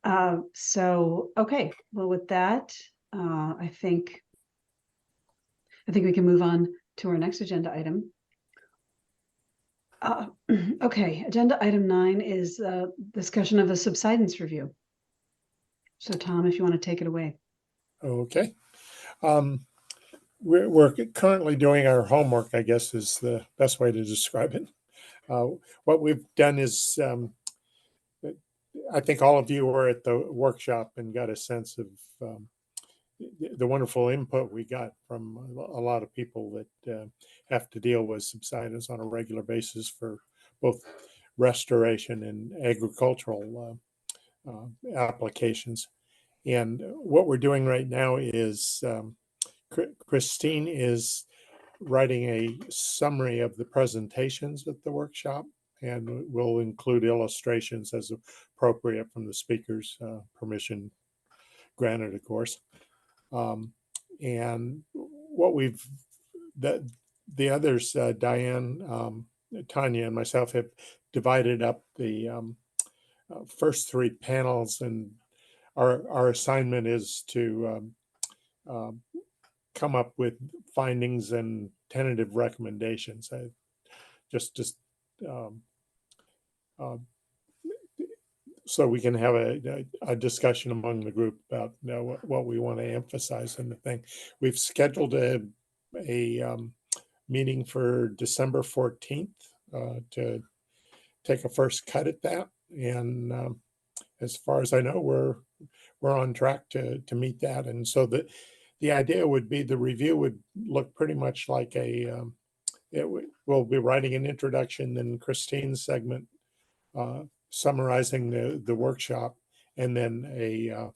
Okay, well, with that, I think we can move on to our next agenda item. Okay, agenda item 9 is discussion of a subsidence review. So Tom, if you want to take it away. Okay. We're currently doing our homework, I guess is the best way to describe it. What we've done is, I think all of you were at the workshop and got a sense of the wonderful input we got from a lot of people that have to deal with subsidence on a regular basis for both restoration and agricultural applications. And what we're doing right now is Christine is writing a summary of the presentations at the workshop, and we'll include illustrations as appropriate from the speakers, permission granted, of course. And what the others, Diane, Tanya, and myself have divided up the first 3 panels, and our assignment is to come up with findings and tentative recommendations. So we can have a discussion among the group about what we want to emphasize in the thing. We've scheduled a meeting for December 14th to take a first cut at that. And as far as I know, we're on track to meet that. And so the idea would be the review would look pretty much like we'll be writing an introduction, then Christine's segment summarizing the workshop, and then a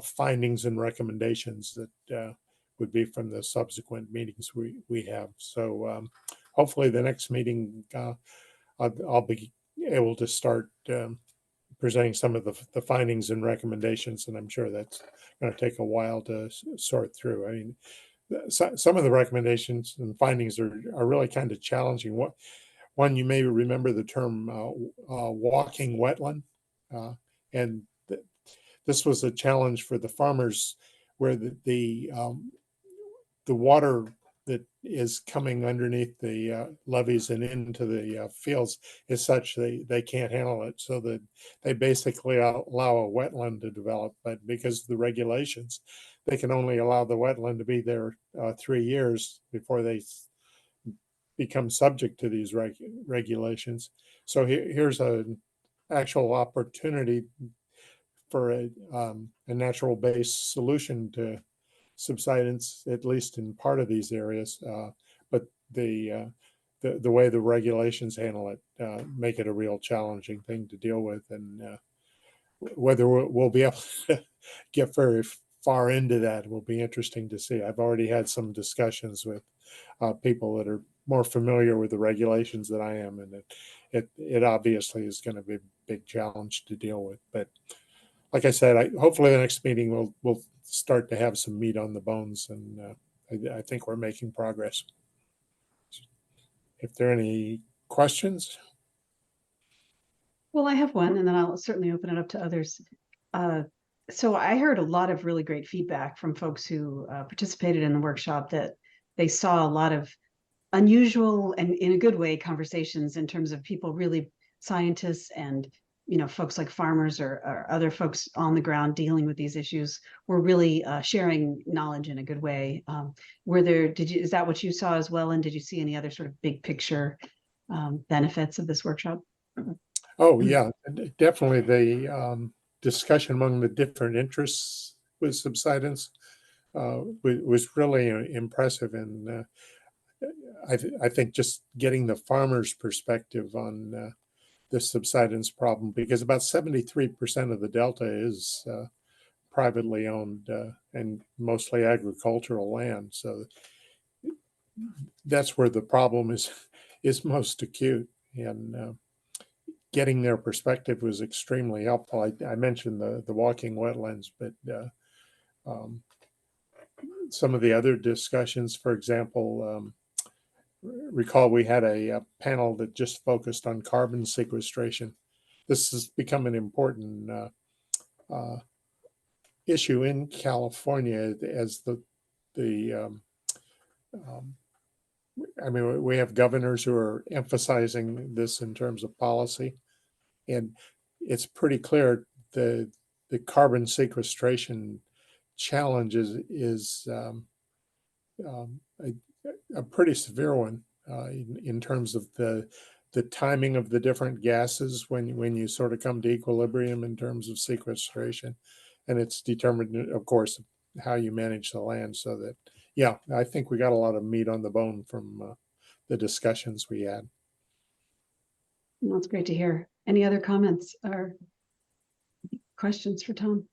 findings and recommendations that would be from the subsequent meetings we have. So hopefully the next meeting I'll be able to start presenting some of the findings and recommendations, and I'm sure that's going to take a while to sort through. I mean, some of the recommendations and findings are really kind of challenging. One, you may remember the term walking wetland, and this was a challenge for the farmers, where the water that is coming underneath the levees and into the fields is such they can't handle it, so that they basically allow a wetland to develop. But because of the regulations, they can only allow the wetland to be there 3 years before they become subject to these regulations. So here's an actual opportunity for a natural based solution to subsidence, at least in part of these areas. But the way the regulations handle it make it a real challenging thing to deal with. And whether we'll be able to get very far into that will be interesting to see. I've already had some discussions with people that are more familiar with the regulations than I am, and it obviously is going to be a big challenge to deal with. But like I said, hopefully the next meeting we'll start to have some meat on the bones, and I think we're making progress. If there are any questions. Well, I have one, and then I'll certainly open it up to others. So I heard a lot of really great feedback from folks who participated in the workshop, that they saw a lot of unusual and in a good way conversations in terms of people, really scientists and folks like farmers or other folks on the ground dealing with these issues were really sharing knowledge in a good way. Is that what you saw as well? And did you see any other sort of big picture benefits of this workshop? Oh, yeah, definitely the discussion among the different interests with subsidence was really impressive. And I think just getting the farmer's perspective on the subsidence problem, because about 73% of the Delta is privately owned and mostly agricultural land. So that's where the problem is most acute. And getting their perspective was extremely helpful. I mentioned the walking wetlands, but some of the other discussions, for example, recall we had a panel that just focused on carbon sequestration. This has become an important issue in California as I mean, we have governors who are emphasizing this in terms of policy, and it's pretty clear the carbon sequestration challenge is a pretty severe one in terms of the timing of the different gases when you sort of come to equilibrium in terms of sequestration, and it's determined, of course, how you manage the land. So that, yeah, I think we got a lot of meat on the bone from the discussions we had. That's great to hear. Any other comments or questions for Tom?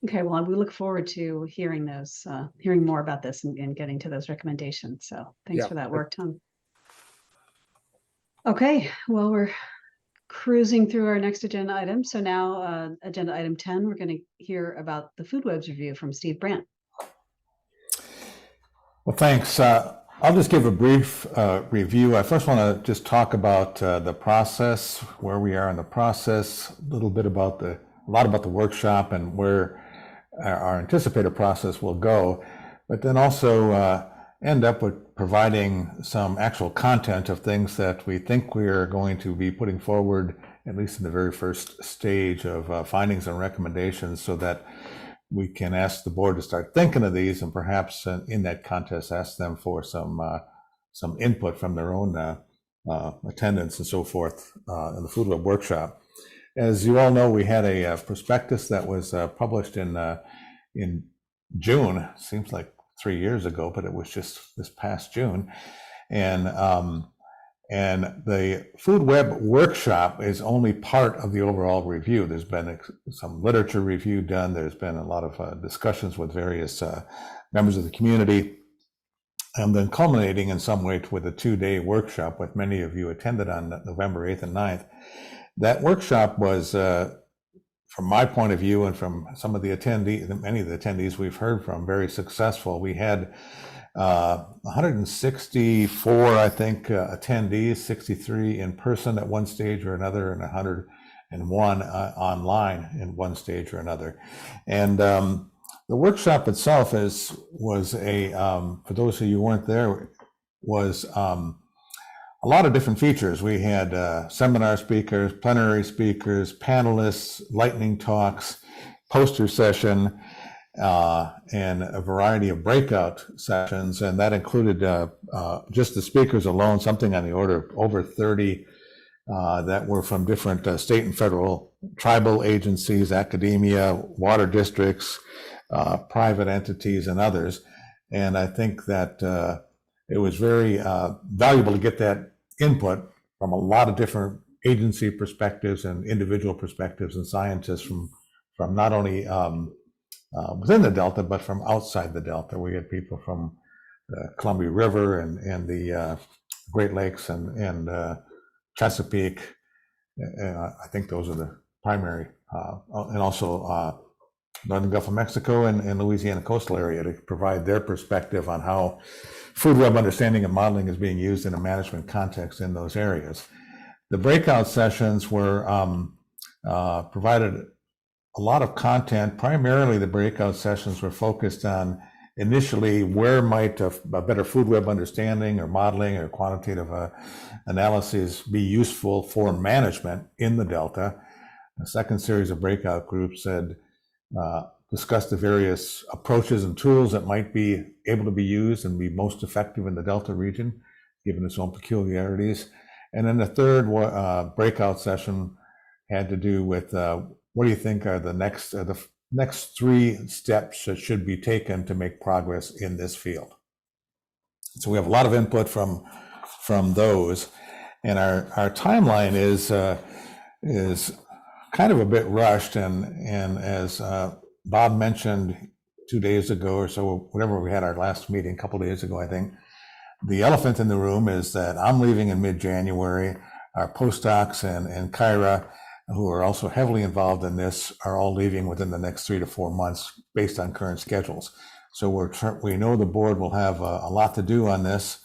Okay, well, we look forward to hearing those, hearing more about this and getting to those recommendations. So thanks for that work, Tom. Okay, well, we're cruising through our next agenda item. So now agenda item 10, we're going to hear about the food webs review from Steve Brandt. Well, thanks. I'll just give a brief review. I first want to just talk about the process, where we are in the process, a lot about the workshop and where our anticipated process will go, but then also end up with providing some actual content of things that we think we are going to be putting forward, at least in the very first stage of findings and recommendations, so that we can ask the board to start thinking of these, and perhaps in that contest ask them for some input from their own attendance and so forth in the food web workshop. As you all know, we had a prospectus that was published in June. Seems like 3 years ago, but it was just this past June. And the food web workshop is only part of the overall review. There's been some literature review done. There's been a lot of discussions with various members of the community, and then culminating in some way with a 2-day workshop, which many of you attended on November 8th and 9th. That workshop was, from my point of view and from some of the attendees, many of the attendees we've heard from, very successful. We had 164, I think, attendees, 63 in person at one stage or another, and 101 online in one stage or another. And the workshop itself was a, for those of you who weren't there, was a lot of different features. We had seminar speakers, plenary speakers, panelists, lightning talks, poster session, and a variety of breakout sessions. And that included just the speakers alone, something on the order of over 30 that were from different state and federal tribal agencies, academia, water districts, private entities, and others. And I think that it was very valuable to get that input from a lot of different agency perspectives and individual perspectives and scientists from not only within the Delta, but from outside the Delta. We had people from the Columbia River and the Great Lakes and Chesapeake. I think those are the primary, and also Northern Gulf of Mexico and Louisiana coastal area, to provide their perspective on how food web understanding and modeling is being used in a management context in those areas. The breakout sessions were provided a lot of content. Primarily, the breakout sessions were focused on initially where might a better food web understanding or modeling or quantitative analysis be useful for management in the Delta. The second series of breakout groups said discuss the various approaches and tools that might be able to be used and be most effective in the Delta region, given its own peculiarities. And then the third breakout session had to do with what do you think are the next 3 steps that should be taken to make progress in this field. So we have a lot of input from those, and our timeline is kind of a bit rushed, and as Bob mentioned 2 days ago or so, whenever we had our last meeting, a couple days ago, I think, the elephant in the room is that I'm leaving in mid-January. Our postdocs and Kyra, who are also heavily involved in this, are all leaving within the next 3 to 4 months based on current schedules. So we know the board will have a lot to do on this.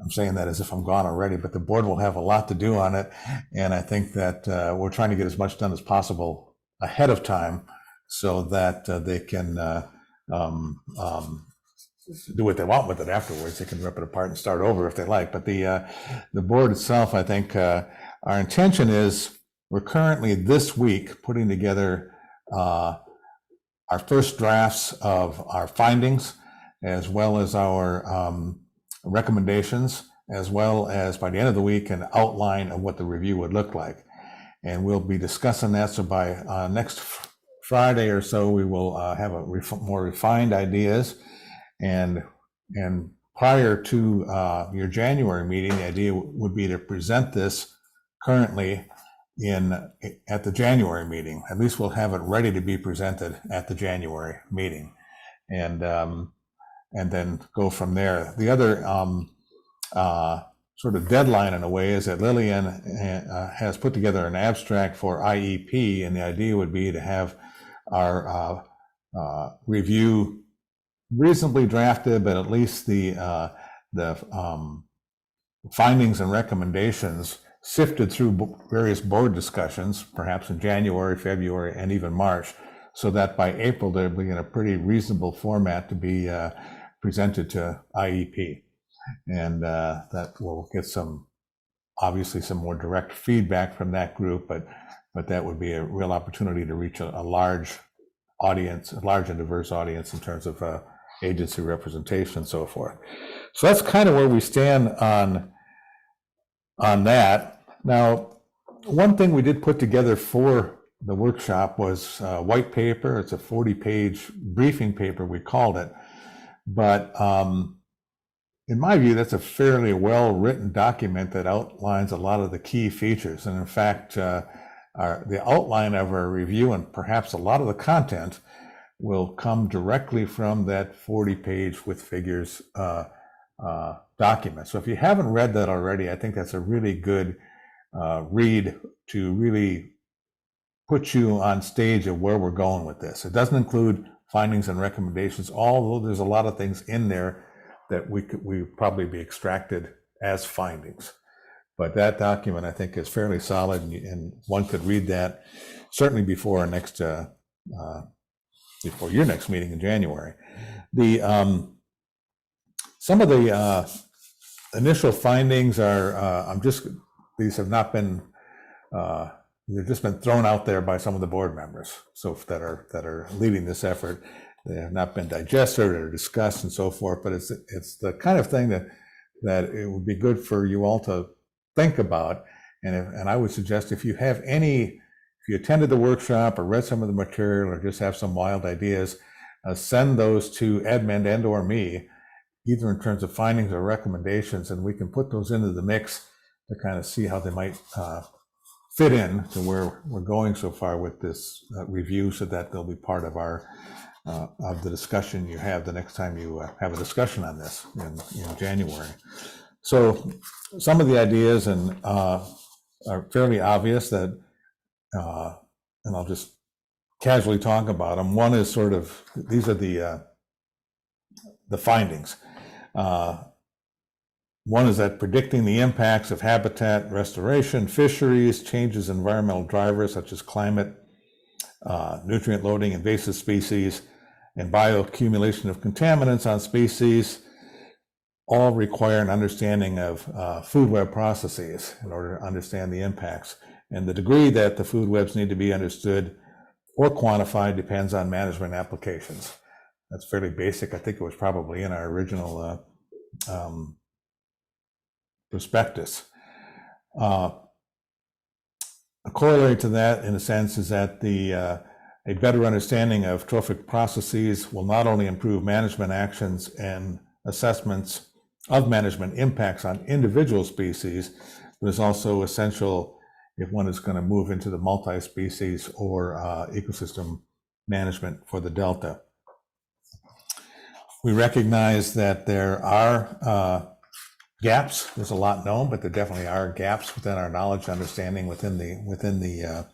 I'm saying that as if I'm gone already, but the board will have a lot to do on it. And I think that we're trying to get as much done as possible ahead of time so that they can do what they want with it afterwards. They can rip it apart and start over if they like. But the board itself, I think our intention is we're currently this week putting together our first drafts of our findings, as well as our recommendations, as well as by the end of the week an outline of what the review would look like. And we'll be discussing that. So by next Friday or so, we will have more refined ideas. And prior to your January meeting, the idea would be to present this currently at the January meeting. At least we'll have it ready to be presented at the January meeting, and then go from there. The other sort of deadline in a way is that Lillian has put together an abstract for IEP, and the idea would be to have our review reasonably drafted, but at least the findings and recommendations sifted through various board discussions, perhaps in January, February, and even March, so that by April they'll be in a pretty reasonable format to be presented to IEP. And that will get obviously some more direct feedback from that group, but that would be a real opportunity to reach a large audience, a large and diverse audience in terms of agency representation and so forth. So that's kind of where we stand on that. Now, one thing we did put together for the workshop was a white paper. It's a 40-page briefing paper, we called it. But in my view, that's a fairly well-written document that outlines a lot of the key features. And in fact, the outline of our review and perhaps a lot of the content will come directly from that 40-page with figures document. So if you haven't read that already, I think that's a really good read to really put you on stage of where we're going with this. It doesn't include findings and recommendations, although there's a lot of things in there that we probably be extracted as findings. But that document, I think, is fairly solid, and one could read that certainly before our next before your next meeting in January. Some of the initial findings are these have not been they've just been thrown out there by some of the board members, so that are leading this effort. They have not been digested or discussed and so forth, but it's the kind of thing that it would be good for you all to think about. And I would suggest if you attended the workshop or read some of the material or just have some wild ideas, send those to Edmund and or me, either in terms of findings or recommendations, and we can put those into the mix to kind of see how they might fit in to where we're going so far with this review, so that they'll be part of of the discussion you have the next time you have a discussion on this in January. So some of the ideas are fairly obvious that, and I'll just casually talk about them. One is these are the findings. One is that predicting the impacts of habitat restoration, fisheries, changes in environmental drivers such as climate, nutrient loading, invasive species, and bioaccumulation of contaminants on species all require an understanding of food web processes in order to understand the impacts. And the degree that the food webs need to be understood or quantified depends on management applications. That's fairly basic. I think it was probably in our original prospectus. A corollary to that, in a sense, is that a better understanding of trophic processes will not only improve management actions and assessments of management impacts on individual species, but is also essential if one is going to move into the multi-species or ecosystem management for the Delta. We recognize that there are gaps. There's a lot known, but there definitely are gaps within our knowledge, understanding within the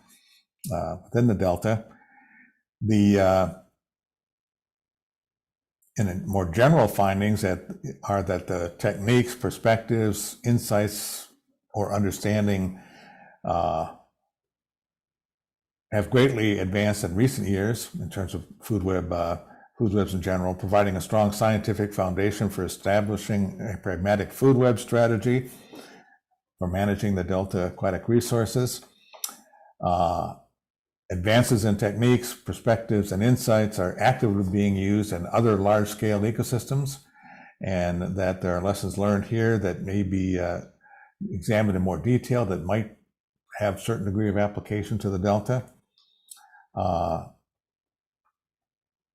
Delta. And more general findings are that the techniques, perspectives, insights, or understanding have greatly advanced in recent years in terms of food webs in general, providing a strong scientific foundation for establishing a pragmatic food web strategy for managing the Delta aquatic resources. Advances in techniques, perspectives, and insights are actively being used in other large-scale ecosystems, and that there are lessons learned here that may be examined in more detail that might have a certain degree of application to the Delta.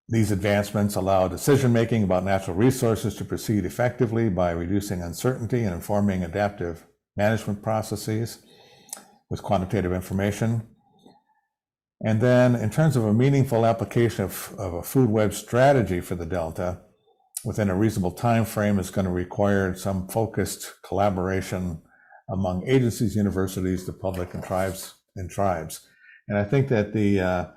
These advancements allow decision-making about natural resources to proceed effectively by reducing uncertainty and informing adaptive management processes with quantitative information. And then in terms of a meaningful application of a food web strategy for the Delta within a reasonable time frame is going to require some focused collaboration among agencies, universities, the public, and tribes. And I think that the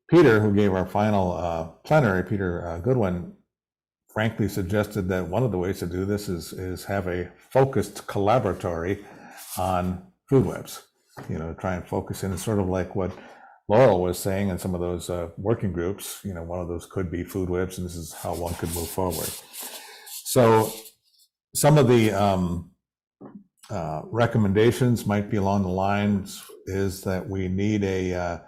Peter, who gave our final plenary, Peter Goodwin, frankly suggested that one of the ways to do this is have a focused collaboratory on food webs. Try and focus in, sort of like what Laurel was saying in some of those working groups. One of those could be food webs, and this is how one could move forward. So some of the recommendations might be along the lines is that we need a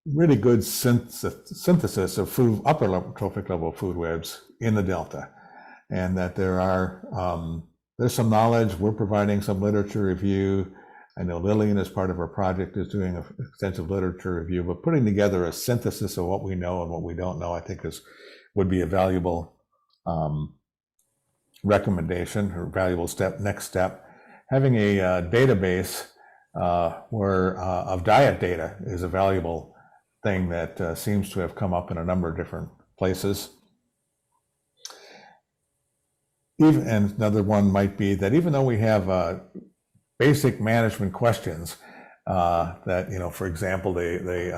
really good synthesis of food, upper level, trophic level food webs in the Delta, and that there's some knowledge. We're providing some literature review. I know Lillian, as part of our project, is doing an extensive literature review, but putting together a synthesis of what we know and what we don't know, I think would be a valuable recommendation or valuable next step. Having a database of diet data is a valuable thing that seems to have come up in a number of different places. And another one might be that even though we have basic management questions that, for example, they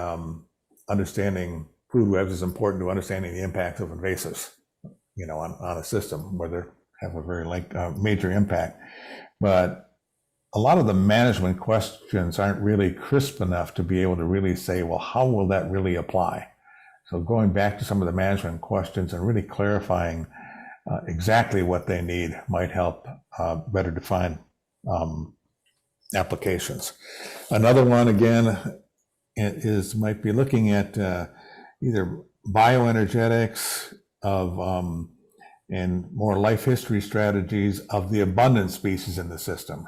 understanding food webs is important to understanding the impact of invasives, on a system where they have a very major impact. But a lot of the management questions aren't really crisp enough to be able to really say, well, how will that really apply? So going back to some of the management questions and really clarifying exactly what they need might help better define applications. Another one, again, might be looking at either bioenergetics and more life history strategies of the abundant species in the system.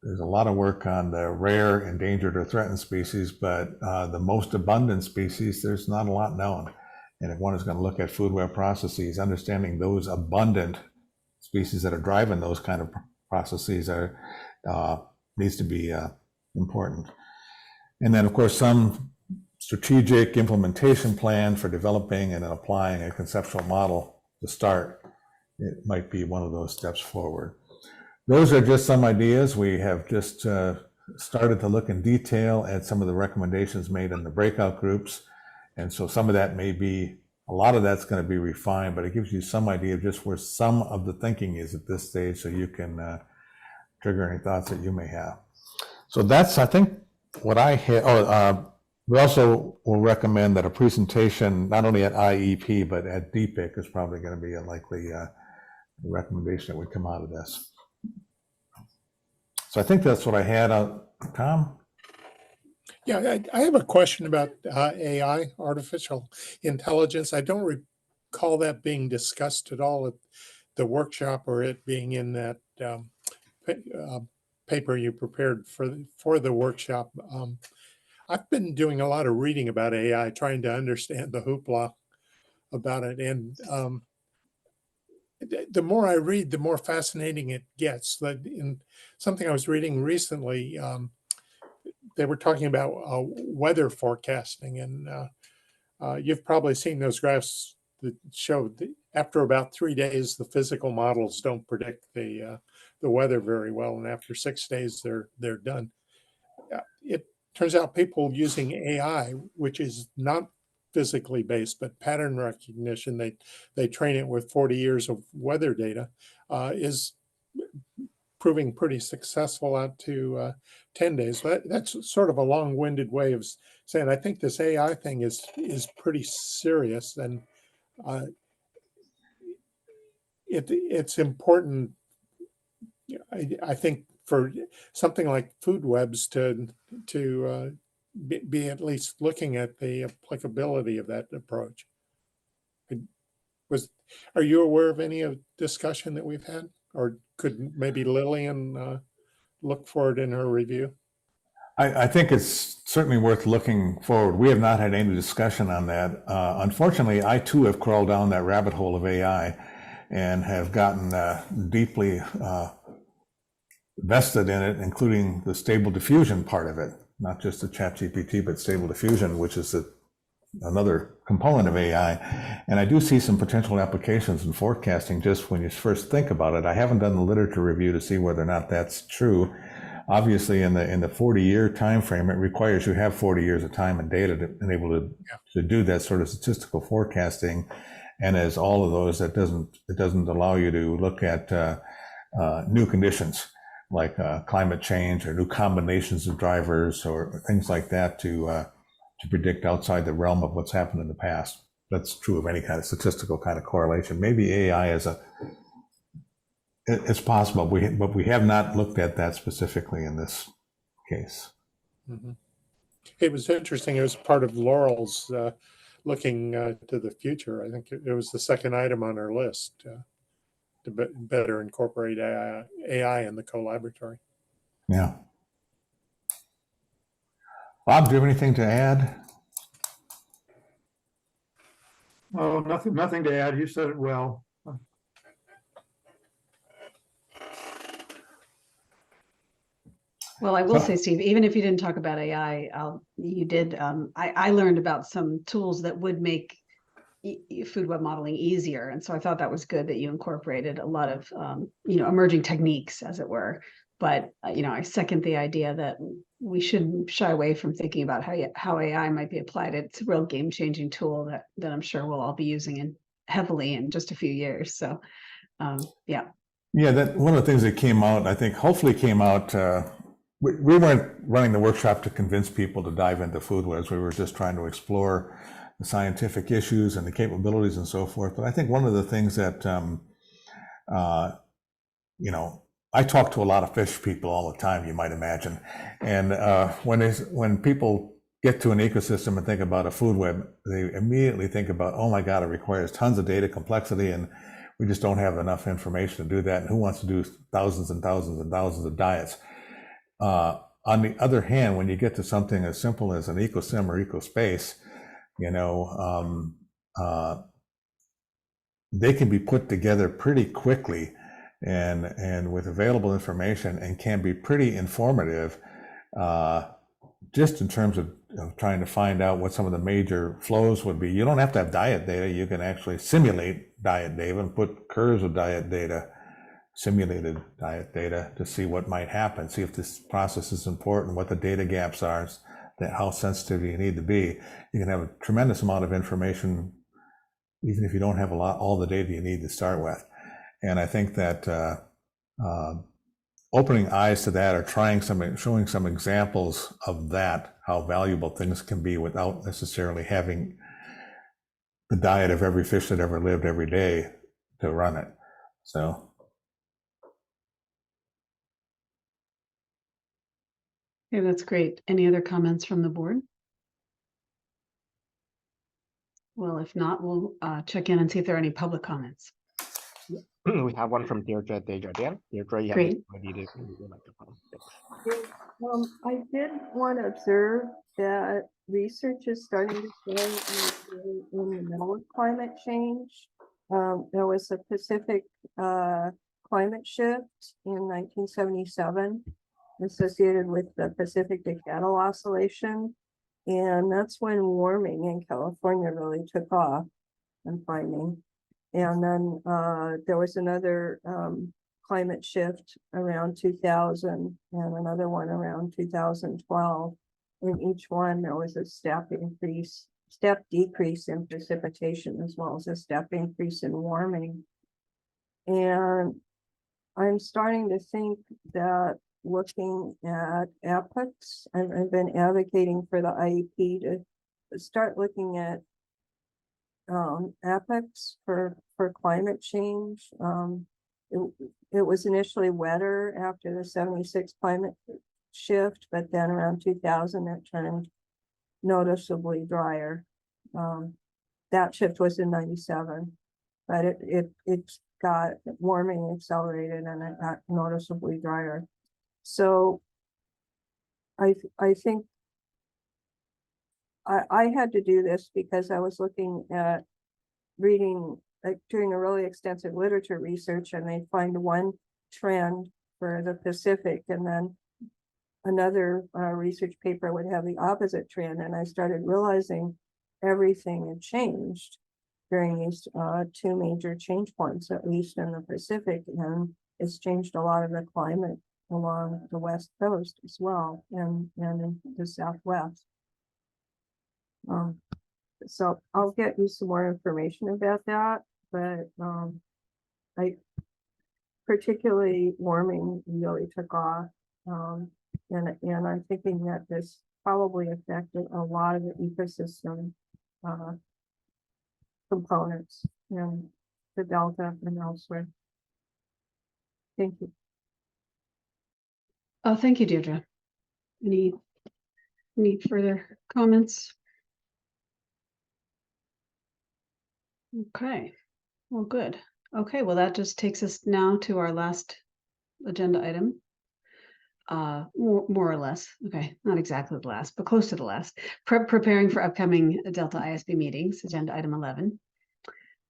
There's a lot of work on the rare, endangered, or threatened species, but the most abundant species, there's not a lot known. And if one is going to look at food web processes, understanding those abundant species that are driving those kind of processes needs to be important. And then, of course, some strategic implementation plan for developing and applying a conceptual model to start. It might be one of those steps forward. Those are just some ideas. We have just started to look in detail at some of the recommendations made in the breakout groups. And so some of that a lot of that's going to be refined, but it gives you some idea of just where some of the thinking is at this stage, so you can trigger any thoughts that you may have. So that's, I think, what I had. We also will recommend that a presentation, not only at IEP, but at DPIC is probably going to be a likely recommendation that would come out of this. So I think that's what I had. Tom? Yeah, I have a question about AI, artificial intelligence. I don't recall that being discussed at all at the workshop or it being in that paper you prepared for the workshop. I've been doing a lot of reading about AI, trying to understand the hoopla about it. And the more I read, the more fascinating it gets. Like in something I was reading recently, they were talking about weather forecasting, and you've probably seen those graphs that show that after about 3 days, the physical models don't predict the weather very well, and after 6 days, they're done. It turns out people using AI, which is not physically based but pattern recognition, they train it with 40 years of weather data, is proving pretty successful out to 10 days. That's sort of a long-winded way of saying I think this AI thing is pretty serious, and it's important. I think for something like food webs to be at least looking at the applicability of that approach. Are you aware of any of discussion that we've had, or could maybe Lillian look for it in her review? I think it's certainly worth looking forward. We have not had any discussion on that. Unfortunately, I too have crawled down that rabbit hole of AI and have gotten deeply vested in it, including the stable diffusion part of it, not just the ChatGPT, but stable diffusion, which is another component of AI. And I do see some potential applications in forecasting just when you first think about it. I haven't done the literature review to see whether or not that's true. Obviously, in the 40-year time frame, it requires you have 40 years of time and data to enable to do that sort of statistical forecasting. And as all of those, it doesn't allow you to look at new conditions like climate change or new combinations of drivers or things like that to predict outside the realm of what's happened in the past. That's true of any kind of statistical kind of correlation. Maybe AI it's possible, but we have not looked at that specifically in this case. Mm-hmm. It was interesting. It was part of Laurel's looking to the future. I think it was the second item on our list to better incorporate AI in the co-laboratory. Yeah. Bob, do you have anything to add? Oh, nothing to add. You said it well. Well, I will say, Steve, even if you didn't talk about AI, you did. I learned about some tools that would make food web modeling easier, and so I thought that was good that you incorporated a lot of emerging techniques, as it were. But I second the idea that we shouldn't shy away from thinking about how AI might be applied. It's a real game-changing tool that I'm sure we'll all be using heavily in just a few years. So, yeah. Yeah, that one of the things that came out, I think, hopefully came out. We weren't running the workshop to convince people to dive into food webs. We were just trying to explore the scientific issues and the capabilities and so forth. But I think one of the things that, I talk to a lot of fish people all the time, you might imagine. And when people get to an ecosystem and think about a food web, they immediately think about, oh my God, it requires tons of data complexity, and we just don't have enough information to do that. And who wants to do thousands and thousands and thousands of diets? On the other hand, when you get to something as simple as an ecosim or ecospace, they can be put together pretty quickly and with available information, and can be pretty informative just in terms of trying to find out what some of the major flows would be. You don't have to have diet data. You can actually simulate diet data and put curves of diet data, simulated diet data, to see what might happen, see if this process is important, what the data gaps are, how sensitive you need to be. You can have a tremendous amount of information even if you don't have all the data you need to start with. And I think that opening eyes to that, or showing some examples of that, how valuable things can be without necessarily having the diet of every fish that ever lived every day to run it. So Okay, that's great. Any other comments from the board? Well, if not, we'll check in and see if there are any public comments. We have one from Deirdre Desjardins. Deirdre, you have Great. the ability to mute your microphone. Thanks. I did want to observe that research is starting to show in the middle of climate change. There was a Pacific climate shift in 1977 associated with the Pacific Decadal Oscillation. And that's when warming in California really took off, I'm finding. And then there was another climate shift around 2000 and another one around 2012. In each one, there was a step decrease in precipitation, as well as a step increase in warming. And I'm starting to think that looking at epochs, I've been advocating for the IEP to start looking at epochs for climate change. It was initially wetter after the 76 climate shift, but then around 2000 it turned noticeably drier. That shift was in 97, but it got warming accelerated and it got noticeably drier. So I think I had to do this because I was looking at doing a really extensive literature research, and they find one trend for the Pacific, and then another research paper would have the opposite trend. And I started realizing everything had changed during these two major change points, at least in the Pacific, and it's changed a lot of the climate along the West Coast as well, and in the Southwest. So I'll get you some more information about that, but particularly warming really took off, and I'm thinking that this probably affected a lot of the ecosystem components in the Delta and elsewhere. Thank you. Oh, thank you, Deirdre. Any further comments? Okay, well, good. Okay, well, that just takes us now to our last agenda item. More or less. Okay, not exactly the last, but close to the last. Preparing for upcoming Delta ISB meetings, agenda item 11.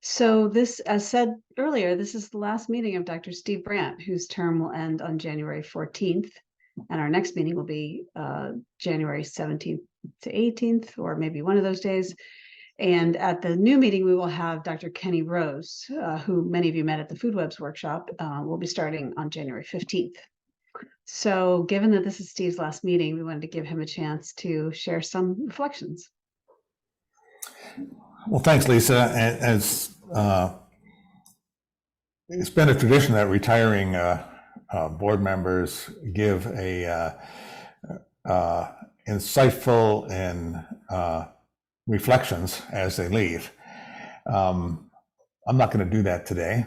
So this, as said earlier, this is the last meeting of Dr. Steve Brandt, whose term will end on January 14th. And our next meeting will be January 17th to 18th, or maybe one of those days. And at the new meeting, we will have Dr. Kenny Rose, who many of you met at the Food Webs workshop, will be starting on January 15th. So given that this is Steve's last meeting, we wanted to give him a chance to share some reflections. Well, thanks, Lisa. As it's been a tradition that retiring board members give a insightful and reflections as they leave. I'm not going to do that today,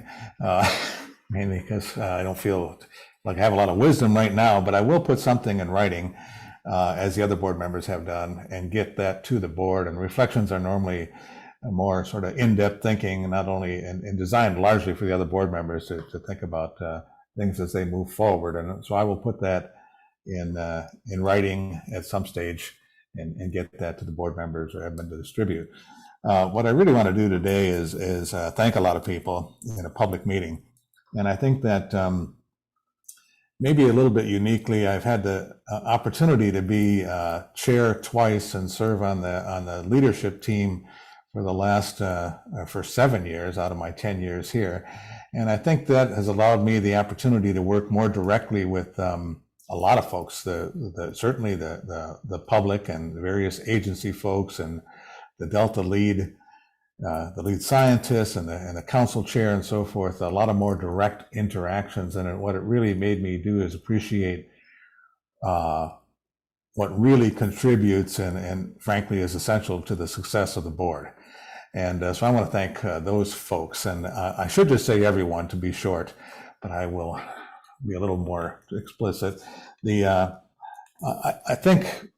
mainly because I don't feel like I have a lot of wisdom right now, but I will put something in writing, as the other board members have done, and get that to the board. And reflections are normally more sort of in-depth thinking, not only and designed largely for the other board members to think about things as they move forward. And so I will put that in writing at some stage and get that to the board members or have them to distribute. What I really want to do today is thank a lot of people in a public meeting. And I think that maybe a little bit uniquely, I've had the opportunity to be chair twice and serve on the leadership team for the last for 7 years out of my 10 years here. And I think that has allowed me the opportunity to work more directly with a lot of folks, certainly the public and the various agency folks and the Delta lead, the lead scientists and the council chair and so forth, a lot of more direct interactions. And what it really made me do is appreciate what really contributes and frankly is essential to the success of the board. And so I want to thank those folks. And I should just say everyone to be short, but I will be a little more explicit. I think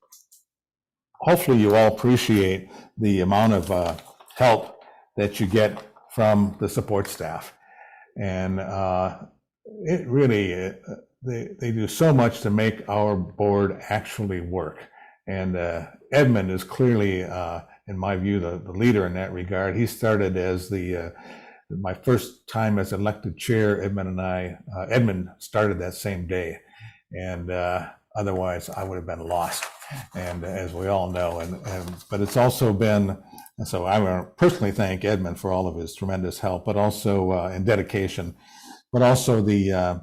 hopefully you all appreciate the amount of help that you get from the support staff. And it really, they do so much to make our board actually work. And Edmund is clearly, in my view, the leader in that regard. He started as my first time as elected chair. Edmund started that same day. And otherwise I would have been lost. And as we all know, but it's also been, so I want to personally thank Edmund for all of his tremendous help, but also and dedication, but also the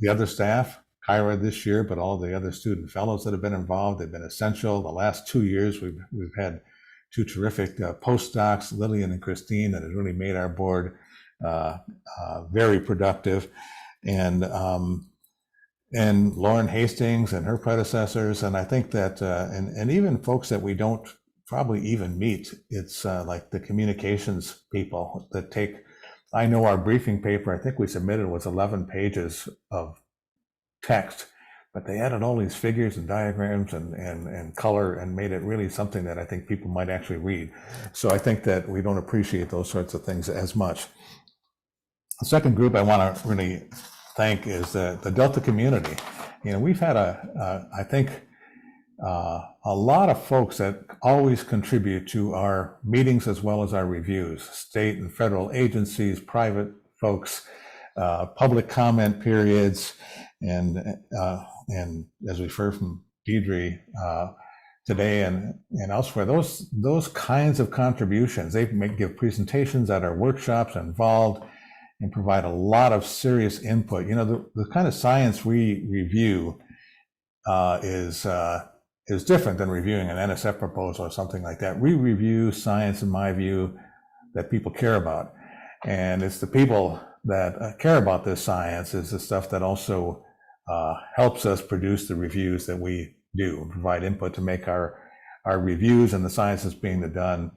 other staff, Kyra this year, but all the other student fellows that have been involved. They've been essential. The last 2 years, we've had two terrific postdocs, Lillian and Christine, that has really made our board very productive. And Lauren Hastings and her predecessors. And I think that, and even folks that we don't probably even meet, it's like the communications people that take, I know our briefing paper, I think we submitted was 11 pages of text, but they added all these figures and diagrams and color and made it really something that I think people might actually read. So I think that we don't appreciate those sorts of things as much. The second group I want to really thank is the Delta community. You know, we've had I think a lot of folks that always contribute to our meetings as well as our reviews, state and federal agencies, private folks, public comment periods, and as we've heard from Deidre today and elsewhere, those kinds of contributions, they give presentations at our workshops, involved, and provide a lot of serious input. You know, the kind of science we review is different than reviewing an NSF proposal or something like that. We review science, in my view, that people care about. And it's the people that care about this science is the stuff that also helps us produce the reviews that we do, and provide input to make our reviews and the science that's being done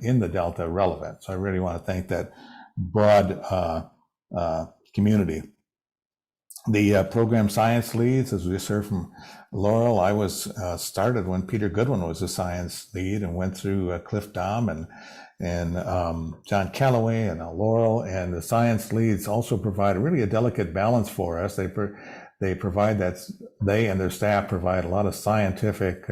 in the Delta relevant. So I really want to thank that broad community. The program science leads, as we just heard from Laurel, I was started when Peter Goodwin was the science lead and went through Cliff Dahm and John Calloway and Laurel, and the science leads also provide really a delicate balance for us. They provide that, they and their staff provide a lot of scientific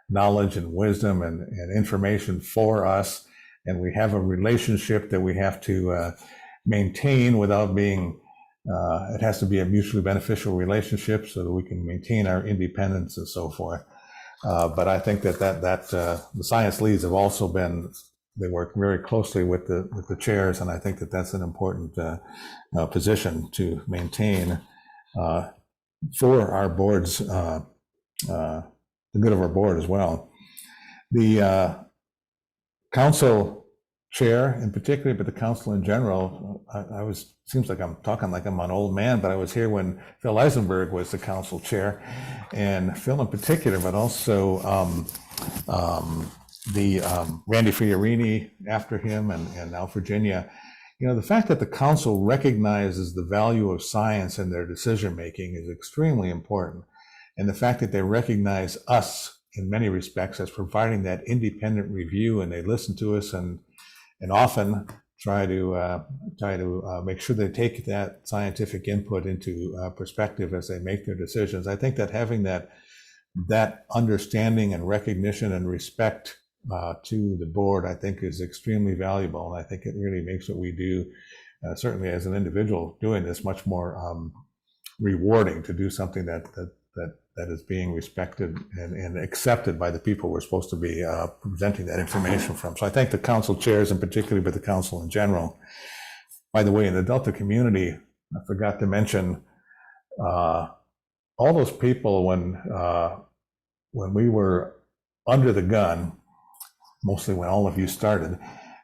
knowledge and wisdom and information for us. And we have a relationship that we have to maintain without being, it has to be a mutually beneficial relationship so that we can maintain our independence and so forth. But I think that the science leads have also been, they work very closely with the chairs, and I think that that's an important position to maintain for our boards, the good of our board as well. The council chair in particular, but the council in general, seems like I'm talking like I'm an old man, but I was here when Phil Eisenberg was the council chair, and Phil in particular, but also Randy Fiorini after him, and now Virginia. You know, the fact that the council recognizes the value of science in their decision making is extremely important, and the fact that they recognize us in many respects as providing that independent review, and they listen to us and often try to make sure they take that scientific input into perspective as they make their decisions. I think that having that understanding and recognition and respect to the board, I think, is extremely valuable, and I think it really makes what we do, certainly as an individual doing this, much more rewarding to do something that is being respected and accepted by the people we're supposed to be presenting that information from. So I thank the council chairs in particular, but the council in general. By the way, in the Delta community, I forgot to mention all those people when we were under the gun, mostly when all of you started,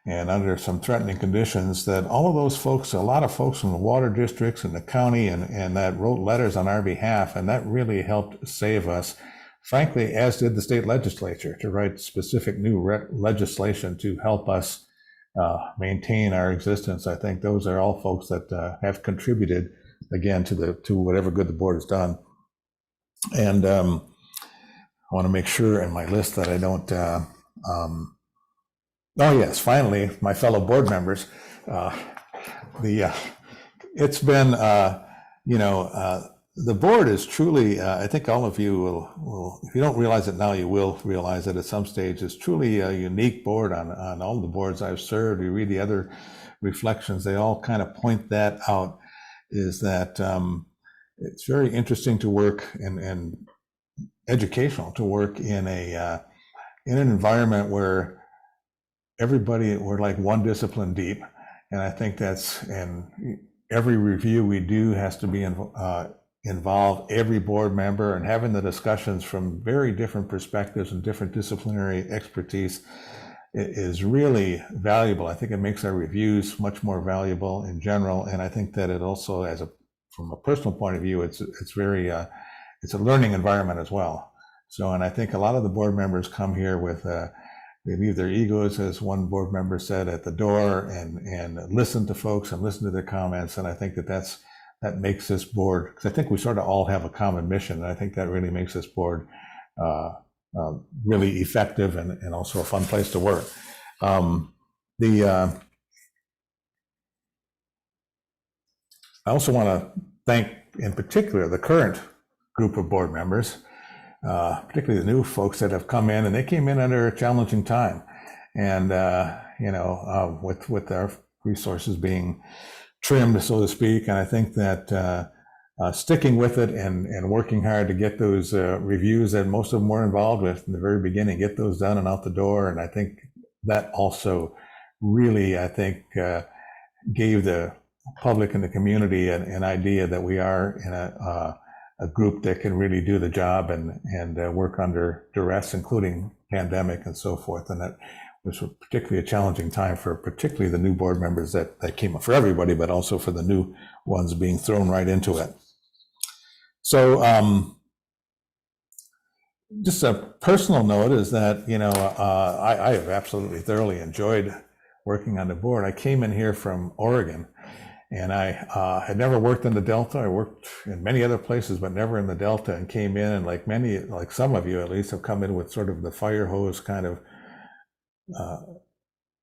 and under some threatening conditions, that all of those folks, a lot of folks from the water districts and the county and that wrote letters on our behalf, and that really helped save us, frankly, as did the state legislature, to write specific new legislation to help us maintain our existence. I think those are all folks that have contributed, again, to whatever good the board has done. And I want to make sure in my list that I don't, oh yes, finally, my fellow board members, it's been, the board is truly, I think all of you will, if you don't realize it now, you will realize it at some stage. It's truly a unique board on all the boards I've served. You read the other reflections, they all kind of point that out, is that it's very interesting to work and educational to work in an environment where we're like one discipline deep. And I think and every review we do has to be involve every board member, and having the discussions from very different perspectives and different disciplinary expertise is really valuable. I think it makes our reviews much more valuable in general. And I think that it also, from a personal point of view, it's very, it's a learning environment as well. So, and I think a lot of the board members come here with, they leave their egos, as one board member said, at the door, and listen to folks and listen to their comments. And I think that makes this board, because I think we sort of all have a common mission. And I think that really makes this board really effective and also a fun place to work. I also want to thank, in particular, the current group of board members, particularly the new folks that have come in, and they came in under a challenging time. And, with our resources being trimmed, so to speak. And I think that sticking with it and working hard to get those reviews that most of them were involved with in the very beginning, get those done and out the door. And I think that also really, gave the public and the community an idea that we are in a group that can really do the job and work under duress, including pandemic and so forth. And that was particularly a challenging time for particularly the new board members that came up, for everybody, but also for the new ones being thrown right into it. So just a personal note is that, I have absolutely thoroughly enjoyed working on the board. I came in here from Oregon, and I had never worked in the Delta. I worked in many other places, but never in the Delta, and came in, and like some of you at least, have come in with sort of the fire hose kind of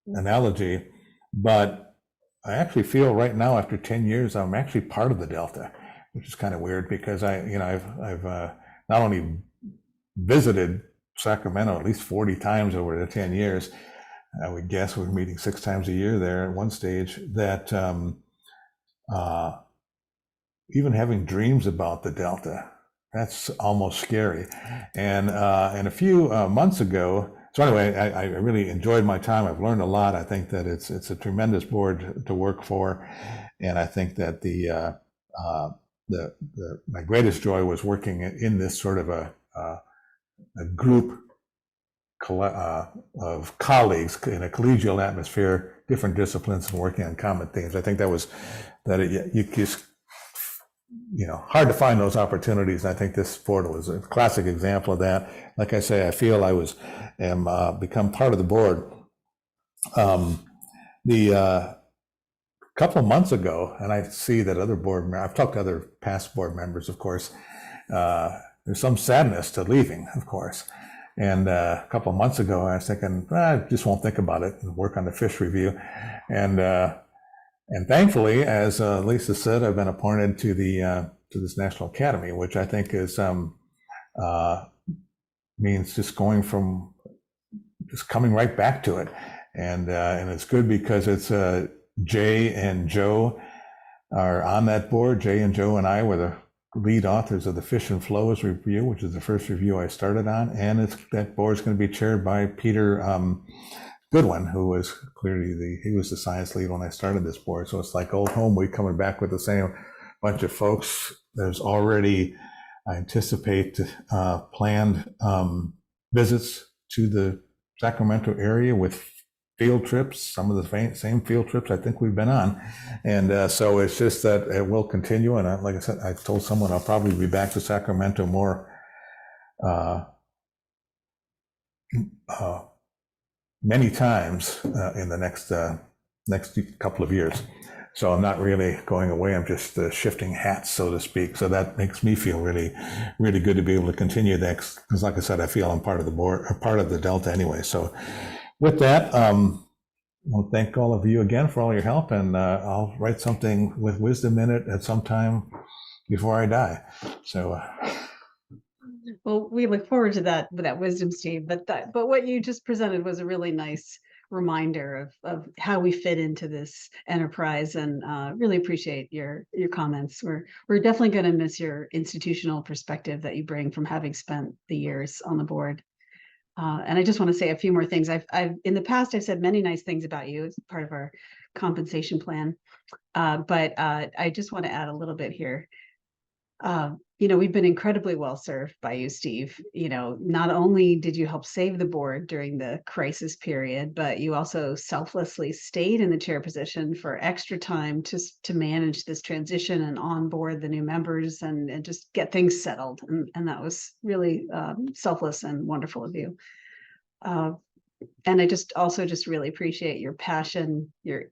analogy. But I actually feel right now, after 10 years, I'm actually part of the Delta, which is kind of weird, because I've not only visited Sacramento at least 40 times over the 10 years, I would guess we're meeting 6 times a year there at one stage, that even having dreams about the Delta, that's almost scary. And a few months ago, so anyway, I really enjoyed my time. I've learned a lot. I think that it's a tremendous board to work for. And I think that my greatest joy was working in this sort of a group of colleagues in a collegial atmosphere, different disciplines, and working on common themes. I think you just, hard to find those opportunities. And I think this board was a classic example of that. Like I say, I feel I am become part of the board. The couple of months ago, and I see that other I've talked to other past board members, of course, there's some sadness to leaving, of course. And a couple of months ago, I was thinking, I just won't think about it and work on the fish review. And thankfully, as Lisa said, I've been appointed to this National Academy, which I think is means just coming right back to it. And it's good because it's Jay and Joe are on that board. Jay and Joe and I were the lead authors of the Fish and Flows review, which is the first review I started on. And that board is going to be chaired by Peter Goodwin, who was clearly he was the science lead when I started this board. So it's like old home week, coming back with the same bunch of folks. There's already, I anticipate, planned visits to the Sacramento area with field trips, some of the same field trips I think we've been on. And so it's just that it will continue. And like I said, I told someone I'll probably be back to Sacramento more many times in the next couple of years. So I'm not really going away. I'm just shifting hats, so to speak. So that makes me feel really, really good to be able to continue that. Because like I said, I feel I'm part of the board, or part of the Delta anyway. So with that, well, thank all of you again for all your help. And I'll write something with wisdom in it at some time before I die. So. Well, we look forward to that wisdom, Steve. But what you just presented was a really nice reminder of how we fit into this enterprise, and really appreciate your comments. We're definitely going to miss your institutional perspective that you bring from having spent the years on the board. And I just want to say a few more things. I've in the past I've said many nice things about you as part of our compensation plan, but I just want to add a little bit here. We've been incredibly well served by you, Steve. Not only did you help save the board during the crisis period, but you also selflessly stayed in the chair position for extra time to manage this transition and onboard the new members and just get things settled. And that was really selfless and wonderful of you. And I also really appreciate your passion, your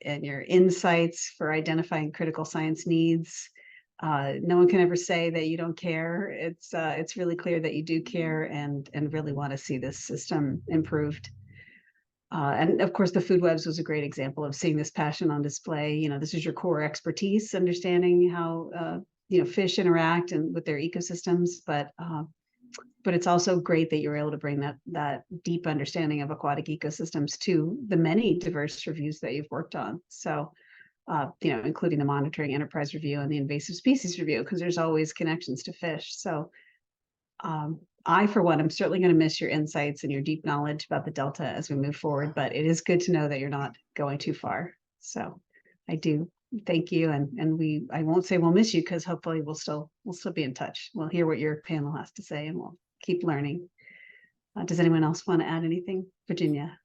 insights for identifying critical science needs. No one can ever say that you don't care. It's really clear that you do care and really want to see this system improved. And of course, the food webs was a great example of seeing this passion on display. This is your core expertise, understanding how fish interact and with their ecosystems. But it's also great that you were able to bring that deep understanding of aquatic ecosystems to the many diverse reviews that you've worked on. So. Including the monitoring enterprise review and the invasive species review, because there's always connections to fish. So I, for one, am certainly going to miss your insights and your deep knowledge about the Delta as we move forward, but it is good to know that you're not going too far. So I do thank you. And I won't say we'll miss you, because hopefully we'll still be in touch. We'll hear what your panel has to say and we'll keep learning. Does anyone else want to add anything? Virginia?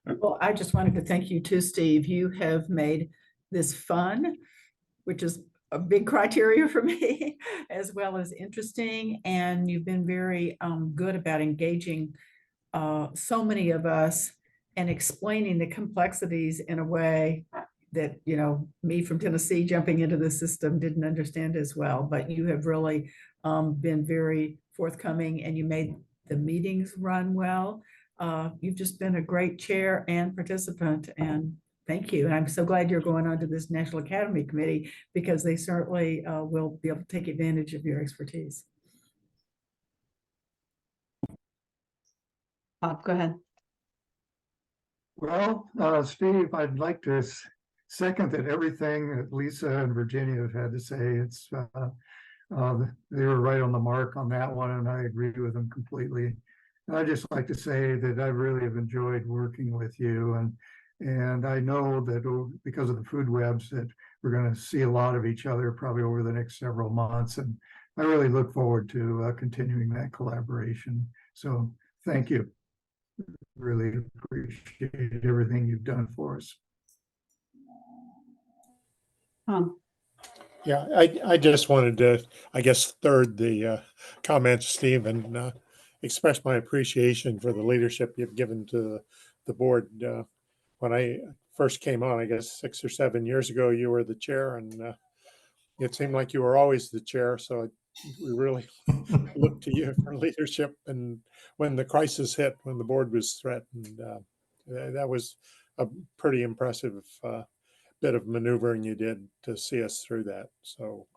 Well, I just wanted to thank you too, Steve. You have made this fun, which is a big criteria for me, as well as interesting. And you've been very good about engaging so many of us and explaining the complexities in a way that, me from Tennessee jumping into the system didn't understand as well. But you have really been very forthcoming, and you made the meetings run well. You've just been a great chair and participant, and thank you. And I'm so glad you're going on to this National Academy Committee, because they certainly will be able to take advantage of your expertise. Bob, go ahead. Well, Steve, I'd like to second that everything that Lisa and Virginia have had to say. It's they were right on the mark on that one, and I agree with them completely. And I'd just like to say that I really have enjoyed working with you, and I know that because of the food webs that we're going to see a lot of each other probably over the next several months. And I really look forward to continuing that collaboration. So thank you. Really appreciate everything you've done for us. Yeah, I just wanted to, I guess, third the comments, Steve, and express my appreciation for the leadership you've given to the board. When I first came on, I guess 6 or 7 years ago, you were the chair, and it seemed like you were always the chair. So we really looked to you for leadership. And when the crisis hit, when the board was threatened, that was a pretty impressive bit of maneuvering you did to see us through that. So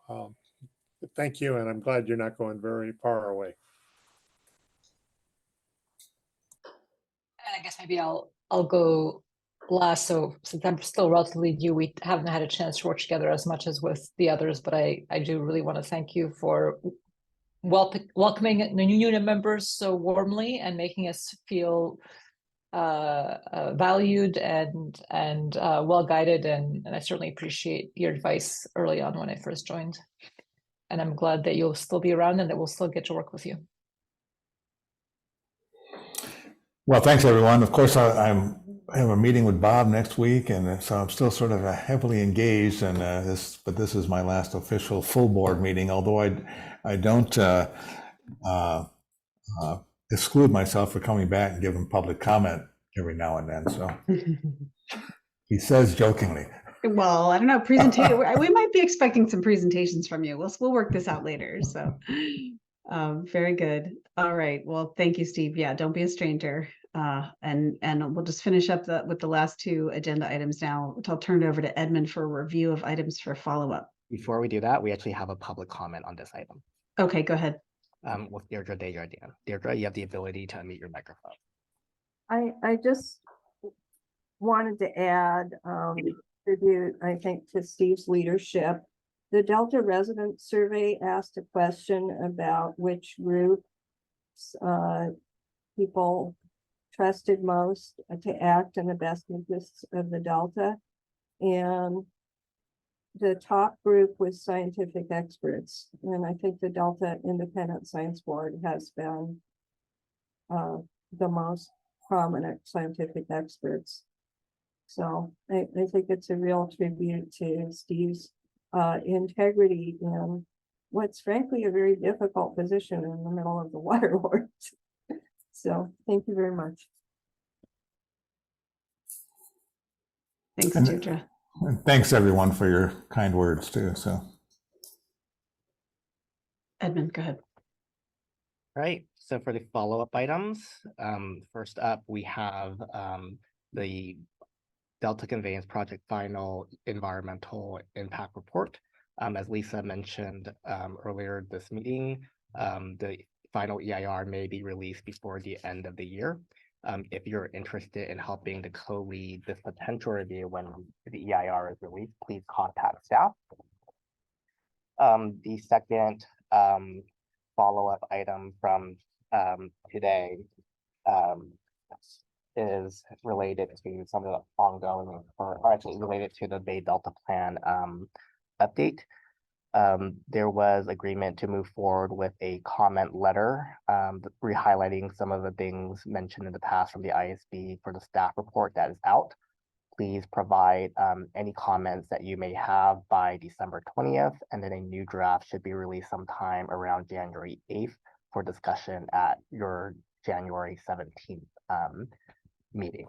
thank you, and I'm glad you're not going very far away. And I guess maybe I'll go last. So since I'm still relatively new, we haven't had a chance to work together as much as with the others, but I do really want to thank you for welcoming the new unit members so warmly and making us feel valued and well guided, and I certainly appreciate your advice early on when I first joined. And I'm glad that you'll still be around and that we'll still get to work with you. Well, thanks everyone. Of course, I have a meeting with Bob next week, and so I'm still sort of heavily engaged. And but this is my last official full board meeting. Although I don't exclude myself for coming back and giving public comment every now and then. So he says jokingly. Well, I don't know, presentation, we might be expecting some presentations from you. We'll work this out later, so. Very good. All right, well, thank you, Steve. Yeah, don't be a stranger. And we'll just finish up with the last two agenda items now. I'll turn it over to Edmund for a review of items for follow-up. Before we do that, we actually have a public comment on this item. Okay, go ahead. With Deirdre Desjardins. Deirdre, you have the ability to unmute your microphone. I just wanted to add tribute, I think, to Steve's leadership. The Delta resident survey asked a question about which groups people trusted most to act in the best interests of the Delta. And the top group was scientific experts. And I think the Delta Independent Science Board has been the most prominent scientific experts. So I think it's a real tribute to Steve's integrity in what's frankly a very difficult position in the middle of the water lords. So thank you very much. Thanks, Deirdre. And thanks everyone for your kind words too. So Edmund, go ahead. All right, so for the follow-up items, first up, we have the Delta Conveyance Project Final Environmental Impact Report. As Lisa mentioned earlier this meeting, the final EIR may be released before the end of the year. If you're interested in helping to co-lead this potential review when the EIR is released, please contact staff. The second follow-up item from today is related to some of the ongoing, or actually related to the Bay Delta Plan update. There was agreement to move forward with a comment letter, re-highlighting some of the things mentioned in the past from the ISB for the staff report that is out. Please provide any comments that you may have by December 20th, and then a new draft should be released sometime around January 8th for discussion at your January 17th meeting.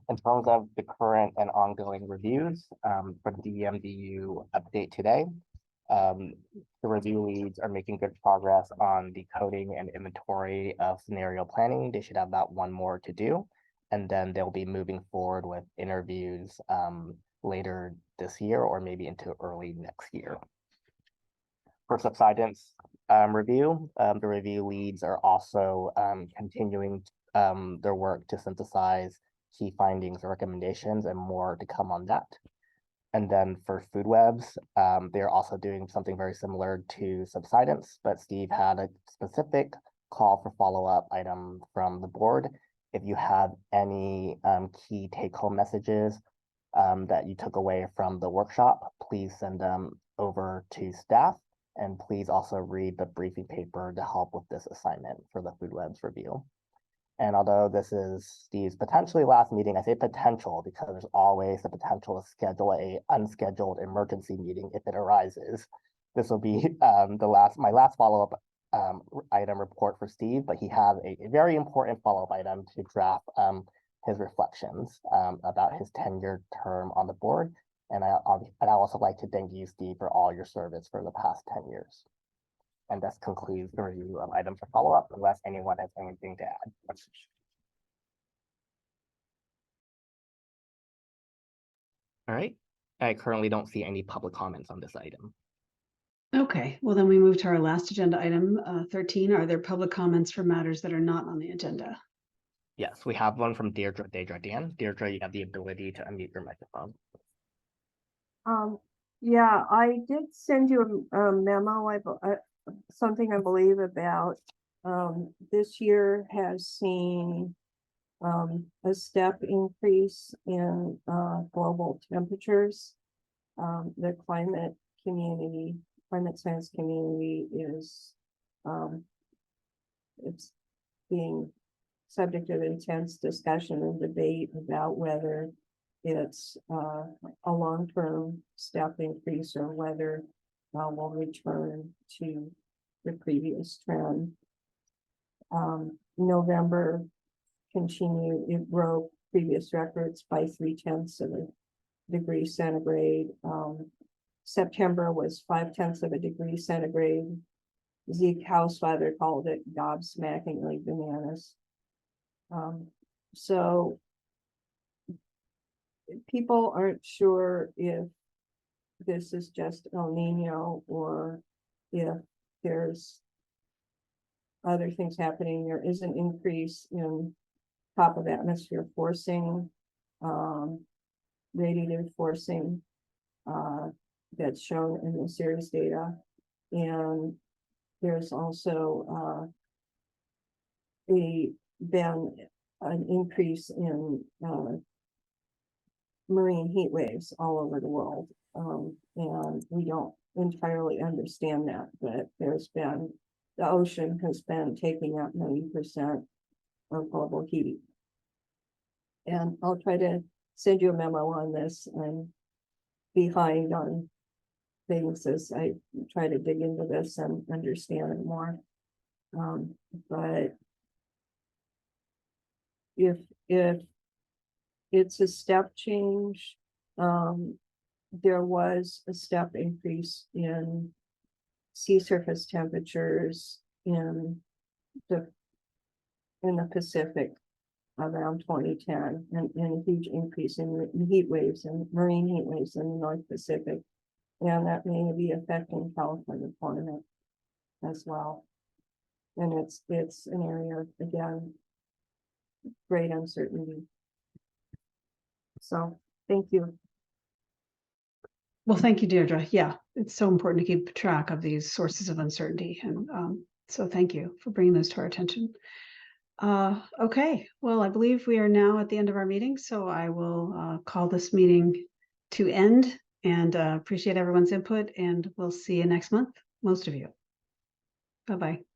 In terms of the current and ongoing reviews for the DMDU update today, the review leads are making good progress on the coding and inventory of scenario planning. They should have about one more to do, and then they'll be moving forward with interviews later this year or maybe into early next year. For subsidence review, the review leads are also continuing their work to synthesize key findings and recommendations, and more to come on that. And then for food webs, they're also doing something very similar to subsidence, but Steve had a specific call for follow-up item from the board. If you have any key take-home messages that you took away from the workshop, please send them over to staff, and please also read the briefing paper to help with this assignment for the food webs review. And although this is Steve's potentially last meeting, I say potential because there's always the potential to schedule a unscheduled emergency meeting if it arises. This will be my last follow-up item report for Steve, but he has a very important follow-up item to draft his reflections about his 10-year term on the board. And I also like to thank you, Steve, for all your service for the past 10 years. And this concludes the review of items for follow-up, unless anyone has anything to add. All right, I currently don't see any public comments on this item. Okay, well then we move to our last agenda item, 13. Are there public comments for matters that are not on the agenda? Yes, we have one from Deirdre Desjardins. Deirdre, you have the ability to unmute your microphone. Yeah, I did send you a memo, something I believe about this year has seen a step increase in global temperatures. The climate science community is it's being subject of intense discussion and debate about whether it's a long-term step increase or whether we'll return to the previous trend. November it broke previous records by 0.3 degrees centigrade. September was 0.5 of a degree centigrade. Zeke Housefather called it gobsmackingly bananas. So people aren't sure if this is just El Nino or if there's other things happening. There is an increase in top of atmosphere forcing, radiative forcing, that's shown in the series data. And there's also been an increase in marine heat waves all over the world. And we don't entirely understand that, but the ocean has been taking up 90% of global heat. And I'll try to send you a memo on this. I'm behind on things as I try to dig into this and understand it more. But if it's a step change, there was a step increase in sea surface temperatures in the Pacific around 2010, and a huge increase in heat waves and marine heat waves in the North Pacific. And that may be affecting California climate as well. And it's an area of, again, great uncertainty. So thank you. Well, thank you, Deirdre. Yeah, it's so important to keep track of these sources of uncertainty. And so thank you for bringing those to our attention. Okay, well, I believe we are now at the end of our meeting, so I will call this meeting to end and appreciate everyone's input, and we'll see you next month, most of you. Bye-bye.